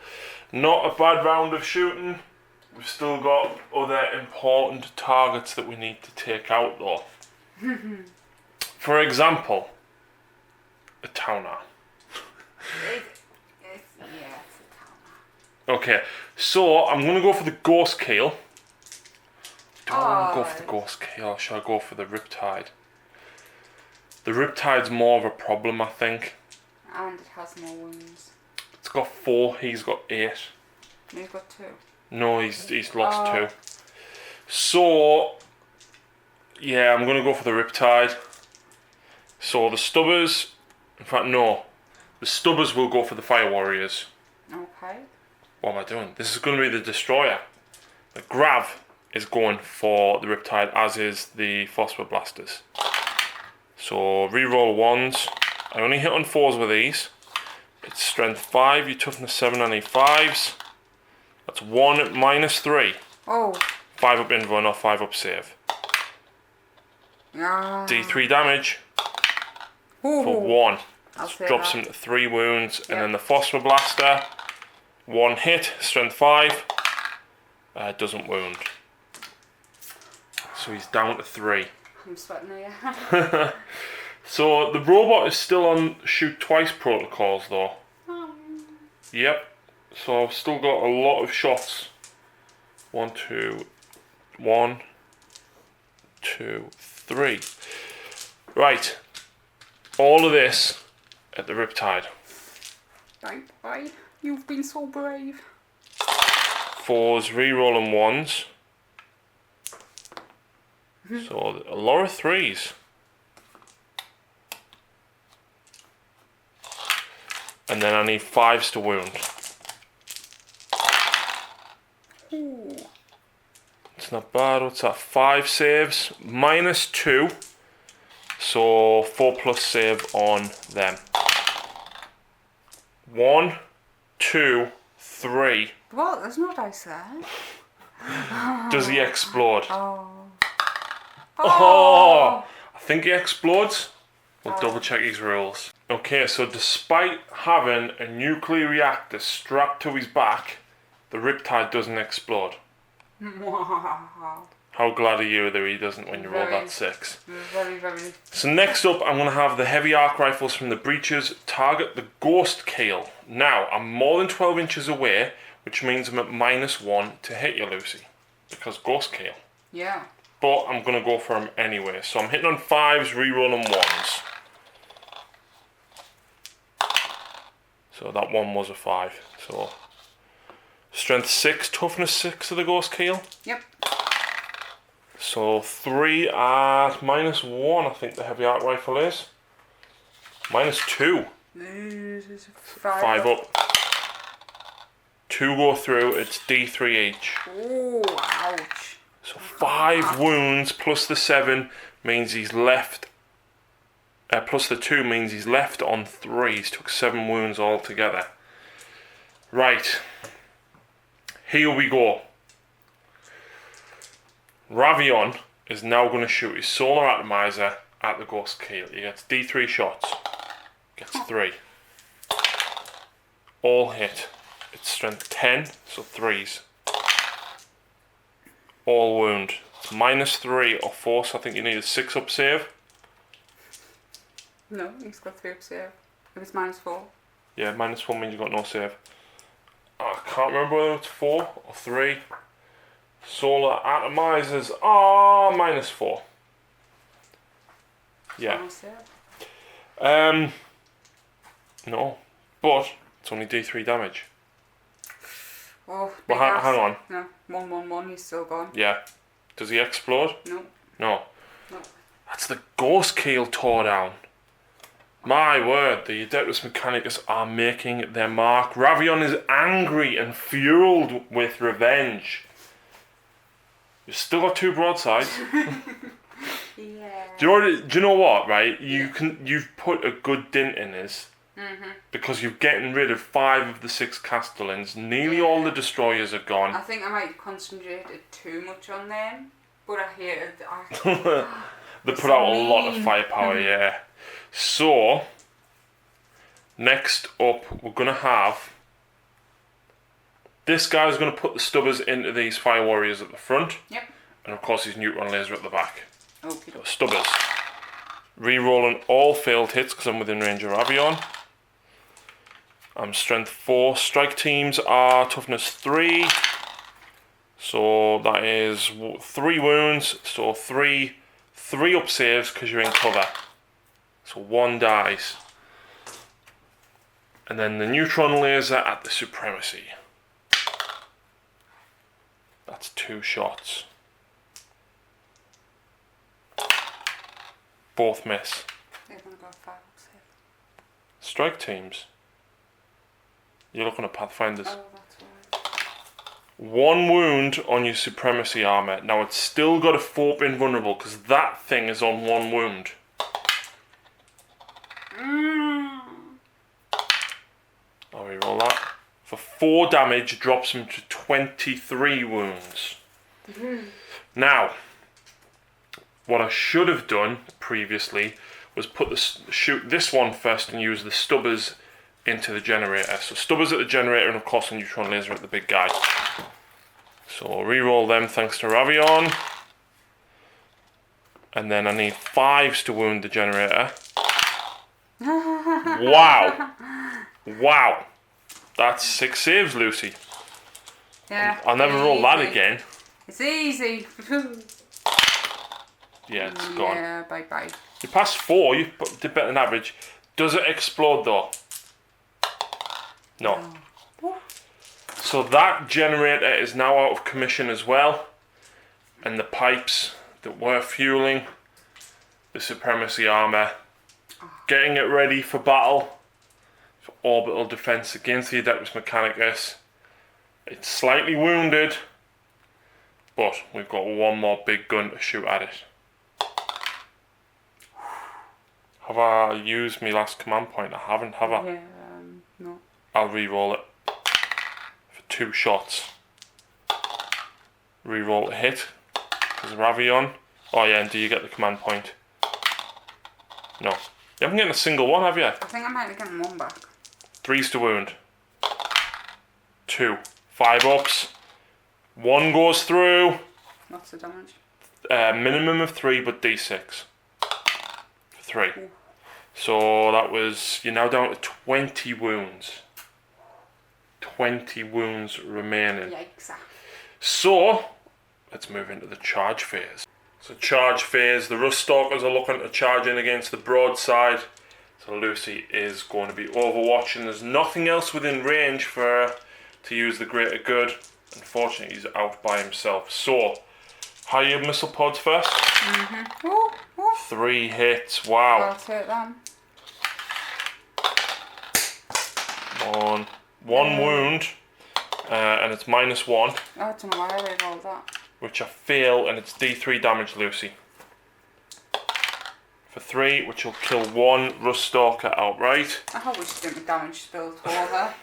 [SPEAKER 3] Not a bad round of shooting. We've still got other important targets that we need to take out though. For example, a Taunar.
[SPEAKER 4] It's a town.
[SPEAKER 3] Okay, so I'm going to go for the Ghost Keel. Do I want to go for the Ghost Keel or should I go for the Riptide? The Riptide's more of a problem, I think.
[SPEAKER 4] And it has more wounds.
[SPEAKER 3] It's got 4, he's got 8.
[SPEAKER 4] You've got 2.
[SPEAKER 3] No, he's lost 2. So, yeah, I'm going to go for the Riptide. So the Stubbers, in fact no, the Stubbers will go for the Fire Warriors.
[SPEAKER 4] Okay.
[SPEAKER 3] What am I doing? This is going to be the Destroyer. The Grav is going for the Riptide, as is the Phosphor Blasters. So reroll 1s. I only hit on 4s with these. It's strength 5, you toughness 7, I need 5s. That's 1 at -3.
[SPEAKER 4] Oh.
[SPEAKER 3] 5 up in run or 5 up save. D3 damage for 1. Drops him to 3 wounds. And then the Phosphor Blaster, 1 hit, strength 5. Doesn't wound. So he's down to 3.
[SPEAKER 4] I'm sweating here.
[SPEAKER 3] So the robot is still on shoot twice protocols though. Yep. So I've still got a lot of shots. 1, 2, 1, 2, 3. Right. All of this at the Riptide.
[SPEAKER 4] Bye. You've been so brave.
[SPEAKER 3] 4s, re-rolling 1s. So a lot of 3s. And then I need 5s to wound.
[SPEAKER 4] Ooh.
[SPEAKER 3] It's not bad. What's that? 5 saves, -2. So 4+ save on them. 1, 2, 3.
[SPEAKER 4] What? There's no dice there.
[SPEAKER 3] Does he explode?
[SPEAKER 4] Oh.
[SPEAKER 3] I think he explodes. We'll double check his rules. Okay, so despite having a nuclear reactor strapped to his back, the Riptide doesn't explode. How glad are you that he doesn't when you roll that 6?
[SPEAKER 4] Very, very.
[SPEAKER 3] So next up, I'm going to have the heavy arc rifles from the breaches target the ghost keel. Now, I'm more than 12 inches away, which means I'm at -1 to hit you, Lucy. Because ghost keel.
[SPEAKER 4] Yeah.
[SPEAKER 3] But I'm going to go for him anyway. So I'm hitting on 5s, re-rolling 1s. So that one was a 5. So strength 6, toughness 6 of the ghost keel.
[SPEAKER 4] Yep.
[SPEAKER 3] So 3 at -1, I think the heavy arc rifle is. -2.
[SPEAKER 4] 5
[SPEAKER 3] up. 2 go through, it's D3 each.
[SPEAKER 4] Oh, ouch.
[SPEAKER 3] So 5 wounds plus the 7 means he's left. Plus the 2 means he's left on 3. He's took 7 wounds altogether. Right. Here we go. Ravion is now going to shoot his solar atomizer at the ghost keel. He gets D3 shots. Gets 3. All hit. It's strength 10, so 3s. All wound. It's -3 or 4, so I think you need a 6 up save.
[SPEAKER 4] No, he's got 3 up save. If it's -4.
[SPEAKER 3] Yeah, -4 means you got no save. I can't remember whether it's 4 or 3. Solar atomizers are -4. Yeah. No, but it's only D3 damage.
[SPEAKER 4] Oh,
[SPEAKER 3] Well, hang on.
[SPEAKER 4] No, 111, he's still gone.
[SPEAKER 3] Yeah. Does he explode?
[SPEAKER 4] No.
[SPEAKER 3] No. That's the ghost keel tore down. My word, the Adeptus Mechanicus are making their mark. Ravion is angry and fueled with revenge. You've still got 2 broadsides.
[SPEAKER 4] Yeah.
[SPEAKER 3] Do you know what, right? You've put a good dint in this. Because you're getting rid of 5 of the 6 Castellans. Nearly all the destroyers are gone.
[SPEAKER 4] I think I might have concentrated too much on them, but I hated
[SPEAKER 3] They put out a lot of firepower, yeah. So, next up, we're going to have... This guy's going to put the stubbers into these fire warriors at the front.
[SPEAKER 4] Yep.
[SPEAKER 3] And of course his neutron laser at the back.
[SPEAKER 4] Okay.
[SPEAKER 3] So stubbers. Re-rolling all failed hits because I'm within range of Ravion. I'm strength 4. Strike teams are toughness 3. So that is 3 wounds. So 3 up saves because you're in cover. So 1 dies. And then the neutron laser at the supremacy. That's 2 shots. Both miss.
[SPEAKER 4] They're gonna go 5 up save.
[SPEAKER 3] Strike teams. You're looking at Pathfinders.
[SPEAKER 4] Oh, that's right.
[SPEAKER 3] 1 wound on your supremacy armor. Now it's still got a 4 invulnerable because that thing is on 1 wound. I'll reroll that. For 4 damage, drops him to 23 wounds. Now, what I should have done previously was shoot this one first and use the stubbers into the generator. So stubbers at the generator and of course a neutron laser at the big guy. So I'll re-roll them thanks to Ravion. And then I need 5s to wound the generator. Wow. Wow. That's 6 saves, Lucy.
[SPEAKER 4] Yeah.
[SPEAKER 3] I'll never roll that
[SPEAKER 4] easy.
[SPEAKER 3] again.
[SPEAKER 4] It's easy.
[SPEAKER 3] Yeah, it's gone.
[SPEAKER 4] Yeah, bye.
[SPEAKER 3] You passed 4, you did better than average. Does it explode though? No. So that generator is now out of commission as well. And the pipes that were fueling the Supremacy armour, getting it ready for battle, for orbital defence against the Adeptus Mechanicus. It's slightly wounded, but we've got one more big gun to shoot at it. Have I used my last command point? I haven't, have I?
[SPEAKER 4] Yeah, no.
[SPEAKER 3] I'll re-roll it for 2 shots. Re-roll to hit. Because Ravion. Oh yeah, and do you get the command point? No. You haven't gotten a single one, have you?
[SPEAKER 4] I think I might be getting one back.
[SPEAKER 3] 3's to wound. 2. 5 ups. 1 goes through.
[SPEAKER 4] What's the damage?
[SPEAKER 3] Minimum of 3, but D6. For 3. Ooh. So that was, you're now down to 20 wounds. 20 wounds remaining.
[SPEAKER 4] Yikes.
[SPEAKER 3] So, let's move into the charge phase. So charge phase, the Rust Stalkers are looking to charge in against the broadside. So Lucy is going to be overwatching. There's nothing else within range for her to use the greater good. Unfortunately, he's out by himself. So, high yield missile pods first.
[SPEAKER 4] Mm-hmm. Ooh.
[SPEAKER 3] 3 hits. Wow.
[SPEAKER 4] I'll take them.
[SPEAKER 3] 1 wound, and it's -1.
[SPEAKER 4] Oh, I don't know why I re-rolled that.
[SPEAKER 3] Which I fail, and it's D3 damage, Lucy. For 3, which will kill 1 Rust Stalker outright.
[SPEAKER 4] I hope we should get the damage spilled over.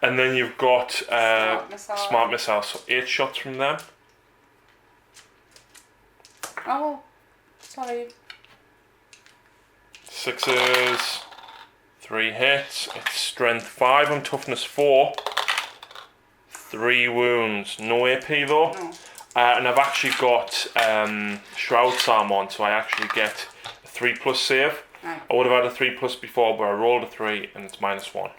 [SPEAKER 3] And then you've got
[SPEAKER 4] Smart missile.
[SPEAKER 3] so 8 shots from them.
[SPEAKER 4] Oh, sorry.
[SPEAKER 3] 6s, 3 hits. It's strength 5 and toughness 4. 3 wounds. No AP though.
[SPEAKER 4] No.
[SPEAKER 3] And I've actually got Shroud Psalm on, so I actually get a 3+ save.
[SPEAKER 4] Right.
[SPEAKER 3] I would have had a 3+ before, but I rolled a 3 and it's -1.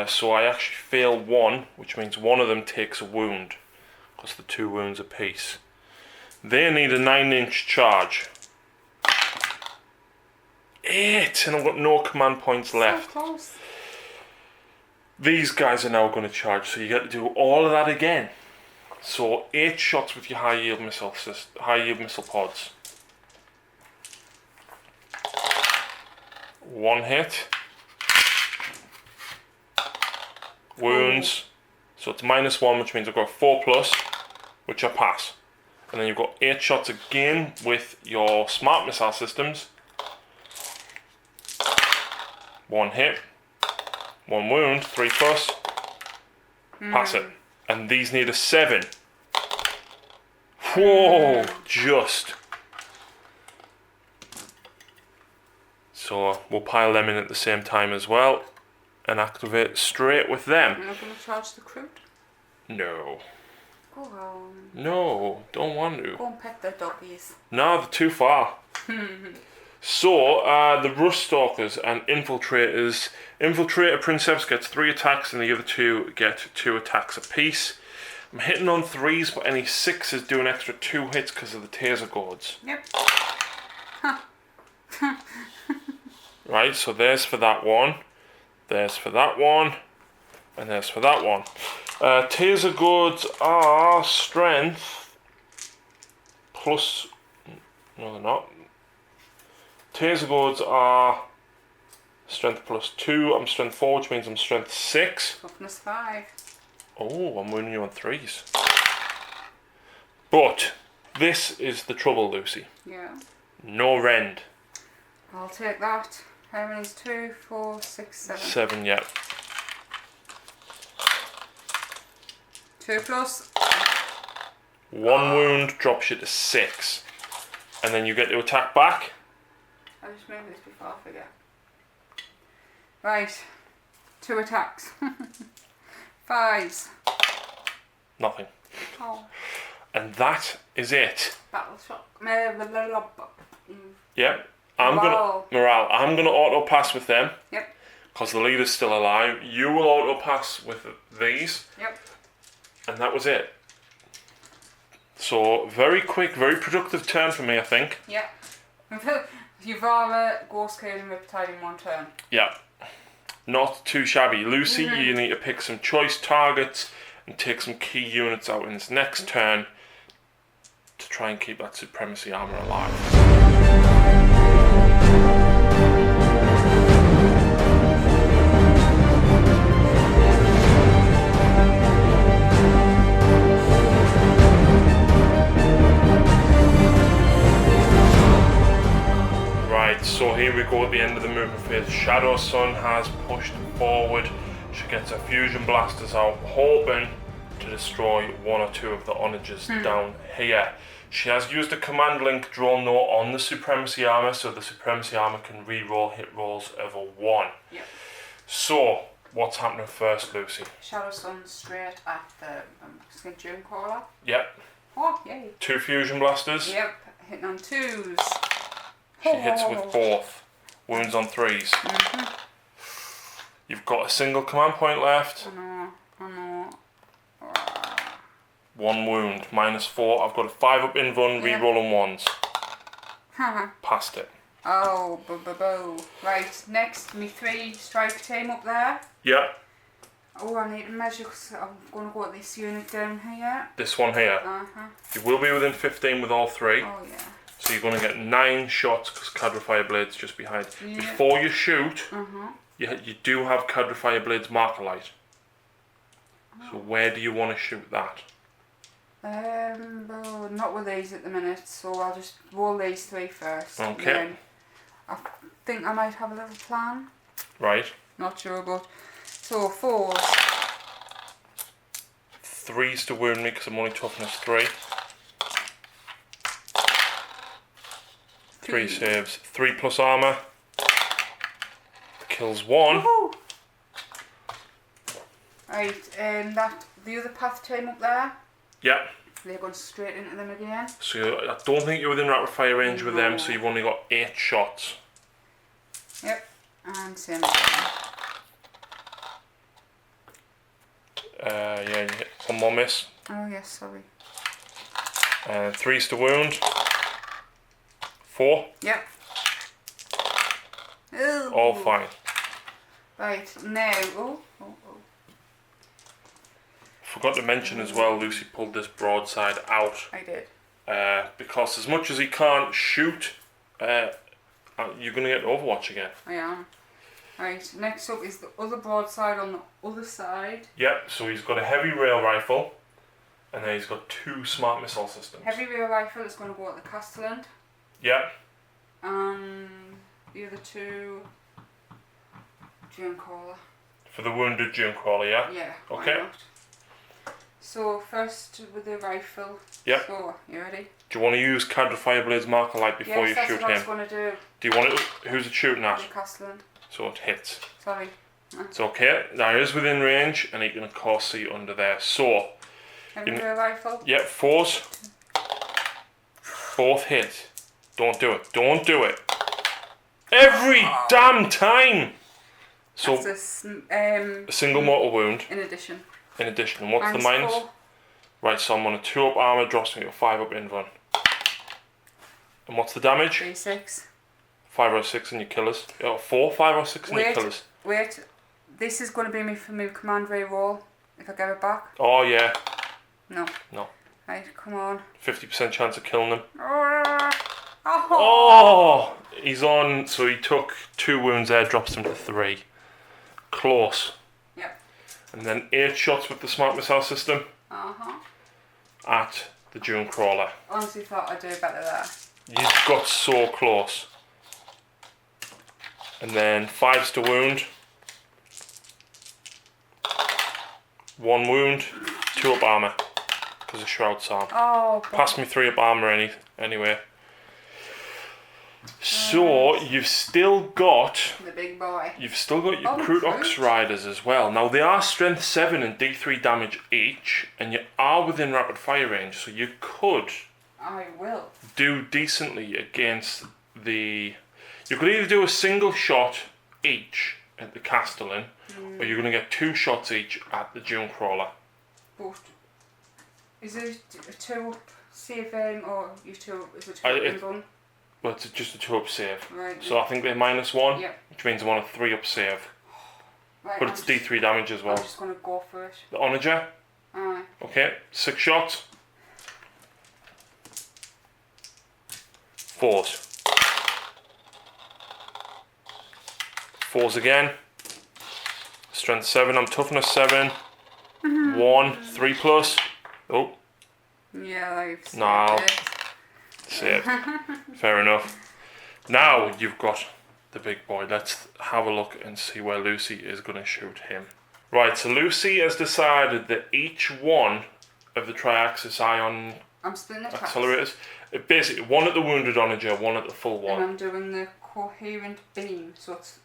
[SPEAKER 3] So I actually fail 1, which means one of them takes a wound, because the 2 wounds apiece. They need a 9-inch charge. 8, and I've got no command points left.
[SPEAKER 4] So close.
[SPEAKER 3] These guys are now going to charge, so you get to do all of that again. So 8 shots with your high yield missile pods. 1 hit. Wounds. So it's -1, which means I've got 4+, which I pass. And then you've got 8 shots again with your smart missile systems. 1 hit. 1 wound, 3+. Pass it. And these need a 7. Whoa, just. So we'll pile them in at the same time as well and activate straight with them.
[SPEAKER 4] You're not going to charge the crude?
[SPEAKER 3] No.
[SPEAKER 4] Go home.
[SPEAKER 3] No, don't want to.
[SPEAKER 4] Go and pet the doggies.
[SPEAKER 3] No, they're too far. So, the Rust Stalkers and Infiltrators. Infiltrator Princeps gets 3 attacks and the other 2 get 2 attacks apiece. I'm hitting on 3s, but any 6s do an extra 2 hits because of the taser gourds.
[SPEAKER 4] Yep.
[SPEAKER 3] Right, so there's for that one. There's for that one. And there's for that one. Taser gourds are strength plus... No, they're not. Taser gourds are strength +2. I'm strength 4, which means I'm strength 6.
[SPEAKER 4] Toughness 5.
[SPEAKER 3] Oh, I'm winning you on 3s. But this is the trouble, Lucy.
[SPEAKER 4] Yeah.
[SPEAKER 3] No rend.
[SPEAKER 4] I'll take that. How many's 2, 4, 6, 7?
[SPEAKER 3] 7, yeah.
[SPEAKER 4] 2+.
[SPEAKER 3] 1 wound drops you to 6. And then you get to attack back.
[SPEAKER 4] I just remember this before I forget. Right. 2 attacks. 5s.
[SPEAKER 3] Nothing.
[SPEAKER 4] Oh.
[SPEAKER 3] And that is it.
[SPEAKER 4] Battle shock.
[SPEAKER 3] Yep. I'm gonna auto pass with them.
[SPEAKER 4] Yep.
[SPEAKER 3] Because the leader's still alive. You will auto pass with these.
[SPEAKER 4] Yep.
[SPEAKER 3] And that was it. So very quick, very productive turn for me, I think.
[SPEAKER 4] Yep. You've rather Ghost Code and Riptide in one turn.
[SPEAKER 3] Yeah. Not too shabby. Lucy, you need to pick some choice targets and take some key units out in this next turn to try and keep that supremacy armor alive. Right, so here we go at the end of the movement phase. Shadow Sun has pushed forward. She gets her fusion blasters out, hoping to destroy one or two of the onagers down here. She has used a command link drawn note on the supremacy armor, so the supremacy armor can re-roll hit rolls of a 1.
[SPEAKER 4] Yep.
[SPEAKER 3] So, what's happening first, Lucy?
[SPEAKER 4] Shadow Sun straight at the June Caller.
[SPEAKER 3] Yep.
[SPEAKER 4] Oh, yay.
[SPEAKER 3] 2 fusion blasters.
[SPEAKER 4] Yep, hitting on 2s.
[SPEAKER 3] She hits with both. Wounds on 3s. You've got a single command point left.
[SPEAKER 4] I know.
[SPEAKER 3] 1 wound, -4. I've got a 5 up invuln, re-rolling 1s. Passed it.
[SPEAKER 4] Oh, boo. Right, next, me 3 strike team up there.
[SPEAKER 3] Yeah.
[SPEAKER 4] Oh, I need to measure because I'm going to go at this unit down here.
[SPEAKER 3] This one here. You will be within 15 with all 3.
[SPEAKER 4] Oh, yeah.
[SPEAKER 3] So you're going to get 9 shots because Cadrifire Blade's just behind.
[SPEAKER 4] Yeah.
[SPEAKER 3] Before you shoot, you do have Cadrifire Blade's marker light. So where do you want to shoot that?
[SPEAKER 4] Well, not with these at the minute, so I'll just roll these 3 first.
[SPEAKER 3] Okay.
[SPEAKER 4] And then I think I might have a little plan.
[SPEAKER 3] Right.
[SPEAKER 4] Not sure, but so 4s.
[SPEAKER 3] 3s to wound me because I'm only toughness 3. 3 saves. 3 plus armor. Kills 1.
[SPEAKER 4] Woohoo! Right, the other path team up there.
[SPEAKER 3] Yep.
[SPEAKER 4] They're going straight into them again.
[SPEAKER 3] So I don't think you're within rapid fire range with them, so you've only got 8 shots.
[SPEAKER 4] Yep, and same again.
[SPEAKER 3] Yeah, you hit 1 more miss.
[SPEAKER 4] Oh yes, sorry.
[SPEAKER 3] 3s to wound. 4.
[SPEAKER 4] Yep. Ooh.
[SPEAKER 3] All fine.
[SPEAKER 4] Right, now, oh.
[SPEAKER 3] Forgot to mention as well, Lucy pulled this broadside out.
[SPEAKER 4] I did.
[SPEAKER 3] Because as much as he can't shoot, you're going to get Overwatch again.
[SPEAKER 4] I am. Right, next up is the other broadside on the other side.
[SPEAKER 3] Yep, so he's got a heavy rail rifle, and then he's got 2 smart missile systems.
[SPEAKER 4] Heavy rail rifle is going to go at the Castellan.
[SPEAKER 3] Yep.
[SPEAKER 4] And the other 2, June Caller.
[SPEAKER 3] For the wounded June Crawler, yeah?
[SPEAKER 4] Yeah, why
[SPEAKER 3] Okay.
[SPEAKER 4] not? So first with the rifle.
[SPEAKER 3] Yep.
[SPEAKER 4] So, you ready?
[SPEAKER 3] Do you want to use Cadrifire Blade's marker light before you
[SPEAKER 4] that's
[SPEAKER 3] shoot
[SPEAKER 4] what I was
[SPEAKER 3] him?
[SPEAKER 4] going to do.
[SPEAKER 3] Do you want it? Who's it shooting
[SPEAKER 4] The
[SPEAKER 3] at?
[SPEAKER 4] Castellan.
[SPEAKER 3] So it hits.
[SPEAKER 4] Sorry.
[SPEAKER 3] It's okay. Now he is within range, and he can of course see under there. So,
[SPEAKER 4] Heavy rail rifle.
[SPEAKER 3] yep, 4s. Both hit. Don't do it. Don't do it. Every damn time. So
[SPEAKER 4] That's
[SPEAKER 3] a single mortal wound
[SPEAKER 4] in addition.
[SPEAKER 3] in addition. And what's the
[SPEAKER 4] Minus
[SPEAKER 3] minus?
[SPEAKER 4] 4.
[SPEAKER 3] Right, so I'm on a 2 up armor, drops me to a 5 up invuln. And what's the damage?
[SPEAKER 4] 3-6.
[SPEAKER 3] 5 or 6 in your killers. 4, 5 or 6 in your killers.
[SPEAKER 4] Wait. This is going to be me for my command re-roll. If I get it back.
[SPEAKER 3] Oh yeah.
[SPEAKER 4] No.
[SPEAKER 3] No.
[SPEAKER 4] Right, come on.
[SPEAKER 3] 50% chance of killing them.
[SPEAKER 4] Oh!
[SPEAKER 3] Oh! He's on, so he took 2 wounds there, drops him to 3. Close.
[SPEAKER 4] Yep.
[SPEAKER 3] And then 8 shots with the smart missile system
[SPEAKER 4] Uh-huh.
[SPEAKER 3] at the June Crawler.
[SPEAKER 4] Honestly thought I'd do better there.
[SPEAKER 3] You got so close. And then 5s to wound. 1 wound, 2 up armor. Because of Shroud's arm.
[SPEAKER 4] Oh,
[SPEAKER 3] Pass me 3 up armor anyway. So you've still got
[SPEAKER 4] the big boy.
[SPEAKER 3] your
[SPEAKER 4] Oh,
[SPEAKER 3] Krutox
[SPEAKER 4] Krut.
[SPEAKER 3] Riders as well. Now they are strength 7 and D3 damage each, and you are within rapid fire range, so you could
[SPEAKER 4] I will.
[SPEAKER 3] do decently against the You could either do a single shot each at the Castellan, or you're going to get 2 shots each at the Dune Crawler.
[SPEAKER 4] But is it a 2-up save or you 2 is it 2-up invuln?
[SPEAKER 3] Well, it's just a 2-up save.
[SPEAKER 4] Right.
[SPEAKER 3] So I think they're -1,
[SPEAKER 4] Yep.
[SPEAKER 3] which means I'm on a 3-up save.
[SPEAKER 4] Right,
[SPEAKER 3] But it's D3 damage as well.
[SPEAKER 4] I'm just going to go for it.
[SPEAKER 3] The Onager.
[SPEAKER 4] Aye.
[SPEAKER 3] Okay, 6 shots. 4s. 4s again. Strength 7, I'm toughness 7. 1, 3+. Oh,
[SPEAKER 4] Yeah, I've
[SPEAKER 3] No.
[SPEAKER 4] saved it.
[SPEAKER 3] saved. Fair enough. Now you've got the big boy. Let's have a look and see where Lucy is going to shoot him. Right, so Lucy has decided that each one of the Triaxis ion
[SPEAKER 4] I'm splitting the attacks.
[SPEAKER 3] accelerators, basically one at the wounded onager, one at the full
[SPEAKER 4] And
[SPEAKER 3] one.
[SPEAKER 4] I'm doing the coherent beam, so it's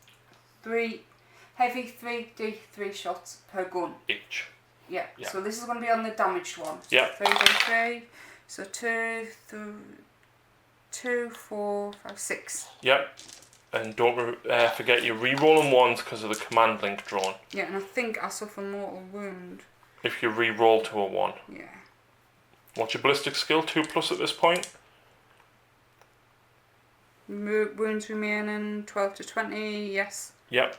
[SPEAKER 4] 3 heavy 3d3 shots per gun.
[SPEAKER 3] Each.
[SPEAKER 4] Yeah.
[SPEAKER 3] Yeah.
[SPEAKER 4] So this is going to be on the damaged one. So
[SPEAKER 3] Yeah.
[SPEAKER 4] 3d3. So 2, 4, 5, 6.
[SPEAKER 3] Yep. And don't forget you're re-rolling 1s because of the command link drawn.
[SPEAKER 4] Yeah, and I think I suffer mortal wound.
[SPEAKER 3] If you re-roll to a 1.
[SPEAKER 4] Yeah.
[SPEAKER 3] What's your ballistic skill? 2+ at this point?
[SPEAKER 4] Wounds remaining 12 to 20. Yes.
[SPEAKER 3] Yep.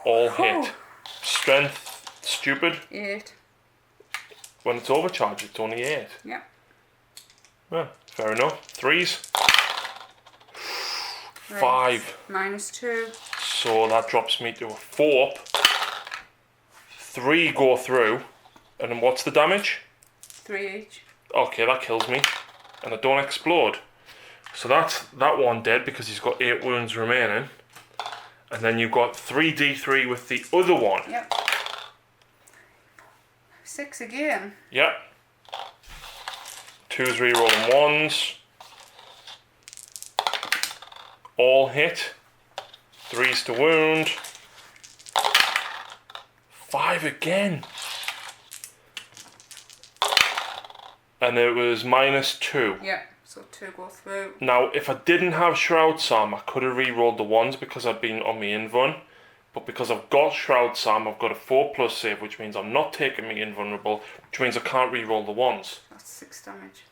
[SPEAKER 3] All
[SPEAKER 4] Whew.
[SPEAKER 3] hit. Strength, stupid.
[SPEAKER 4] 8.
[SPEAKER 3] When it's overcharged, it's only 8.
[SPEAKER 4] Yeah.
[SPEAKER 3] Well, fair enough. 3s.
[SPEAKER 4] Right.
[SPEAKER 3] 5.
[SPEAKER 4] -2.
[SPEAKER 3] So that drops me to a 4. 3 go through. And then what's the damage?
[SPEAKER 4] 3 each.
[SPEAKER 3] Okay, that kills me. And I don't explode. So that's that one dead because he's got 8 wounds remaining. And then you've got 3d3 with the other one.
[SPEAKER 4] Yep. 6 again.
[SPEAKER 3] Yep. 2s rerolling 1s. All hit. 3s to wound. 5 again. And it was -2.
[SPEAKER 4] Yeah. So 2 go through.
[SPEAKER 3] Now, if I didn't have Shroud Sam, I could have re-rolled the 1s because I'd been on my invuln. But because I've got Shroud Sam, I've got a 4+ save, which means I'm not taking me invulnerable, which means I can't re-roll the 1s.
[SPEAKER 4] That's 6 damage.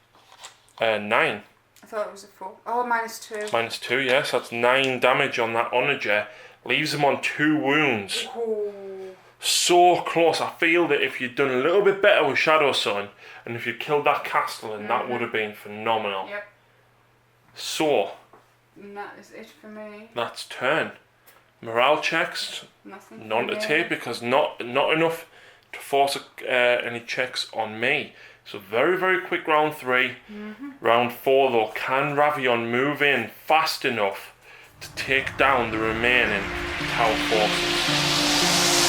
[SPEAKER 3] 9.
[SPEAKER 4] I thought it was a 4. Oh, -2.
[SPEAKER 3] -2, yes, that's 9 damage on that onager. Leaves him on 2 wounds.
[SPEAKER 4] Oh.
[SPEAKER 3] So close. I feel that if you'd done a little bit better with Shadow Sun, and if you killed that Castellan, that would have been phenomenal.
[SPEAKER 4] Yep.
[SPEAKER 3] So,
[SPEAKER 4] And that is it for me.
[SPEAKER 3] that's turn. Morale checks,
[SPEAKER 4] Nothing.
[SPEAKER 3] none
[SPEAKER 4] for
[SPEAKER 3] to
[SPEAKER 4] me.
[SPEAKER 3] take because not enough to force any checks on me. So very, very quick round 3. Round 4 though, can Ravion move in fast enough to take down the remaining Tau forces?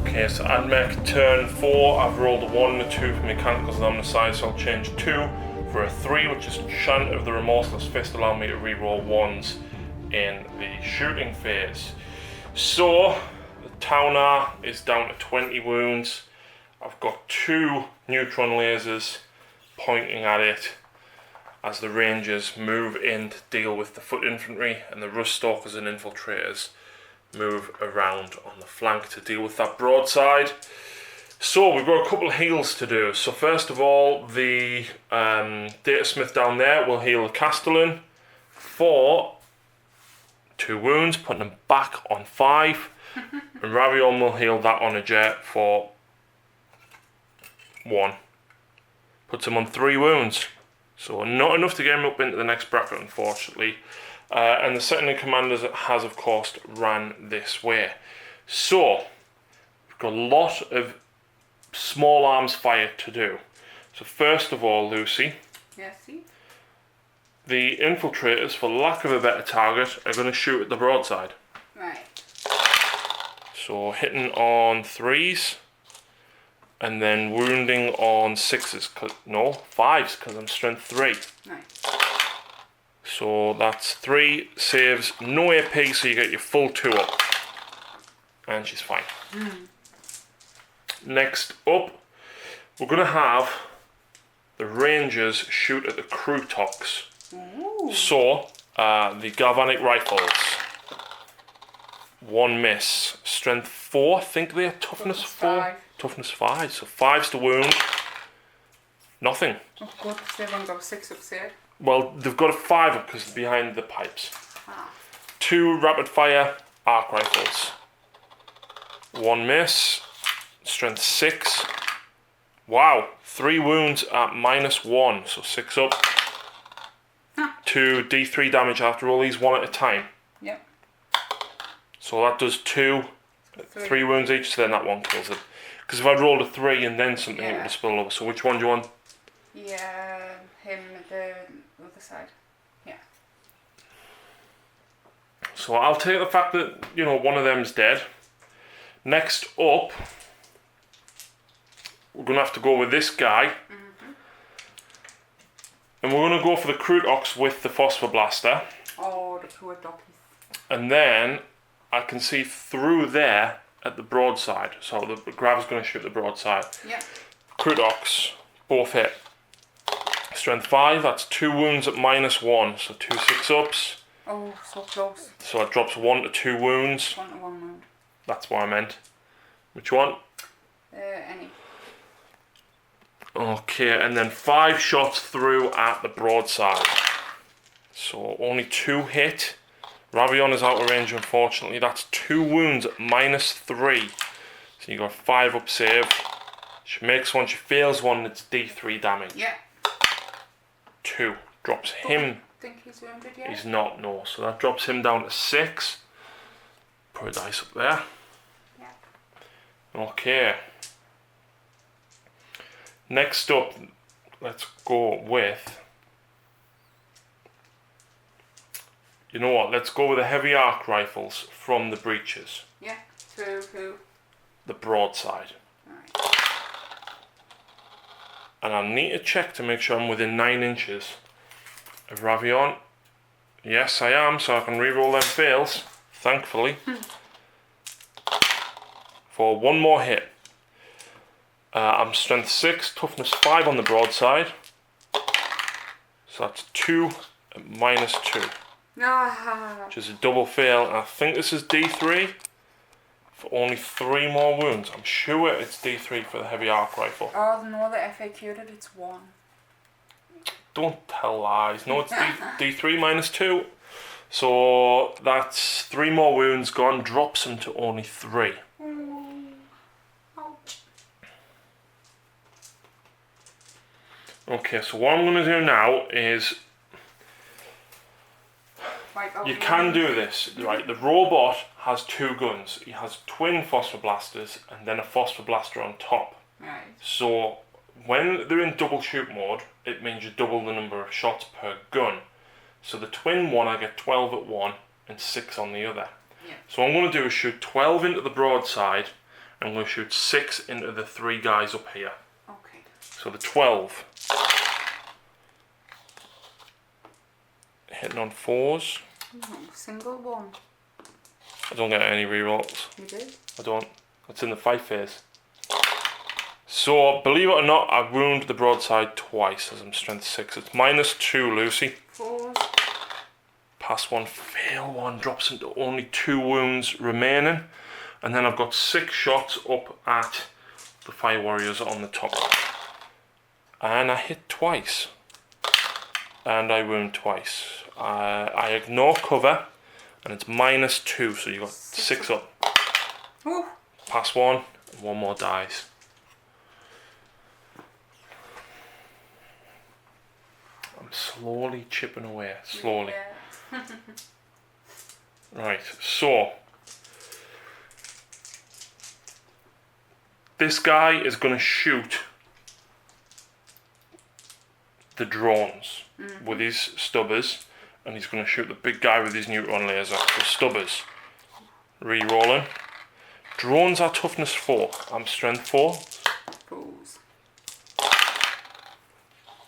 [SPEAKER 3] Okay, so AdMech turn 4. I've rolled a 1 and a 2 for mechanicals on the side, so I'll change 2 for a 3, which is Chant of the Remorseless Fist, allowing me to reroll 1s in the shooting phase. So, the Taunar is down to 20 wounds. I've got 2 neutron lasers pointing at it as the Rangers move in to deal with the foot infantry, and the Rust Stalkers and Infiltrators move around on the flank to deal with that broadside. So we've got a couple of heals to do. So first of all, the Data Smith down there will heal the Castellan for 2 wounds, putting him back on 5. And Ravion will heal that onager for 1. Puts him on 3 wounds. So not enough to get him up into the next bracket, unfortunately. And the second in command has, of course, ran this way. So, we've got a lot of small arms fire to do. So first of all, Lucy,
[SPEAKER 4] Yeah, see?
[SPEAKER 3] the Infiltrators, for lack of a better target, are going to shoot at the broadside.
[SPEAKER 4] Right.
[SPEAKER 3] So hitting on 3s, and then wounding on 6s, no, 5s, because I'm strength 3.
[SPEAKER 4] Right.
[SPEAKER 3] So that's 3 saves, no AP, so you get your full 2 up. And she's fine. Next up, we're going to have the Rangers shoot at the Crutox. So, the Galvanic Rifles. 1 miss. Strength 4, I think they're toughness 4.
[SPEAKER 4] 5.
[SPEAKER 3] Toughness 5, so 5's the wound. Nothing.
[SPEAKER 4] Oh, good, because they've only got 6 up there.
[SPEAKER 3] Well, they've got a 5 up because they're behind the pipes.
[SPEAKER 4] Ah.
[SPEAKER 3] 2 rapid fire arc rifles. 1 miss. Strength 6. Wow, 3 wounds at -1, so 6 up. 2 D3 damage after all these, 1 at a time.
[SPEAKER 4] Yep.
[SPEAKER 3] So that does 2, 3 wounds each, so then that one kills it. Because if I'd rolled a 3 and then something, it would have spilled over. So which one do you want?
[SPEAKER 4] Yeah, him at the other side. Yeah.
[SPEAKER 3] So I'll take the fact that, you know, one of them's dead. Next up, we're going to have to go with this guy. And we're going to go for the Crutox with the Phosphor Blaster.
[SPEAKER 4] Oh, the poor doggies.
[SPEAKER 3] And then I can see through there at the broadside. So the Grav's going to shoot the broadside.
[SPEAKER 4] Yeah.
[SPEAKER 3] Crutox, both hit. Strength 5, that's 2 wounds at -1. So 2 6-ups.
[SPEAKER 4] Oh, so close.
[SPEAKER 3] So it drops 1 to 2 wounds.
[SPEAKER 4] 1 to 1 wound.
[SPEAKER 3] That's what I meant. Which one?
[SPEAKER 4] Any.
[SPEAKER 3] Okay, and then 5 shots through at the broadside. So only 2 hit. Ravion is out of range, unfortunately. That's 2 wounds at -3. So you got a 5 up save. She makes 1, she fails 1, it's D3 damage.
[SPEAKER 4] Yeah.
[SPEAKER 3] 2. Drops him.
[SPEAKER 4] Think he's wounded yet?
[SPEAKER 3] He's not, no. So that drops him down to 6. Put a dice up there.
[SPEAKER 4] Yeah.
[SPEAKER 3] Okay. Next up, let's go with... You know what, let's go with the heavy arc rifles from the breaches.
[SPEAKER 4] Yeah. To who?
[SPEAKER 3] The broadside.
[SPEAKER 4] Alright.
[SPEAKER 3] And I need to check to make sure I'm within 9 inches of Ravion. Yes, I am, so I can re-roll them fails, thankfully. For 1 more hit. I'm strength 6, toughness 5 on the broadside. So that's 2 at -2.
[SPEAKER 4] Ah.
[SPEAKER 3] Which is a double fail. And I think this is D3 for only 3 more wounds. I'm sure it's D3 for the heavy arc rifle.
[SPEAKER 4] Oh, no, the FAQ that it's 1.
[SPEAKER 3] Don't tell lies. No, it's D3 -2. So that's 3 more wounds gone. Drops him to only 3.
[SPEAKER 4] Ouch.
[SPEAKER 3] Okay, so what I'm going to do now is... You can do this, right? The robot has 2 guns. He has twin phosphor blasters and then a phosphor blaster on top.
[SPEAKER 4] Right.
[SPEAKER 3] So when they're in double shoot mode, it means you double the number of shots per gun. So the twin one, I get 12 at one and 6 on the other.
[SPEAKER 4] Yeah.
[SPEAKER 3] So what I'm going to do is shoot 12 into the broadside and I'm going to shoot 6 into the 3 guys up here.
[SPEAKER 4] Okay.
[SPEAKER 3] So the 12. Hitting on 4s.
[SPEAKER 4] Single one.
[SPEAKER 3] I don't get any rerolls.
[SPEAKER 4] You did?
[SPEAKER 3] I don't. It's in the fight phase. So, believe it or not, I wound the broadside twice as I'm strength 6. It's -2, Lucy.
[SPEAKER 4] 4.
[SPEAKER 3] Pass 1, fail 1, drops into only 2 wounds remaining. And then I've got 6 shots up at the Fire Warriors on the top. And I hit twice. And I wound twice. I ignore cover, and it's -2, so you got 6 up.
[SPEAKER 4] Ooh.
[SPEAKER 3] Pass 1, and 1 more dies. I'm slowly chipping away, slowly.
[SPEAKER 4] Yeah.
[SPEAKER 3] Right, so this guy is going to shoot the drones with his stubbers, and he's going to shoot the big guy with his neutron laser. So stubbers, re-rolling. Drones are toughness 4. I'm strength 4.
[SPEAKER 4] Fools.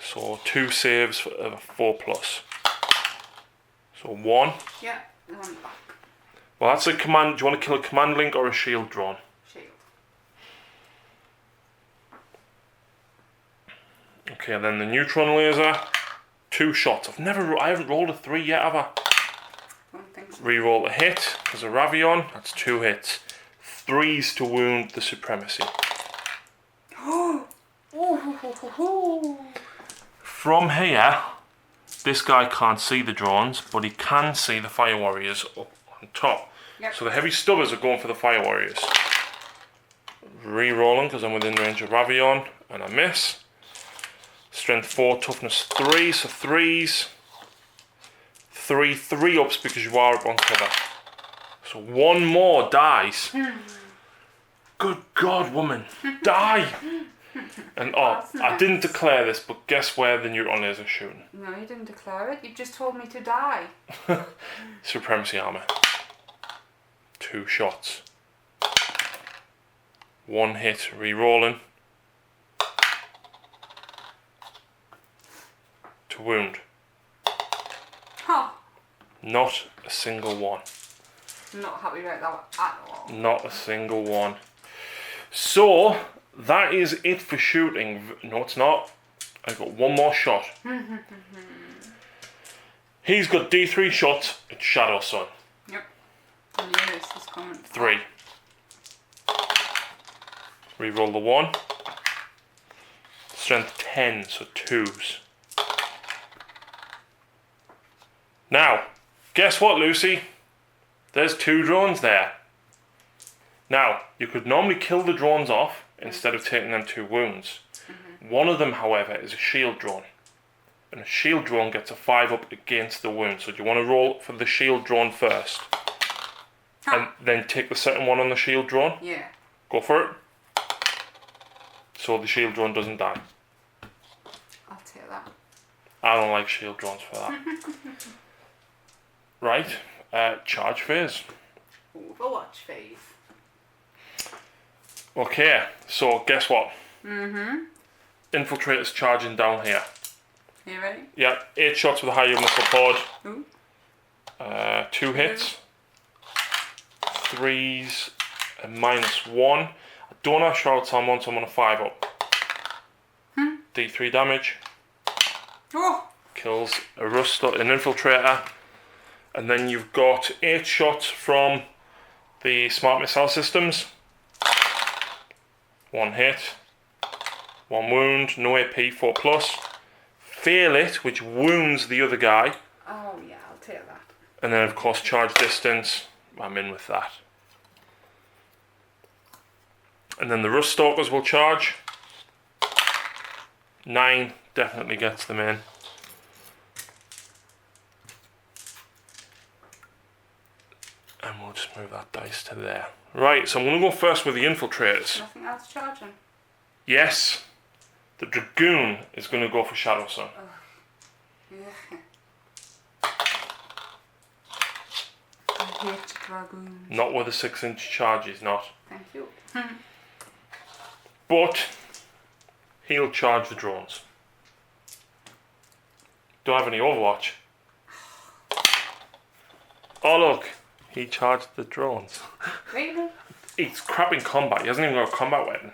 [SPEAKER 3] So 2 saves of a 4+. So 1.
[SPEAKER 4] Yeah, the one back.
[SPEAKER 3] Well, that's a command. Do you want to kill a command link or a shield drone?
[SPEAKER 4] Shield.
[SPEAKER 3] Okay, and then the neutron laser. 2 shots. I haven't rolled a 3 yet, have I?
[SPEAKER 4] I don't think so.
[SPEAKER 3] Reroll a hit. There's a Ravion. That's 2 hits. 3s to wound the supremacy. From here, this guy can't see the drones, but he can see the fire warriors up on top.
[SPEAKER 4] Yep.
[SPEAKER 3] So the heavy stubbers are going for the fire warriors. Re-rolling because I'm within range of Ravion, and I miss. Strength 4, toughness 3, so 3s. 3 ups because you are up on cover. So 1 more dies. Good God, woman, die! And
[SPEAKER 4] That's
[SPEAKER 3] I
[SPEAKER 4] nice.
[SPEAKER 3] didn't declare this, but guess where the neutron laser is shooting?
[SPEAKER 4] No, you didn't declare it. You just told me to die.
[SPEAKER 3] Supremacy armor. 2 shots. 1 hit, re-rolling. To wound.
[SPEAKER 4] Huh.
[SPEAKER 3] Not a single one.
[SPEAKER 4] Not happy about that at all.
[SPEAKER 3] Not a single one. So, that is it for shooting. No, it's not. I've got 1 more shot. He's got D3 shots at Shadow Sun.
[SPEAKER 4] Yep. I knew this was coming.
[SPEAKER 3] 3. Reroll the 1. Strength 10, so 2s. Now, guess what, Lucy? There's 2 drones there. Now, you could normally kill the drones off instead of taking them 2 wounds. One of them, however, is a shield drone. And a shield drone gets a 5 up against the wound. So do you want to roll for the shield drone first? And then take the second one on the shield drone?
[SPEAKER 4] Yeah.
[SPEAKER 3] Go for it. So the shield drone doesn't die.
[SPEAKER 4] I'll take that.
[SPEAKER 3] I don't like shield drones for that. Right, charge phase.
[SPEAKER 4] Overwatch phase.
[SPEAKER 3] Okay, so guess what? Infiltrators charging down here.
[SPEAKER 4] You ready?
[SPEAKER 3] Yeah, 8 shots with a higher missile pod.
[SPEAKER 4] Ooh.
[SPEAKER 3] 2 hits. 3s and -1. I don't have shrouds on one, so I'm on a 5 up. D3 damage.
[SPEAKER 4] Oh!
[SPEAKER 3] Kills a an infiltrator. And then you've got 8 shots from the smart missile systems. 1 hit. 1 wound. No AP, 4+. Fail it, which wounds the other guy.
[SPEAKER 4] Oh yeah, I'll take that.
[SPEAKER 3] And then of course charge distance. I'm in with that. And then the Rust Stalkers will charge. 9 definitely gets them in. And we'll just move that dice to there. Right, so I'm going to go first with the infiltrators.
[SPEAKER 4] Nothing else charging.
[SPEAKER 3] Yes, the Dragoon is going to go for Shadow Sun.
[SPEAKER 4] Yeah. I hate dragoons.
[SPEAKER 3] Not with a 6-inch charge, he's not.
[SPEAKER 4] Thank you.
[SPEAKER 3] But he'll charge the drones. Don't have any Overwatch. Oh look, he charged the drones.
[SPEAKER 4] Really?
[SPEAKER 3] He's crap in combat, he hasn't even got a combat weapon.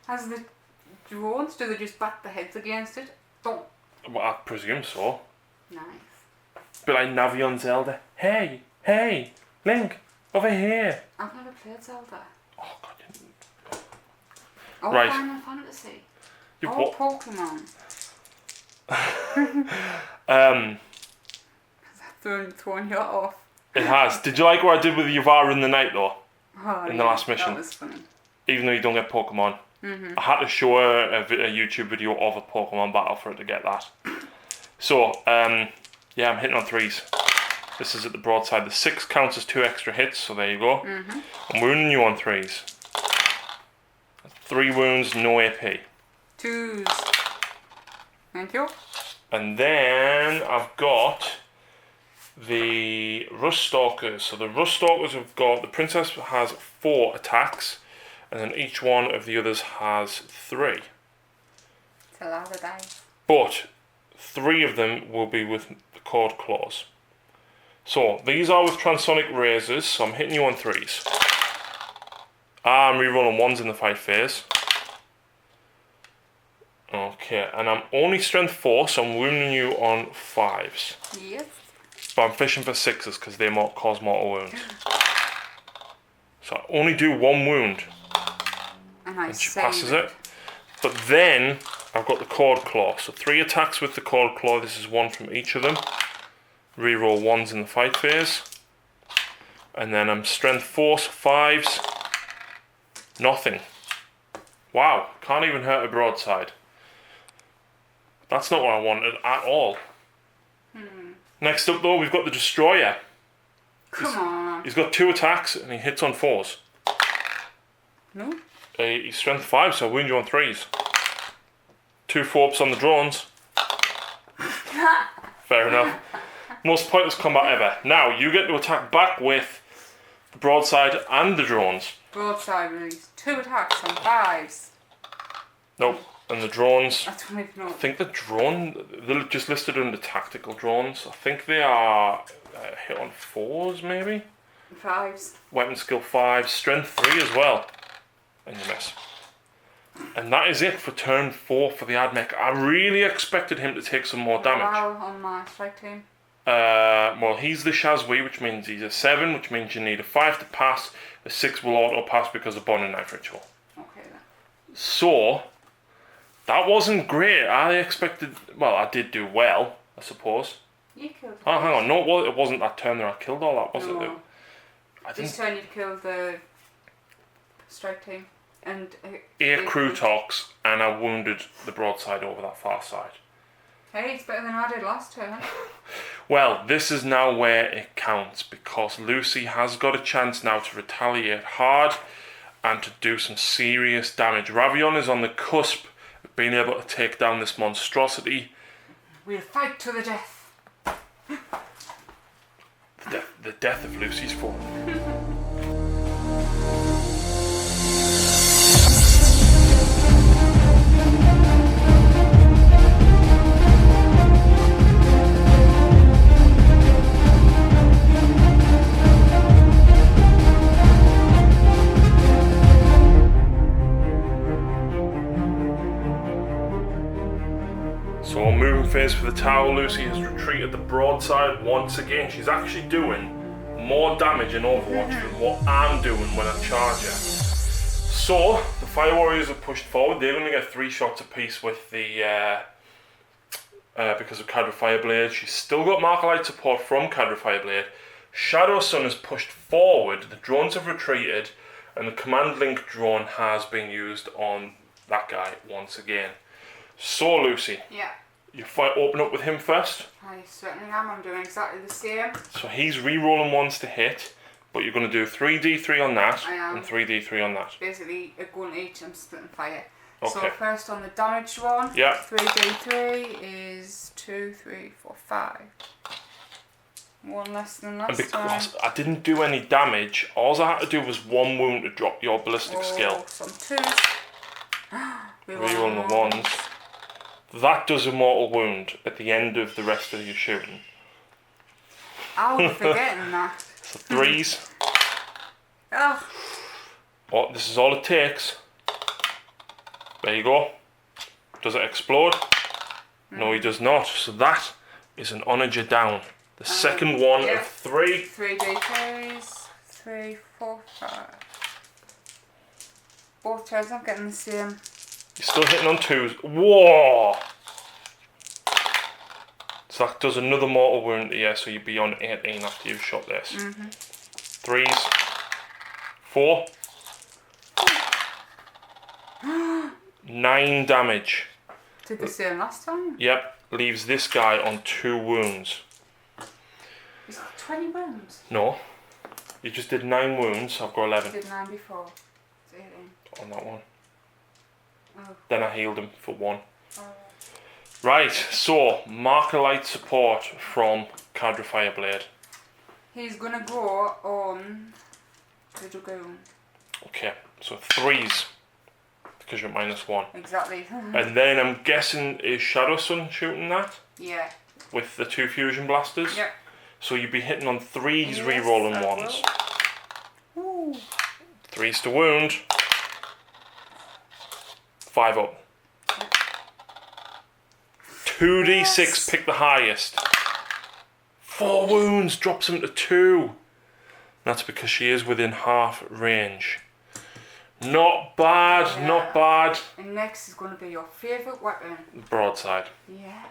[SPEAKER 4] As the drones, do they just bat their heads against it? Don't.
[SPEAKER 3] Well, I presume so.
[SPEAKER 4] Nice.
[SPEAKER 3] Bit like Navi on Zelda. Hey, hey, Link, over here.
[SPEAKER 4] I've never played Zelda.
[SPEAKER 3] Oh god.
[SPEAKER 4] Oh,
[SPEAKER 3] Right.
[SPEAKER 4] Final Fantasy.
[SPEAKER 3] You
[SPEAKER 4] Oh,
[SPEAKER 3] what?
[SPEAKER 4] Pokemon. Throwing you off.
[SPEAKER 3] It has. Did you like what I did with Yavara in the night though?
[SPEAKER 4] Oh,
[SPEAKER 3] In the last mission.
[SPEAKER 4] That was funny.
[SPEAKER 3] Even though you don't get Pokemon. I had to show her a YouTube video of a Pokemon battle for her to get that. So, yeah, I'm hitting on 3s. This is at the broadside. The 6 counts as 2 extra hits, so there you go. I'm wounding you on 3s. 3 wounds, no AP.
[SPEAKER 4] 2s. Thank you.
[SPEAKER 3] And then I've got the Rust Stalkers. So the Rust Stalkers have got, the Princess has 4 attacks, and then each one of the others has 3.
[SPEAKER 4] It's a lot of dice.
[SPEAKER 3] But 3 of them will be with the Cord Claws. So, these are with transonic razors, so I'm hitting you on 3s. I'm rerolling 1s in the fight phase. Okay, and I'm only strength 4, so I'm wounding you on 5s.
[SPEAKER 4] Yep.
[SPEAKER 3] But I'm fishing for 6s because they might cause mortal wounds. So I only do 1 wound.
[SPEAKER 4] And
[SPEAKER 3] She passes it. But then I've got the cord claw. So 3 attacks with the cord claw. This is 1 from each of them. Reroll 1s in the fight phase. And then I'm strength 4, so 5s. Nothing. Wow, can't even hurt a broadside. That's not what I wanted at all. Next up though, we've got the Destroyer.
[SPEAKER 4] Come on.
[SPEAKER 3] He's got 2 attacks and he hits on 4s.
[SPEAKER 4] No?
[SPEAKER 3] He's strength 5, so I wound you on 3s. 2 4-ups on the drones. Fair enough. Most pointless combat ever. Now, you get to attack back with the broadside and the drones.
[SPEAKER 4] Broadside release. 2 attacks on 5s.
[SPEAKER 3] Nope. And the drones,
[SPEAKER 4] I don't even know.
[SPEAKER 3] I think the drone, they're just listed under tactical drones. I think they are hit on 4s maybe?
[SPEAKER 4] 5s.
[SPEAKER 3] Weapon skill 5, strength 3 as well. And you miss. And that is it for turn 4 for the AdMech. I really expected him to take some more damage.
[SPEAKER 4] Wow, on my strike team.
[SPEAKER 3] Well, he's the Shazwi, which means he's a 7, which means you need a 5 to pass. A 6 will auto pass because of Bond and Knife Ritual.
[SPEAKER 4] Okay then.
[SPEAKER 3] So, that wasn't great. I expected, well, I did do well, I suppose.
[SPEAKER 4] You killed it.
[SPEAKER 3] Oh, hang on, no, it wasn't that turn that I killed all that, was
[SPEAKER 4] No.
[SPEAKER 3] it? I
[SPEAKER 4] This
[SPEAKER 3] didn't.
[SPEAKER 4] turn you killed the strike team. And
[SPEAKER 3] 8 crew talks, and I wounded the broadside over that far side.
[SPEAKER 4] Hey, it's better than I did last turn.
[SPEAKER 3] Well, this is now where it counts, because Lucy has got a chance now to retaliate hard and to do some serious damage. Ravion is on the cusp of being able to take down this monstrosity.
[SPEAKER 4] We'll fight to the death.
[SPEAKER 3] The death of Lucy's form. So moving phase for the tower, Lucy has retreated the broadside once again. She's actually doing more damage in Overwatch than what I'm doing when I charge her. So the Fire Warriors are pushed forward. They're going to get 3 shots apiece with the because of Cadra Fireblade. She's still got Markalite support from Cadra Fireblade. Shadow Sun is pushed forward. The drones have retreated, and the command link drone has been used on that guy once again. So Lucy,
[SPEAKER 4] Yeah.
[SPEAKER 3] you fight open up with him first.
[SPEAKER 4] I certainly am. I'm doing exactly the same.
[SPEAKER 3] So he's re-rolling 1s to hit, but you're going to do 3d3 on that
[SPEAKER 4] I am.
[SPEAKER 3] and 3d3 on that.
[SPEAKER 4] Basically, a gun each, I'm splitting fire.
[SPEAKER 3] Okay.
[SPEAKER 4] So first on the damage one,
[SPEAKER 3] Yeah.
[SPEAKER 4] 3d3 is 2, 3, 4, 5. 1 less than last
[SPEAKER 3] And
[SPEAKER 4] time.
[SPEAKER 3] because I didn't do any damage, all I had to do was 1 wound to drop your ballistic skill.
[SPEAKER 4] Some 2s.
[SPEAKER 3] Rerolling the 1s. That does a mortal wound at the end of the rest of your shooting.
[SPEAKER 4] I'll be forgetting that.
[SPEAKER 3] So 3s.
[SPEAKER 4] Ugh.
[SPEAKER 3] Oh, this is all it takes. There you go. Does it explode? No, he does not. So that is an onager down. The second one
[SPEAKER 4] yeah.
[SPEAKER 3] of 3.
[SPEAKER 4] 3d3s. 3, 4, 5. Both turns I'm getting the same.
[SPEAKER 3] You're still hitting on 2s. Whoa! So that does another mortal wound to you, so you'd be on 18 after you've shot this. 3s. 4. 9 damage.
[SPEAKER 4] Did the same last time?
[SPEAKER 3] Yep, leaves this guy on 2 wounds.
[SPEAKER 4] He's got 20 wounds.
[SPEAKER 3] No, you just did 9 wounds, I've got 11
[SPEAKER 4] Did 9 before. It's 18.
[SPEAKER 3] on that one.
[SPEAKER 4] Oh.
[SPEAKER 3] Then I healed him for 1.
[SPEAKER 4] Oh.
[SPEAKER 3] Right, so Markalite support from Cadra Fireblade.
[SPEAKER 4] He's gonna go on the Dragoon.
[SPEAKER 3] Okay, so 3s, because you're -1.
[SPEAKER 4] Exactly.
[SPEAKER 3] And then I'm guessing is Shadow Sun shooting that
[SPEAKER 4] Yeah.
[SPEAKER 3] with the 2 fusion blasters?
[SPEAKER 4] Yep.
[SPEAKER 3] So you'd be hitting on 3s,
[SPEAKER 4] Yes,
[SPEAKER 3] re-rolling
[SPEAKER 4] I
[SPEAKER 3] 1s.
[SPEAKER 4] Ooh.
[SPEAKER 3] 3s to wound. 5 up. 2d6,
[SPEAKER 4] Yes.
[SPEAKER 3] pick the highest. 4 wounds, drops him to 2. That's because she is within half range. Not bad,
[SPEAKER 4] Yeah.
[SPEAKER 3] not bad.
[SPEAKER 4] And next is going to be your favourite weapon.
[SPEAKER 3] Broadside.
[SPEAKER 4] Yeah.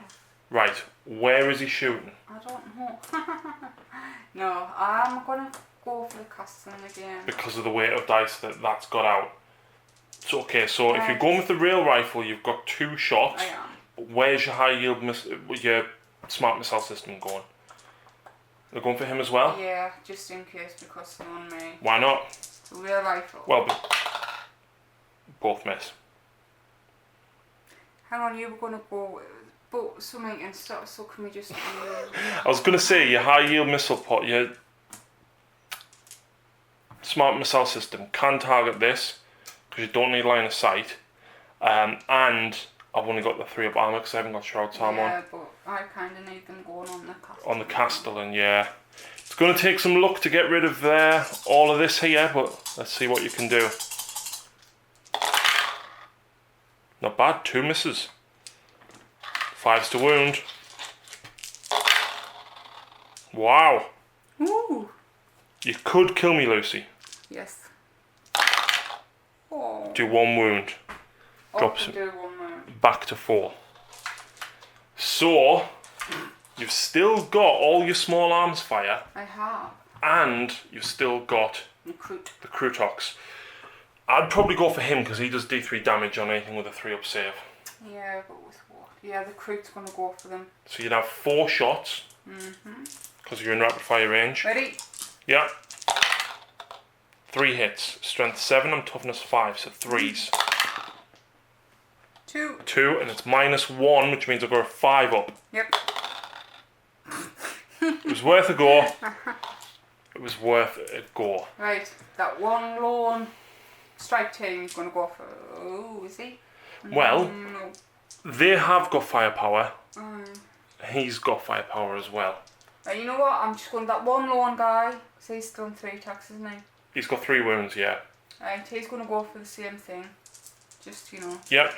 [SPEAKER 3] Right, where is he shooting?
[SPEAKER 4] I don't know. No, I'm going to go for the Castellan again.
[SPEAKER 3] Because of the weight of dice that's got out. So, okay, so if you're
[SPEAKER 4] Right.
[SPEAKER 3] going with the rail rifle, you've got 2 shots.
[SPEAKER 4] I am.
[SPEAKER 3] But where's your high yield, your smart missile system going? They're going for him as well?
[SPEAKER 4] Yeah, just in case, because they're on me.
[SPEAKER 3] Why not?
[SPEAKER 4] Real rifle.
[SPEAKER 3] Well, both miss.
[SPEAKER 4] Hang on, you were going to go but something and stuff, so can we just...
[SPEAKER 3] I was going to say, your high yield missile pot, your smart missile system can target this, because you don't need line of sight. And I've only got the 3 up armor because I haven't got Shroud's armor on.
[SPEAKER 4] Yeah, but I kind of need them going on the Castellan.
[SPEAKER 3] On the Castellan, yeah. It's going to take some luck to get rid of all of this here, but let's see what you can do. Not bad, 2 misses. 5s to wound. Wow.
[SPEAKER 4] Ooh.
[SPEAKER 3] You could kill me, Lucy.
[SPEAKER 4] Yes. Oh.
[SPEAKER 3] Do 1 wound. Drops
[SPEAKER 4] him. Do one more.
[SPEAKER 3] Back to 4. So, you've still got all your small arms fire,
[SPEAKER 4] I have.
[SPEAKER 3] and you've still got
[SPEAKER 4] Recruit.
[SPEAKER 3] the Crutox. I'd probably go for him because he does D3 damage on anything with a 3 up save.
[SPEAKER 4] Yeah, but with what? Yeah, the Recruit's going to go for them.
[SPEAKER 3] So you'd have 4 shots because you're in rapid fire range.
[SPEAKER 4] Ready?
[SPEAKER 3] Yeah. 3 hits. Strength 7 and toughness 5, so 3s.
[SPEAKER 4] 2.
[SPEAKER 3] 2, and it's -1, which means I've got a 5 up.
[SPEAKER 4] Yep.
[SPEAKER 3] It was worth a go. It was worth a go.
[SPEAKER 4] Right, that one lone strike team is going to go for... Oh, is he?
[SPEAKER 3] Well,
[SPEAKER 4] No.
[SPEAKER 3] they have got firepower. He's got firepower as well.
[SPEAKER 4] Right, you know what? I'm just going that one lone guy. So he's still on 3 attacks, isn't he?
[SPEAKER 3] He's got 3 wounds, yeah.
[SPEAKER 4] Right, he's going to go for the same thing. Just, you know.
[SPEAKER 3] Yep.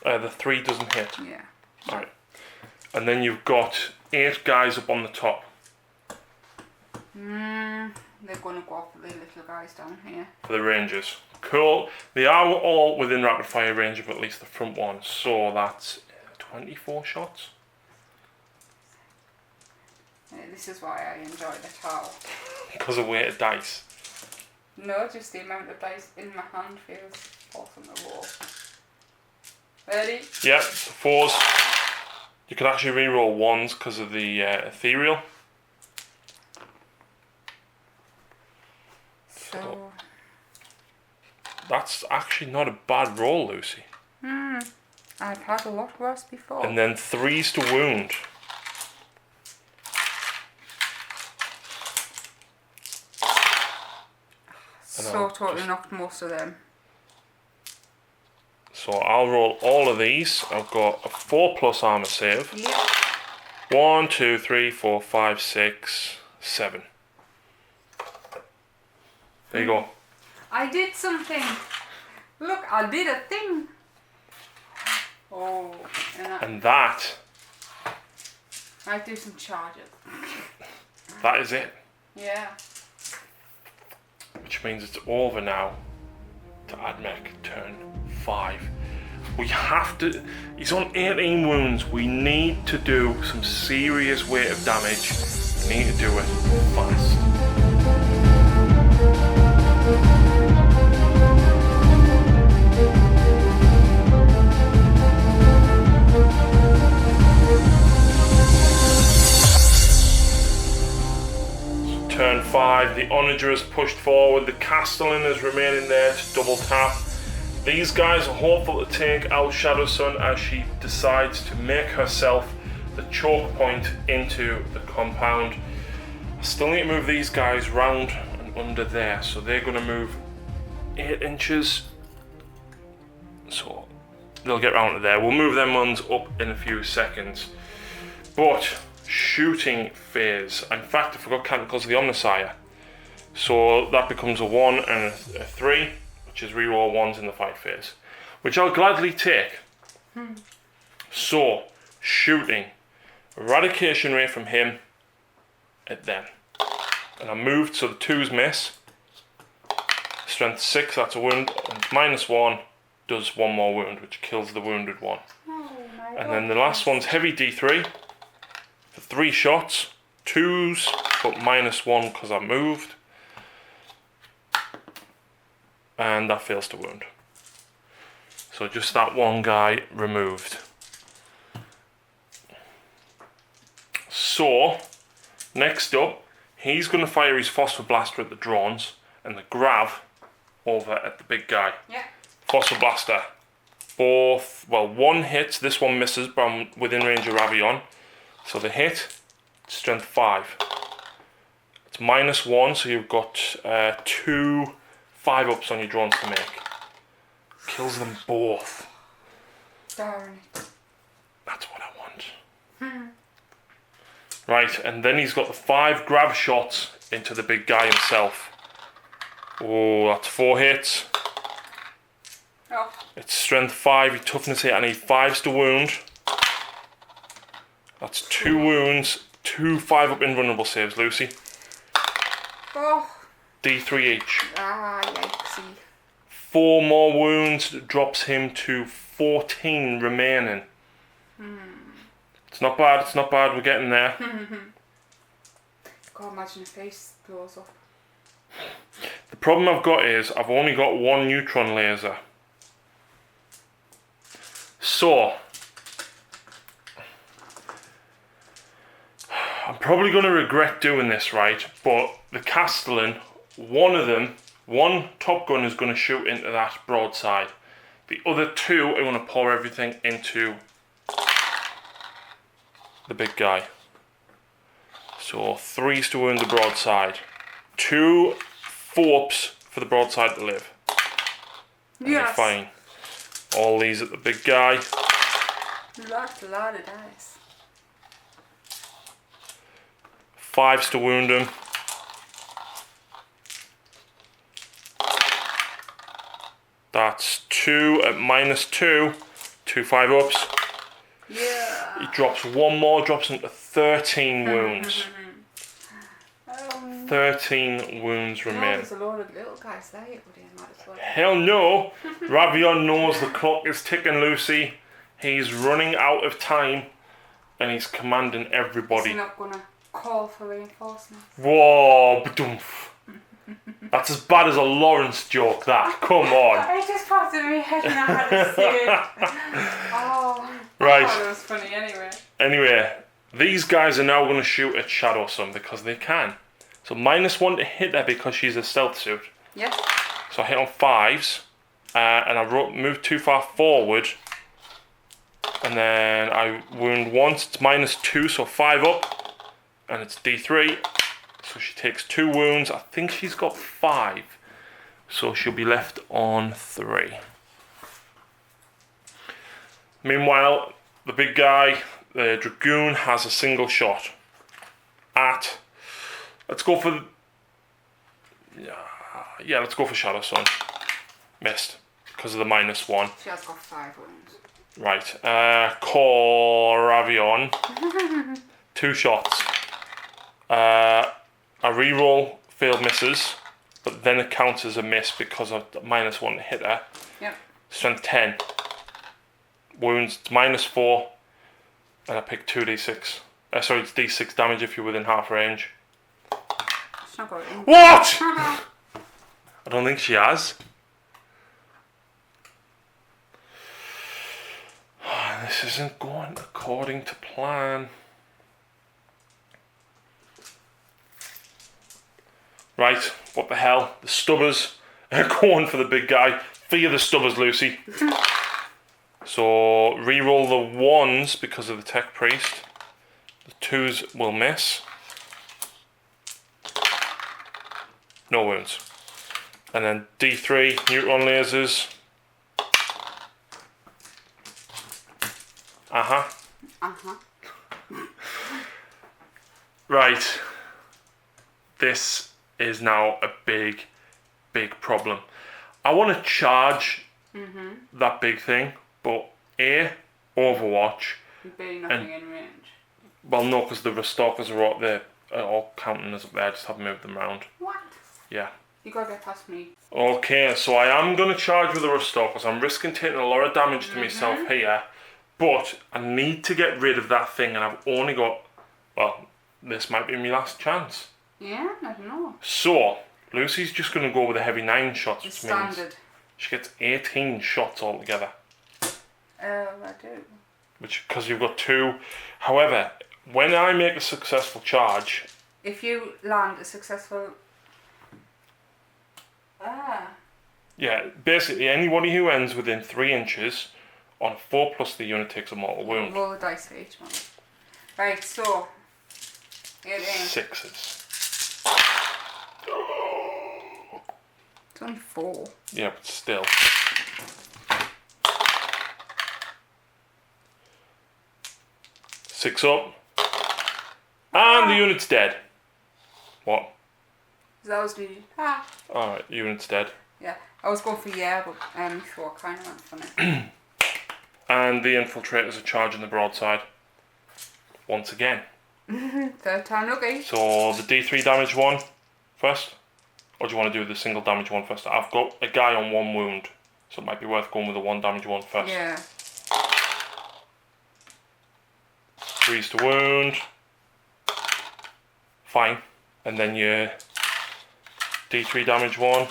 [SPEAKER 3] The 3 doesn't hit.
[SPEAKER 4] Yeah.
[SPEAKER 3] Alright. And then you've got 8 guys up on the top
[SPEAKER 4] They're going to go for the little guys down here.
[SPEAKER 3] for the rangers. Cool. They are all within rapid fire range of at least the front one, so that's 24 shots.
[SPEAKER 4] This is why I enjoy the tower.
[SPEAKER 3] Because of weighted dice.
[SPEAKER 4] No, just the amount of dice in my hand feels awesome to roll. Ready?
[SPEAKER 3] Yep, so 4s. You can actually re-roll 1s because of the ethereal.
[SPEAKER 4] So,
[SPEAKER 3] That's actually not a bad roll, Lucy.
[SPEAKER 4] I've had a lot worse before.
[SPEAKER 3] And then 3s to wound.
[SPEAKER 4] So totally knocked most of them.
[SPEAKER 3] So I'll roll all of these. I've got a 4+ armor save.
[SPEAKER 4] Yep.
[SPEAKER 3] 1, 2, 3, 4, 5, 6, 7. There you go.
[SPEAKER 4] I did something. Look, I did a thing. Oh,
[SPEAKER 3] And that
[SPEAKER 4] I do some charges.
[SPEAKER 3] is it.
[SPEAKER 4] Yeah.
[SPEAKER 3] Which means it's over now to AdMech turn 5. We have to... He's on 18 wounds. We need to do some serious weight of damage. We need to do it fast. Turn 5, the Onager is pushed forward, the Castellan is remaining there to double tap. These guys are hopeful to take out Shadow Sun as she decides to make herself the choke point into the compound. I still need to move these guys round and under there, so they're going to move 8 inches. So they'll get round to there. We'll move them ones up in a few seconds. But shooting phase. In fact, I forgot Canticles of the Omnissiah. So that becomes a 1 and a 3, which is reroll 1s in the fight phase, which I'll gladly take. So, shooting. Eradication rate from him at them. And I moved so the 2s miss. Strength 6, that's a wound, and -1 does 1 more wound, which kills the wounded one. And then the last one's heavy D3 for 3 shots, 2s, but -1 because I moved. And that fails to wound. So just that one guy removed. So, next up, he's going to fire his Phosphor Blaster at the drones and the Grav over at the big guy.
[SPEAKER 4] Yeah.
[SPEAKER 3] Phosphor Blaster. Both, well, one hits, this one misses, but I'm within range of Ravion. So the hit, strength 5. It's -1, so you've got 2 5-ups on your drones to make. Kills them both.
[SPEAKER 4] Darn it.
[SPEAKER 3] That's what I want. Right, and then he's got the 5 grab shots into the big guy himself. Oh, that's 4 hits.
[SPEAKER 4] Oh.
[SPEAKER 3] It's strength 5, your toughness 8. I need 5s to wound. That's 2 wounds, 2 5-up invulnerable saves, Lucy.
[SPEAKER 4] Oh.
[SPEAKER 3] D3 each.
[SPEAKER 4] Ah, yikesy.
[SPEAKER 3] 4 more wounds drops him to 14 remaining. It's not bad, it's not bad, we're getting there.
[SPEAKER 4] God, imagine if face blows up.
[SPEAKER 3] The problem I've got is I've only got 1 neutron laser. So, I'm probably going to regret doing this, right? But the Castellan, one top gun is going to shoot into that broadside. The other 2 are going to pour everything into the big guy. So 3s to wound the broadside. 2 4-ups for the broadside to live. And you're fine. All these at the big guy.
[SPEAKER 4] That's a lot of dice.
[SPEAKER 3] 5s to wound him. That's 2 at -2. 2 5-ups.
[SPEAKER 4] Yeah.
[SPEAKER 3] He drops 1 more, drops him to 13 wounds. 13 wounds remaining.
[SPEAKER 4] There's a load of little guys there, you would might as well.
[SPEAKER 3] Hell no! Ravion knows the clock is ticking, Lucy. He's running out of time and he's commanding everybody.
[SPEAKER 4] He's not gonna call for reinforcements.
[SPEAKER 3] Whoa, ba-doomph. That's as bad as a Lawrence joke, that. Come on.
[SPEAKER 4] I just popped in my head and I had to see it. Oh,
[SPEAKER 3] Right.
[SPEAKER 4] I thought it was funny anyway.
[SPEAKER 3] Anyway, these guys are now going to shoot at Shadow Sun because they can. So -1 to hit her because she's a stealth suit.
[SPEAKER 4] Yes.
[SPEAKER 3] So I hit on 5s, and I moved too far forward, and then I wound once. It's -2, so 5 up, and it's D3. So she takes 2 wounds. I think she's got 5, so she'll be left on 3. Meanwhile, the big guy, the Dragoon, has a single shot at. Let's go for. Yeah, let's go for Shadow Sun. Missed because of the -1.
[SPEAKER 4] She has got 5 wounds.
[SPEAKER 3] Right. Coravion. 2 shots. I reroll failed misses, but then it counts as a miss because of the -1 to hit her.
[SPEAKER 4] Yep.
[SPEAKER 3] Strength 10. Wounds -4, and I picked 2d6. Sorry, it's d6 damage if you're within half range.
[SPEAKER 4] She's not got it in.
[SPEAKER 3] What? I don't think she has. This isn't going according to plan. Right, what the hell? The Stubbers are going for the big guy. Fear the Stubbers, Lucy. So, reroll the 1s because of the Tech Priest. The 2s will miss. No wounds. And then D3, neutron lasers. Right. This is now a big problem. I want to charge that big thing, but A, Overwatch.
[SPEAKER 4] B, nothing in range.
[SPEAKER 3] Well, no, because the Restalkers are all there, all counting us up there. I just haven't moved them around.
[SPEAKER 4] What?
[SPEAKER 3] Yeah.
[SPEAKER 4] You gotta get past me.
[SPEAKER 3] Okay, so I am going to charge with the Restalkers. I'm risking taking a lot of damage to myself here, but I need to get rid of that thing, and I've only got, well, this might be my last chance.
[SPEAKER 4] Yeah, I don't know.
[SPEAKER 3] So, Lucy's just going to go with a heavy 9 shots,
[SPEAKER 4] It's
[SPEAKER 3] which means
[SPEAKER 4] standard.
[SPEAKER 3] she gets 18 shots altogether.
[SPEAKER 4] I do.
[SPEAKER 3] Which, because you've got 2. However, when I make a successful charge...
[SPEAKER 4] If you land a successful...
[SPEAKER 3] Yeah, basically anybody who ends within 3 inches on 4 plus the unit takes a mortal wound.
[SPEAKER 4] Roll the dice for each one. Right, so... 18.
[SPEAKER 3] 6s.
[SPEAKER 4] It's only 4.
[SPEAKER 3] Yeah, but still. Six up. And the unit's dead. What?
[SPEAKER 4] That was the...
[SPEAKER 3] Alright, unit's dead.
[SPEAKER 4] Yeah, I was going for but thought kind of went funny.
[SPEAKER 3] And the infiltrators are charging the broadside. Once again.
[SPEAKER 4] Third time lucky.
[SPEAKER 3] So the D3 damage one first? Or do you want to do the single damage one first? I've got a guy on 1 wound, so it might be worth going with the 1 damage one first.
[SPEAKER 4] Yeah.
[SPEAKER 3] 3's to wound. Fine. And then your D3 damage one.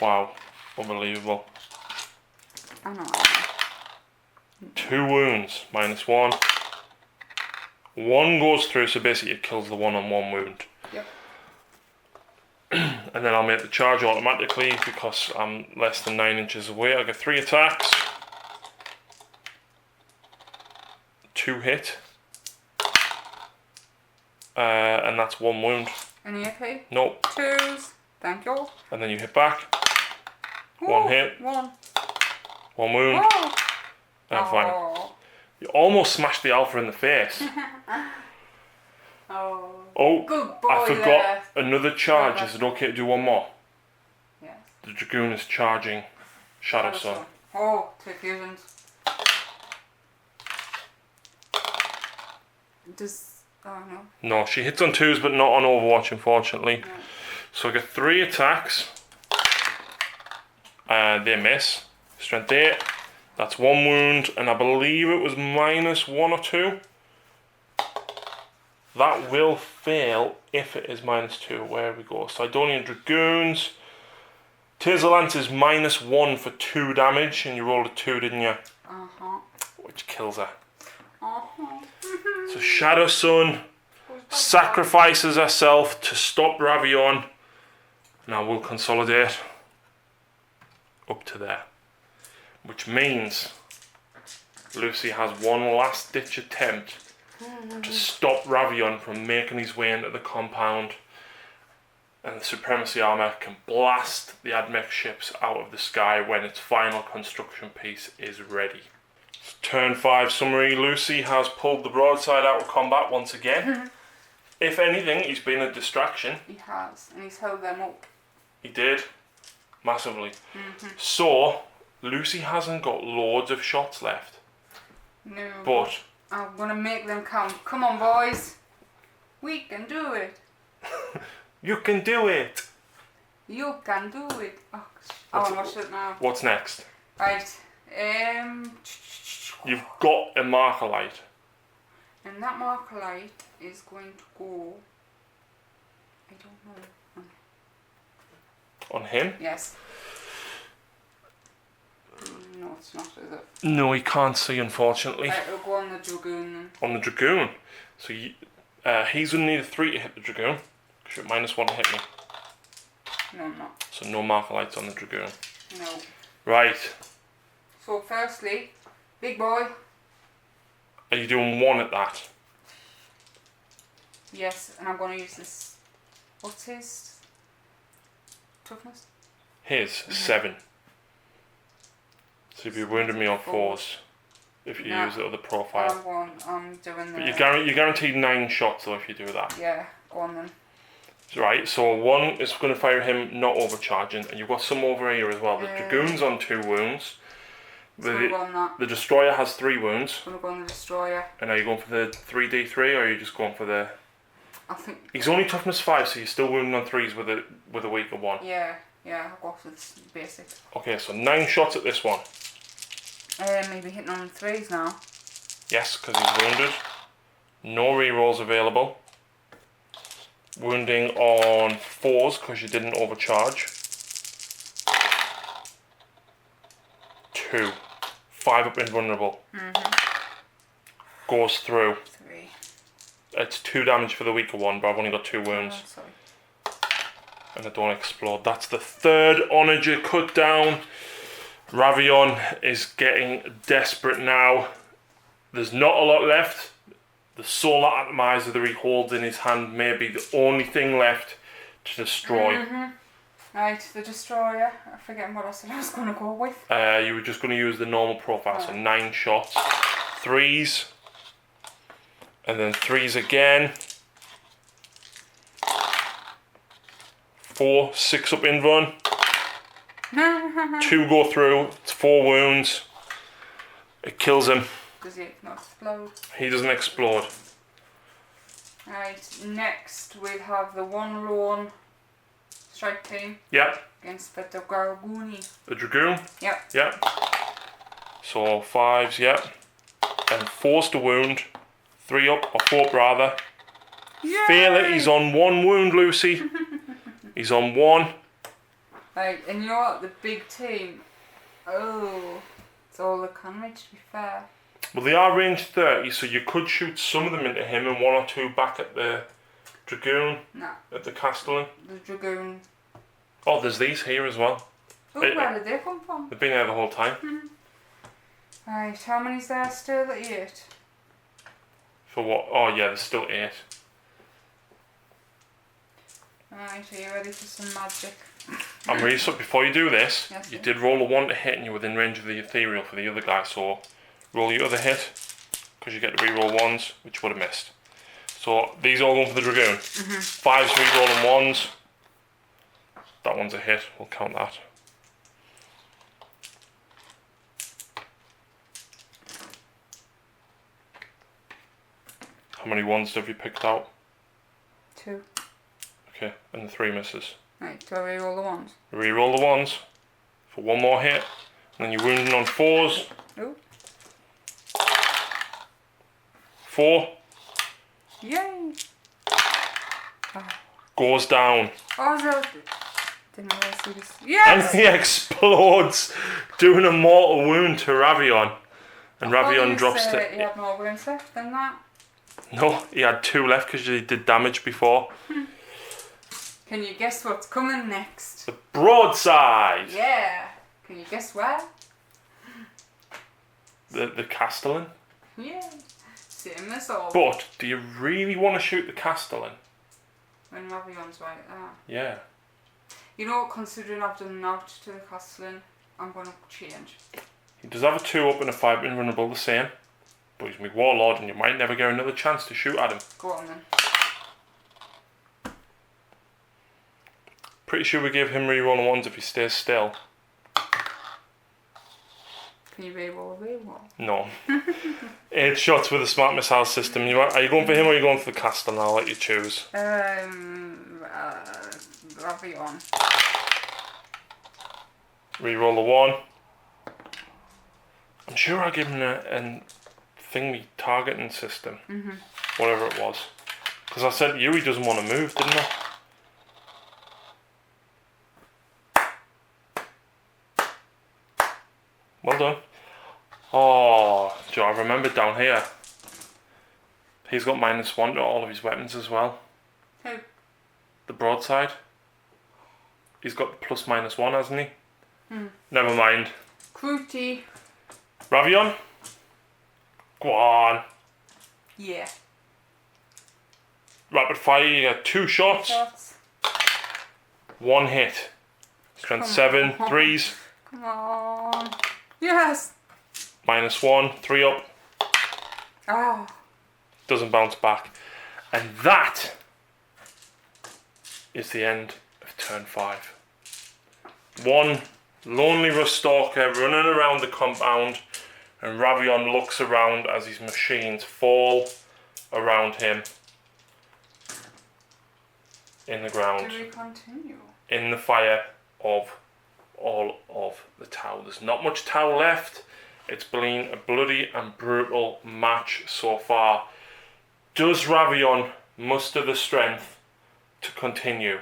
[SPEAKER 3] Wow. Unbelievable.
[SPEAKER 4] I know.
[SPEAKER 3] 2 wounds, -1. 1 goes through, so basically it kills the one on 1 wound.
[SPEAKER 4] Yep.
[SPEAKER 3] And then I'll make the charge automatically because I'm less than 9 inches away. I get 3 attacks. 2 hit. And that's 1 wound.
[SPEAKER 4] Any AP?
[SPEAKER 3] Nope.
[SPEAKER 4] 2s. Thank you.
[SPEAKER 3] And then you hit back. 1 hit.
[SPEAKER 4] 1.
[SPEAKER 3] 1 wound.
[SPEAKER 4] Oh.
[SPEAKER 3] And fine. You almost smashed the alpha in the face. Oh,
[SPEAKER 4] Good boy.
[SPEAKER 3] I forgot
[SPEAKER 4] there.
[SPEAKER 3] another charge. Is it okay to do 1 more?
[SPEAKER 4] Yes.
[SPEAKER 3] The Dragoon is charging Shadow Sun.
[SPEAKER 4] Oh, 2 fusions. No.
[SPEAKER 3] No, she hits on 2s but not on Overwatch, unfortunately.
[SPEAKER 4] No.
[SPEAKER 3] So I get 3 attacks. They miss. Strength 8. That's 1 wound, and I believe it was -1 or 2. That will fail if it is -2. Where we go? Sidonian Dragoons. Taser Lance is -1 for 2 damage, and you rolled a 2, didn't you? Which kills her. So Shadow Sun sacrifices herself to stop Ravion. Now we'll consolidate up to there. Which means Lucy has one last ditch attempt to stop Ravion from making his way into the compound, and the Supremacy Armor can blast the AdMech ships out of the sky when its final construction piece is ready. Turn 5 summary. Lucy has pulled the broadside out of combat once again. If anything, he's been a distraction.
[SPEAKER 4] He has, and he's held them up.
[SPEAKER 3] He did. Massively. So, Lucy hasn't got loads of shots left.
[SPEAKER 4] No.
[SPEAKER 3] But
[SPEAKER 4] I'm gonna make them count. Come on, boys. We can do it.
[SPEAKER 3] you can do it.
[SPEAKER 4] You can do it. Oh, I want to watch it now.
[SPEAKER 3] What's next?
[SPEAKER 4] Right.
[SPEAKER 3] You've got a marker light.
[SPEAKER 4] And that marker light is going to go... I don't know.
[SPEAKER 3] On him?
[SPEAKER 4] Yes. No, it's not, is it?
[SPEAKER 3] No, he can't see, unfortunately.
[SPEAKER 4] Right, it'll go on the Dragoon then.
[SPEAKER 3] On the Dragoon. So he's going to need a 3 to hit the Dragoon. Because you're -1 to hit me.
[SPEAKER 4] No, I'm not.
[SPEAKER 3] So no marker lights on the Dragoon.
[SPEAKER 4] No.
[SPEAKER 3] Right.
[SPEAKER 4] So firstly, big boy.
[SPEAKER 3] Are you doing 1 at that?
[SPEAKER 4] Yes, and I'm going to use this. What's his toughness?
[SPEAKER 3] His 7. So you'd be wounding me on 4s. if you use the other profile.
[SPEAKER 4] I'm doing the...
[SPEAKER 3] But you're guaranteed 9 shots though if you do that.
[SPEAKER 4] Yeah, go on then.
[SPEAKER 3] Right, so 1 is going to fire him not overcharging, and you've got some over here as well. The Dragoon's on 2 wounds. The Destroyer has 3 wounds.
[SPEAKER 4] I'm going to go on the Destroyer.
[SPEAKER 3] And are you going for the 3d3 or are you just going for the...
[SPEAKER 4] I think...
[SPEAKER 3] He's only toughness 5, so you're still wounding on 3s with a weaker 1.
[SPEAKER 4] Yeah, I'll go for the basic.
[SPEAKER 3] Okay, so 9 shots at this one.
[SPEAKER 4] Maybe hitting on 3s now.
[SPEAKER 3] Yes, because he's wounded. No rerolls available. Wounding on 4s because you didn't overcharge. 2. 5 up invulnerable. Goes through.
[SPEAKER 4] 3.
[SPEAKER 3] It's 2 damage for the weaker 1, but I've only got 2 wounds.
[SPEAKER 4] Oh, sorry.
[SPEAKER 3] And I don't explode. That's the 3rd onager cut down. Ravion is getting desperate now. There's not a lot left. The solar atomizer that he holds in his hand may be the only thing left to destroy.
[SPEAKER 4] Right, the Destroyer. I'm forgetting what else I was going to go with.
[SPEAKER 3] You were just going to use the normal profile, so 9 shots. 3s. And then 3s again. 4, 6 up invuln. 2 go through. It's 4 wounds. It kills him.
[SPEAKER 4] Does he not explode?
[SPEAKER 3] He doesn't explode.
[SPEAKER 4] Right, next we'll have the 1 lone strike team.
[SPEAKER 3] Yep.
[SPEAKER 4] Against the Garguni.
[SPEAKER 3] The Dragoon.
[SPEAKER 4] Yep.
[SPEAKER 3] Yep. So 5s, yep. And 4's to wound. 3 up, or 4 up rather.
[SPEAKER 4] Yay!
[SPEAKER 3] Fail it, he's on 1 wound, Lucy. He's on 1.
[SPEAKER 4] Right, and you know what? The big team. Oh, it's all the carnage, to be fair.
[SPEAKER 3] Well, they are range 30, so you could shoot some of them into him and 1 or 2 back at the Dragoon.
[SPEAKER 4] Nah.
[SPEAKER 3] At the Castellan.
[SPEAKER 4] The Dragoon.
[SPEAKER 3] Oh, there's these here as well.
[SPEAKER 4] Oh, where did they come from?
[SPEAKER 3] They've been there the whole time.
[SPEAKER 4] Right, how many's there still at 8?
[SPEAKER 3] For what? Oh yeah, there's still 8.
[SPEAKER 4] Right, are you ready for some magic?
[SPEAKER 3] I'm really sorry, before you do this,
[SPEAKER 4] Yes,
[SPEAKER 3] you
[SPEAKER 4] sir.
[SPEAKER 3] did roll a 1 to hit and you're within range of the ethereal for the other guy, so roll your other hit, because you get to reroll 1s, which you would have missed. So these all going for the Dragoon. 5s rerolling 1s. That one's a hit, we'll count that. How many 1s have you picked out?
[SPEAKER 4] 2.
[SPEAKER 3] Okay, and the 3 misses.
[SPEAKER 4] Right, do I reroll the 1s?
[SPEAKER 3] Reroll the 1s for 1 more hit, and then you're wounding on 4s.
[SPEAKER 4] Oh.
[SPEAKER 3] 4
[SPEAKER 4] Yay!
[SPEAKER 3] goes down.
[SPEAKER 4] Oh, so... Didn't really see this.
[SPEAKER 3] And
[SPEAKER 4] Yes!
[SPEAKER 3] he explodes, doing a mortal wound to Ravion. And Ravion drops
[SPEAKER 4] He
[SPEAKER 3] to...
[SPEAKER 4] had more wounds left than that.
[SPEAKER 3] No, he had 2 left because he did damage before.
[SPEAKER 4] Can you guess what's coming next?
[SPEAKER 3] The broadside!
[SPEAKER 4] Yeah! Can you guess where?
[SPEAKER 3] The Castellan.
[SPEAKER 4] Yeah! Same as all.
[SPEAKER 3] But, do you really want to shoot the Castellan?
[SPEAKER 4] When Ravion's right there.
[SPEAKER 3] Yeah.
[SPEAKER 4] You know what, considering I've done naught to the Castellan, I'm going to change.
[SPEAKER 3] He does have a 2 up and a 5 invulnerable, the same. But he's my warlord and you might never get another chance to shoot at him.
[SPEAKER 4] Go on then.
[SPEAKER 3] Pretty sure we give him reroll 1s if he stays still.
[SPEAKER 4] Can you reroll a reroll?
[SPEAKER 3] No. 8 shots with a smart missile system. Are you going for him or are you going for the Castellan? I'll let you choose.
[SPEAKER 4] Ravion.
[SPEAKER 3] Reroll a 1. I'm sure I gave him a thingy targeting system. Whatever it was. Because I said Yui doesn't want to move, didn't I? Well done. Oh, Joe, I remember down here. He's got -1 to all of his weapons as well.
[SPEAKER 4] Who?
[SPEAKER 3] The broadside. He's got the +/-1, hasn't he? Never mind.
[SPEAKER 4] Cruty.
[SPEAKER 3] Ravion? Go on.
[SPEAKER 4] Yeah.
[SPEAKER 3] Rapid fire, you get 2 shots. 1 hit. Strength
[SPEAKER 4] Come
[SPEAKER 3] 7,
[SPEAKER 4] on.
[SPEAKER 3] 3s.
[SPEAKER 4] Come on. Yes!
[SPEAKER 3] -1, 3 up.
[SPEAKER 4] Oh.
[SPEAKER 3] Doesn't bounce back. And that is the end of turn 5. One lonely Rustalker running around the compound, and Ravion looks around as his machines fall around him in the ground.
[SPEAKER 4] Do we continue?
[SPEAKER 3] In the fire of all of the Tau. There's not much Tau left. It's been a bloody and brutal match so far. Does Ravion muster the strength to continue?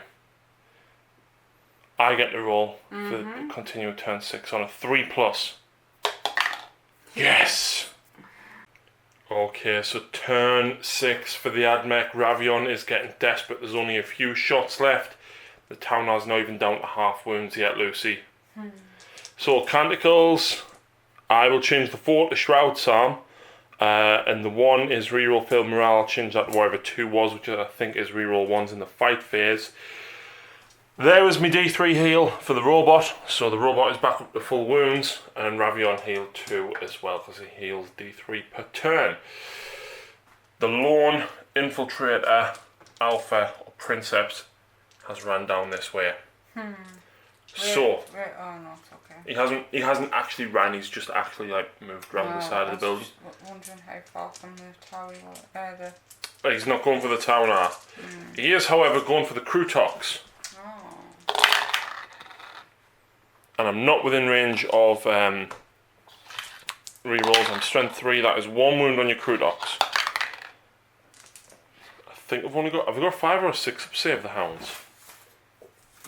[SPEAKER 3] I get the roll for continue turn 6 on a 3+. Yes! Okay, so turn 6 for the AdMech. Ravion is getting desperate. There's only a few shots left. The Taunar's not even down to half wounds yet, Lucy. So, Canticles. I will change the 4 to Shroud Psalm. And the 1 is reroll failed morale. I'll change that to whatever 2 was, which I think is reroll 1s in the fight phase. There was my D3 heal for the robot. So the robot is back up to full wounds. And Ravion healed 2 as well, because he heals D3 per turn. The lone infiltrator, Alpha, or Princeps, has ran down this way. So
[SPEAKER 4] oh no, it's okay.
[SPEAKER 3] he hasn't actually ran. He's just actually like moved around the side of the building.
[SPEAKER 4] Wondering how far from the tower you are.
[SPEAKER 3] But he's not going for the tower now. He is, however, going for the Crutox.
[SPEAKER 4] Oh.
[SPEAKER 3] And I'm not within range of rerolls. I'm strength 3. That is 1 wound on your Crutox. I think I've only got. Have I got a 5 or a 6 up save the hounds?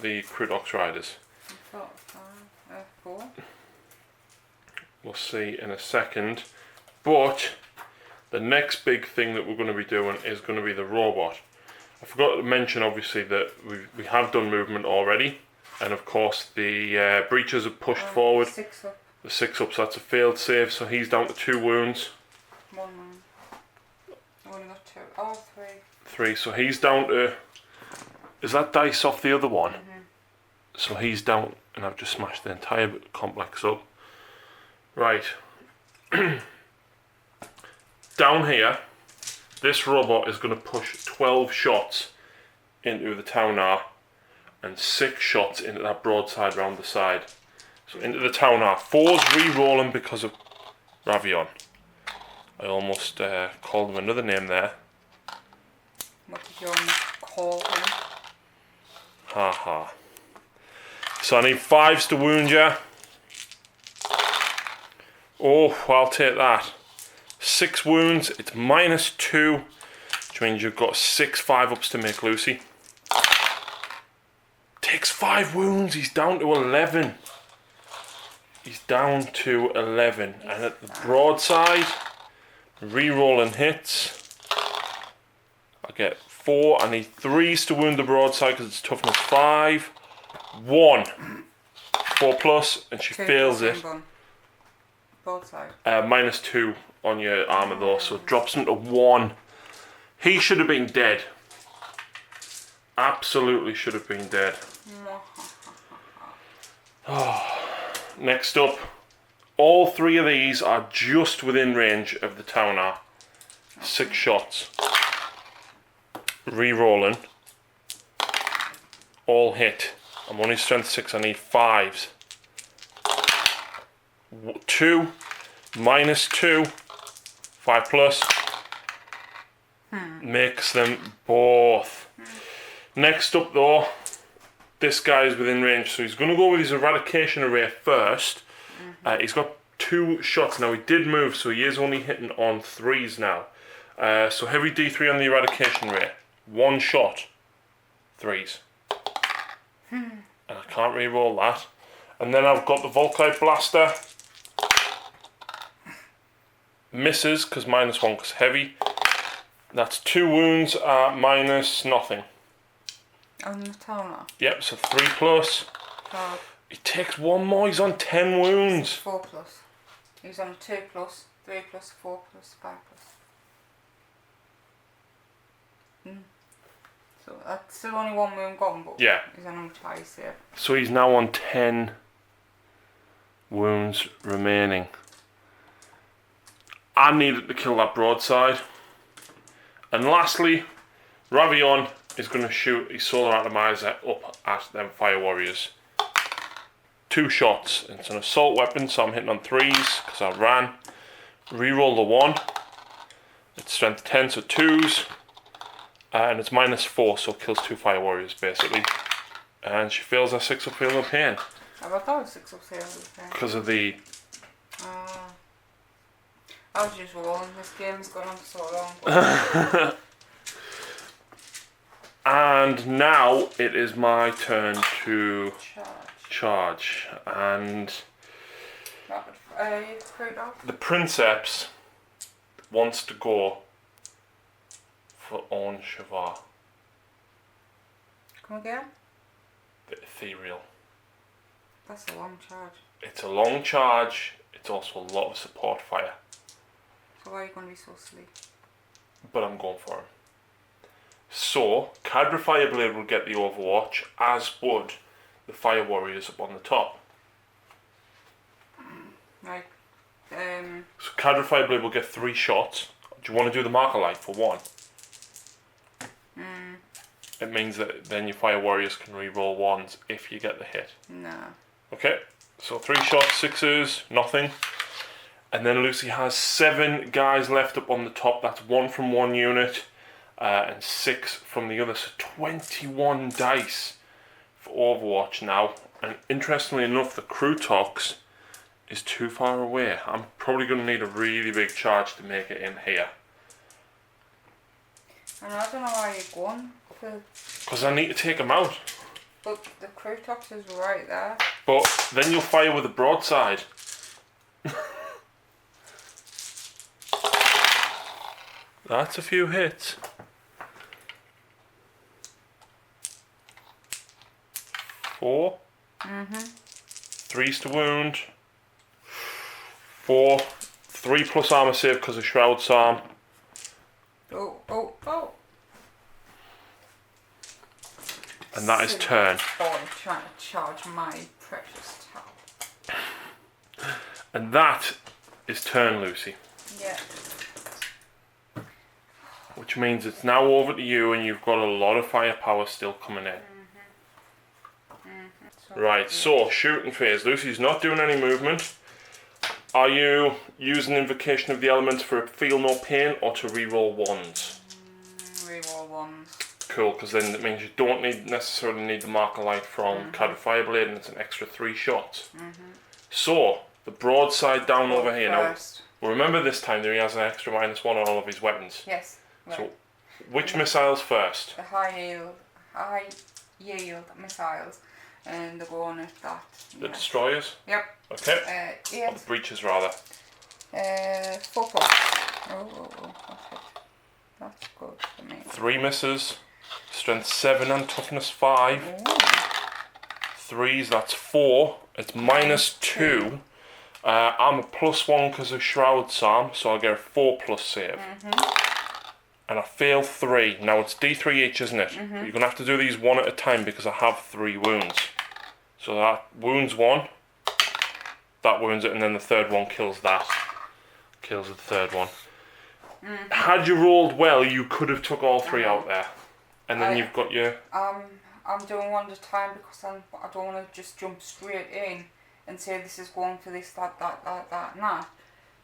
[SPEAKER 3] The Crutox riders.
[SPEAKER 4] 4.
[SPEAKER 3] We'll see in a second. But the next big thing that we're going to be doing is going to be the robot. I forgot to mention, obviously, that we have done movement already. And of course, the breaches have pushed forward.
[SPEAKER 4] 6 up.
[SPEAKER 3] The 6 up, so that's a failed save. So he's down to 2 wounds.
[SPEAKER 4] 1 man. I've only got 2. Oh, 3.
[SPEAKER 3] 3, so he's down to... Is that dice off the other one? So he's down, and I've just smashed the entire complex up. Right. Down here, this robot is going to push 12 shots into the Taunar and 6 shots into that broadside round the side. So into the Taunar. 4's re-rolling because of Ravion. I almost called him another name there.
[SPEAKER 4] What did you call him?
[SPEAKER 3] Haha. So I need 5s to wound you. Oh, I'll take that. 6 wounds, it's -2, which means you've got 6 5-ups to make, Lucy. Takes 5 wounds, he's down to 11. He's down to 11. And at the broadside, re-rolling hits. I get 4, I need 3s to wound the broadside because it's toughness 5. 1. 4+, and she fails it.
[SPEAKER 4] Both sides.
[SPEAKER 3] -2 on your armour though, so it drops him to 1. He should have been dead. Absolutely should have been dead. Next up, all 3 of these are just within range of the Taunar. 6 shots. Re-rolling. All hit. I'm only strength 6, I need 5s. 2, -2, 5+. Makes them both. Next up though, this guy is within range, so he's going to go with his eradication array first. He's got 2 shots now. He did move, so he is only hitting on 3s now. So heavy D3 on the eradication array. 1 shot, 3s. And I can't re-roll that. And then I've got the Volkite Blaster. Misses, because -1 because heavy. That's 2 wounds at -0.
[SPEAKER 4] On the Taunar?
[SPEAKER 3] Yep, so 3+. He takes 1 more, he's on 10 wounds.
[SPEAKER 4] 4+. He's on a 2+, 3+, 4+, 5+. So that's still only 1 wound gone, but
[SPEAKER 3] yeah,
[SPEAKER 4] he's on a much higher save.
[SPEAKER 3] So he's now on 10 wounds remaining. I needed to kill that broadside. And lastly, Ravion is going to shoot his solar atomizer up at them fire warriors. 2 shots. It's an assault weapon, so I'm hitting on 3s because I ran. Reroll the 1. It's strength 10, so 2s. And it's -4, so it kills 2 fire warriors basically. And she fails her 6 up fail of pain.
[SPEAKER 4] I thought 6 up fail of pain.
[SPEAKER 3] Because of the...
[SPEAKER 4] I was just rolling. This game's gone on for so long.
[SPEAKER 3] And now it is my turn to charge. And the Princeps wants to go for Orn Shavar.
[SPEAKER 4] Come again?
[SPEAKER 3] The ethereal.
[SPEAKER 4] That's a long charge.
[SPEAKER 3] It's a long charge. It's also a lot of support fire.
[SPEAKER 4] So why are you going to be so sleek?
[SPEAKER 3] But I'm going for him. So, Cadra Fireblade will get the overwatch, as would the Fire Warriors up on the top.
[SPEAKER 4] Right.
[SPEAKER 3] So Cadra Fireblade will get 3 shots. Do you want to do the marker light for 1? It means that then your Fire Warriors can re-roll 1s if you get the hit.
[SPEAKER 4] Nah.
[SPEAKER 3] Okay, so 3 shots, 6s, nothing. And then Lucy has 7 guys left up on the top. That's 1 from 1 unit and 6 from the other. So 21 dice for Overwatch now. And interestingly enough, the Crutox is too far away. I'm probably going to need a really big charge to make it in here.
[SPEAKER 4] And I don't know why you're going.
[SPEAKER 3] Because I need to take them out.
[SPEAKER 4] But the Crutox is right there.
[SPEAKER 3] But then you'll fire with a broadside. That's a few hits. 4. 3's to wound. 4. 3 plus armor save because of Shroud's arm.
[SPEAKER 4] Oh.
[SPEAKER 3] And that is turn.
[SPEAKER 4] Oh, I'm trying to charge my precious tab.
[SPEAKER 3] And that is turn, Lucy.
[SPEAKER 4] Yeah.
[SPEAKER 3] Which means it's now over to you and you've got a lot of firepower still coming in. Right, so shooting phase. Lucy's not doing any movement. Are you using Invocation of the Elements for feel no pain or to reroll 1s?
[SPEAKER 4] Reroll 1s.
[SPEAKER 3] Cool, because then it means you don't necessarily need the marker light from Cadra Fireblade and it's an extra 3 shots. So, the broadside down over here now. Well, remember this time that he has an extra -1 on all of his weapons.
[SPEAKER 4] Yes. Right.
[SPEAKER 3] So, which missiles first?
[SPEAKER 4] The high yield missiles, and they're going at that.
[SPEAKER 3] The destroyers?
[SPEAKER 4] Yep.
[SPEAKER 3] Okay. Or
[SPEAKER 4] Yes.
[SPEAKER 3] the breaches rather.
[SPEAKER 4] 4 plus. Oh, that's it. That's good for me.
[SPEAKER 3] 3 misses. Strength 7 and toughness 5.
[SPEAKER 4] Ooh.
[SPEAKER 3] 3s, that's 4. It's -2. I'm a +1 because of Shroud's arm, so I'll get a 4 plus save. And I fail 3. Now it's D3 each, isn't it? But you're going to have to do these one at a time because I have 3 wounds. So that wounds 1. That wounds it, and then the third one kills that. Kills the third one. Had you rolled well, you could have took all 3 out there. And then you've got your...
[SPEAKER 4] I'm doing 1 at a time because I don't want to just jump straight in and say this is going for this, that, and that.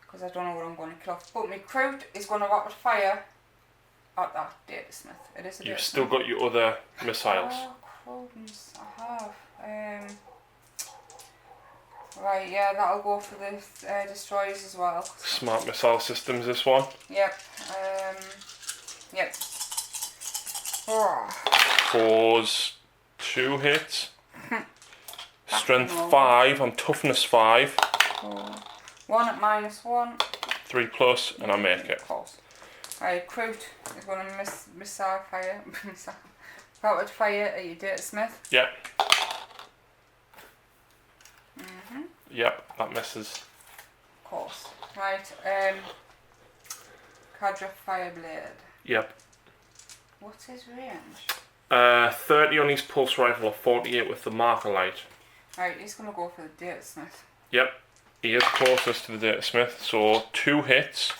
[SPEAKER 4] Because I don't know what I'm going to kill off. But my Crute is going to rapid fire at that Data Smith. It is a
[SPEAKER 3] You've
[SPEAKER 4] Data
[SPEAKER 3] still
[SPEAKER 4] Smith.
[SPEAKER 3] got your other missiles.
[SPEAKER 4] Oh, Crudens, I have. Right, yeah, that'll go for the destroyers as well.
[SPEAKER 3] Smart missile systems, this one.
[SPEAKER 4] Yep. Yep. Oh.
[SPEAKER 3] 4's 2 hits. Strength 5, I'm toughness 5.
[SPEAKER 4] 1 at -1.
[SPEAKER 3] 3 plus, and I make it.
[SPEAKER 4] Of course. Right, Crute is going to missile fire. Rapid fire at your Data Smith.
[SPEAKER 3] Yep. Yep, that misses.
[SPEAKER 4] Of course. Right, Cadra Fireblade.
[SPEAKER 3] Yep.
[SPEAKER 4] What's his range?
[SPEAKER 3] 30 on his pulse rifle or 48 with the marker light.
[SPEAKER 4] Right, he's going to go for the Data Smith.
[SPEAKER 3] Yep. He is closest to the Data Smith, so 2 hits.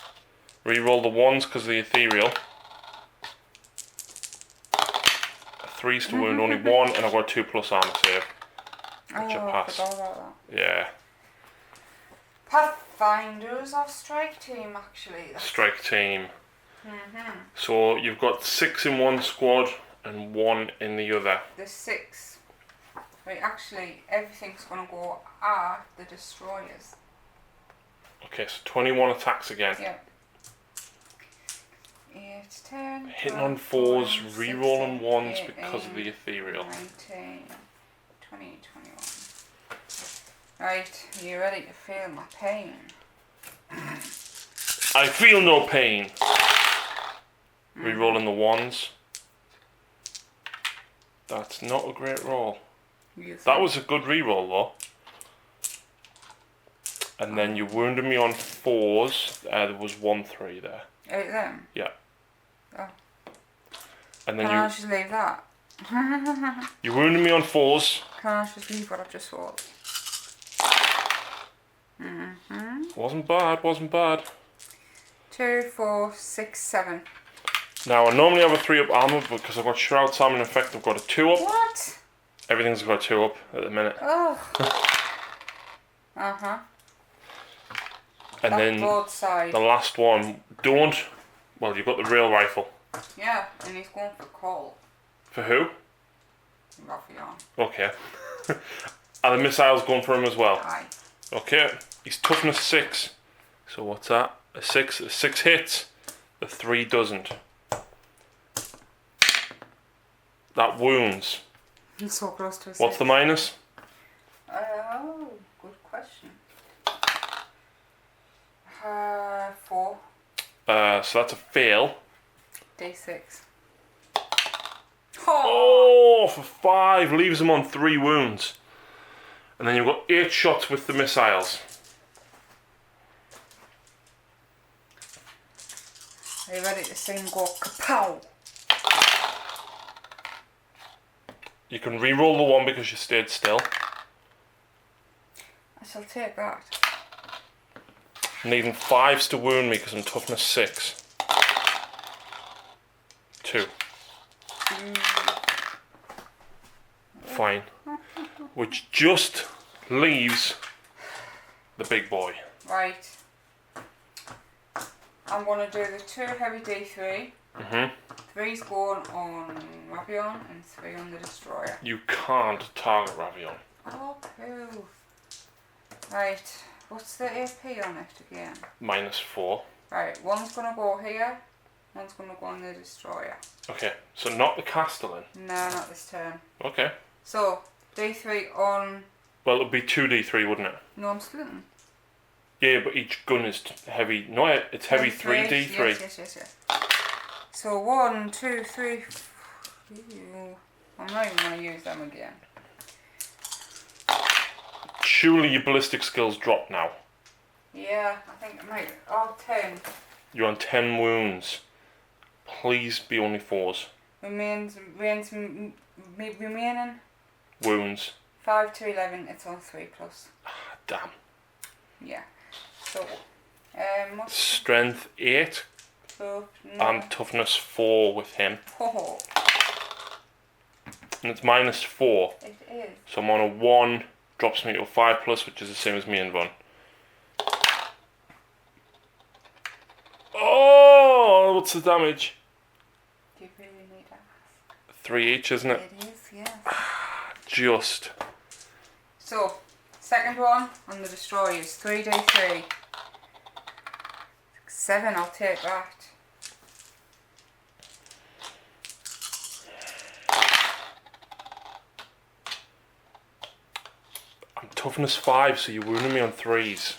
[SPEAKER 3] Reroll the 1s because of the ethereal. 3's to wound, only 1, and I've got a 2+ armor save. Which I pass.
[SPEAKER 4] Forgot about that.
[SPEAKER 3] Yeah.
[SPEAKER 4] Pathfinders or strike team, actually.
[SPEAKER 3] Strike team. So you've got 6 in one squad and 1 in the other.
[SPEAKER 4] The 6. Right, actually, everything's going to go at the destroyers.
[SPEAKER 3] Okay, so 21 attacks again.
[SPEAKER 4] Yep. 8, 10.
[SPEAKER 3] Hitting
[SPEAKER 4] 12,
[SPEAKER 3] on 4s,
[SPEAKER 4] 14,
[SPEAKER 3] rerolling 1s
[SPEAKER 4] 16,
[SPEAKER 3] because of the
[SPEAKER 4] 18,
[SPEAKER 3] ethereal.
[SPEAKER 4] 19, 20, 21. Right, are you ready to feel my pain?
[SPEAKER 3] I feel no pain. Rerolling the 1s. That's not a great roll. That was a good reroll though. And then you wounded me on 4s. There was 1-3 there.
[SPEAKER 4] 8 of them?
[SPEAKER 3] Yeah.
[SPEAKER 4] Oh.
[SPEAKER 3] And then
[SPEAKER 4] Can I just leave that?
[SPEAKER 3] you wounded me on 4s.
[SPEAKER 4] Can I just leave what I've just rolled?
[SPEAKER 3] Wasn't bad.
[SPEAKER 4] 2, 4, 6, 7.
[SPEAKER 3] Now I normally have a 3-up armor, but because I've got Shroud Salmon Effect, I've got a 2-up.
[SPEAKER 4] What?
[SPEAKER 3] Everything's got a 2-up at the minute.
[SPEAKER 4] Oh.
[SPEAKER 3] And then
[SPEAKER 4] broadside.
[SPEAKER 3] the last one, well, you've got the rail rifle.
[SPEAKER 4] Yeah, and he's going for Cole.
[SPEAKER 3] For who?
[SPEAKER 4] Raphael.
[SPEAKER 3] Okay. Are the missiles going for him as well?
[SPEAKER 4] Aye.
[SPEAKER 3] Okay, he's toughness 6. So what's that? A 6 hits. The 3 doesn't. That wounds.
[SPEAKER 4] He's so close to a 6.
[SPEAKER 3] What's the minus?
[SPEAKER 4] Oh, good question. 4.
[SPEAKER 3] So that's a fail.
[SPEAKER 4] D6.
[SPEAKER 3] Oh, for 5. Leaves him on 3 wounds. And then you've got 8 shots with the missiles.
[SPEAKER 4] Are you ready to see him go kapow?
[SPEAKER 3] You can re-roll the 1 because you stayed still.
[SPEAKER 4] I shall take that.
[SPEAKER 3] Needing 5s to wound me because I'm toughness 6. 2. Fine. Which just leaves the big boy.
[SPEAKER 4] Right. I'm going to do the 2 heavy D3. 3's going on Ravion and 3 on the destroyer.
[SPEAKER 3] You can't target Ravion.
[SPEAKER 4] Oh, cool. Right. What's the AP on it again?
[SPEAKER 3] -4.
[SPEAKER 4] Right. 1's going to go here. 1's going to go on the destroyer.
[SPEAKER 3] Okay, so not the Castellan.
[SPEAKER 4] No, not this turn.
[SPEAKER 3] Okay.
[SPEAKER 4] So, D3 on...
[SPEAKER 3] Well, it would be 2d3, wouldn't it?
[SPEAKER 4] No, I'm splitting.
[SPEAKER 3] Yeah, but each gun is heavy. No, it's heavy 3d3.
[SPEAKER 4] Yes. So 1, 2, 3. I'm not even going to use them again.
[SPEAKER 3] Surely your ballistic skills drop now.
[SPEAKER 4] Yeah, I think it might. Oh, 10.
[SPEAKER 3] You're on 10 wounds. Please be only 4s.
[SPEAKER 4] Remaining
[SPEAKER 3] Wounds.
[SPEAKER 4] 5 to 11. It's on 3+.
[SPEAKER 3] Damn.
[SPEAKER 4] Yeah. So, what's
[SPEAKER 3] Strength 8 and toughness 4 with him.
[SPEAKER 4] Oh,
[SPEAKER 3] And it's -4.
[SPEAKER 4] it is.
[SPEAKER 3] So I'm on a 1, drops me to a 5+, which is the same as me and Von. Oh, what's the damage?
[SPEAKER 4] Do you really need to ask?
[SPEAKER 3] 3 each, isn't it?
[SPEAKER 4] It is, yes.
[SPEAKER 3] Just.
[SPEAKER 4] So, second one on the destroyers, 3d3. 7, I'll take that.
[SPEAKER 3] I'm toughness 5, so you're wounding me on 3s.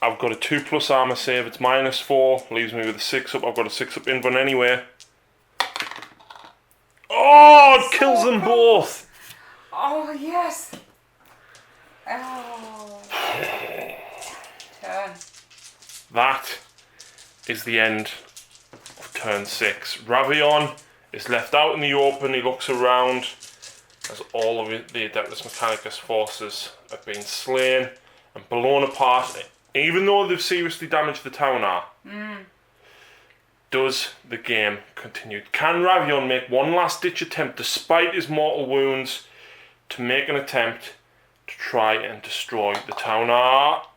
[SPEAKER 3] I've got a 2+ armor save, it's -4, leaves me with a 6-up. I've got a 6-up invuln anyway. Oh, it kills them both!
[SPEAKER 4] Oh, yes! Oh. Turn.
[SPEAKER 3] That is the end of turn 6. Ravion is left out in the open, he looks around. as all of the Adeptus Mechanicus forces have been slain and blown apart, even though they've seriously damaged the town. Does the game continue? Can Ravion make one last ditch attempt, despite his mortal wounds, to make an attempt to try and destroy the town?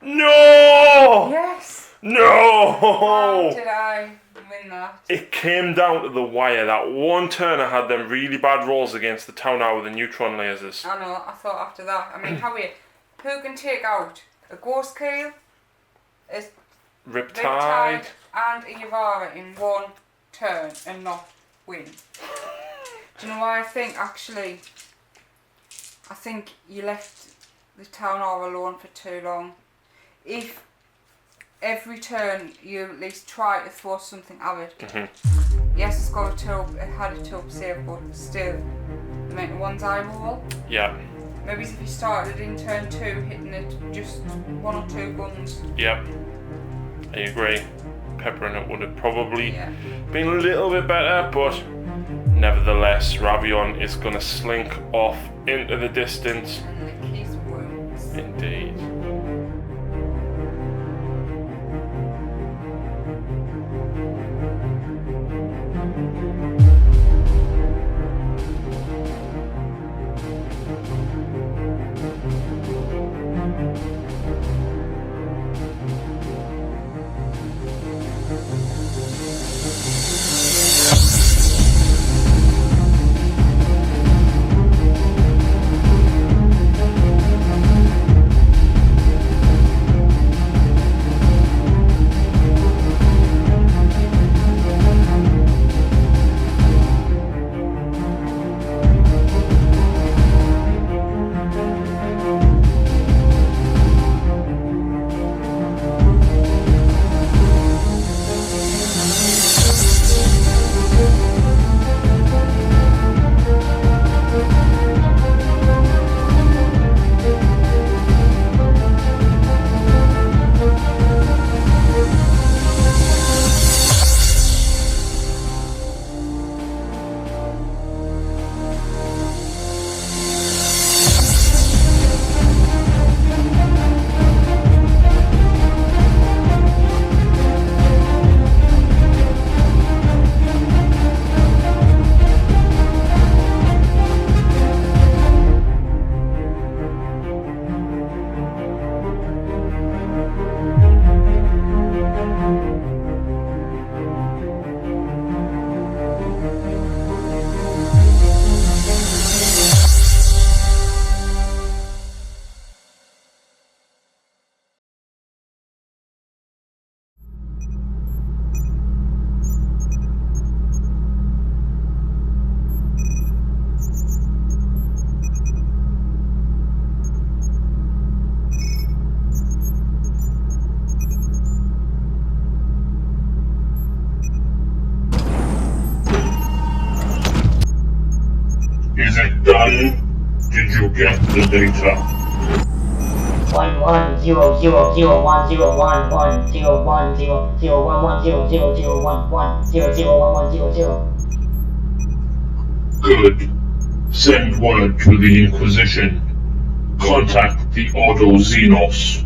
[SPEAKER 3] No!
[SPEAKER 4] Yes!
[SPEAKER 3] No!
[SPEAKER 4] How did I win that?
[SPEAKER 3] It came down to the wire. That one turner had them really bad rolls against the town with the neutron lasers.
[SPEAKER 4] I know, I thought after that. I mean, who can take out a Ghost Keel, a
[SPEAKER 3] Riptide,
[SPEAKER 4] and a Yavara in one turn and not win? Do you know why I think, actually? I think you left the town alone for too long. If every turn you at least try to throw something at it. Yes, it's got it had a taupe save, but still, the amount of ones I roll.
[SPEAKER 3] Yeah.
[SPEAKER 4] Maybe if you started in turn 2 hitting it just 1 or 2 guns.
[SPEAKER 3] Yep. I agree. Peppering it would have probably been a little bit better, but nevertheless, Ravion is going to slink off into the distance.
[SPEAKER 4] And lick his wounds.
[SPEAKER 3] Indeed.
[SPEAKER 2] Is it done? Did you get the data?
[SPEAKER 5] 11001001101010110011001100.
[SPEAKER 2] Good. Send word to the Inquisition. Contact the Auto Xenos.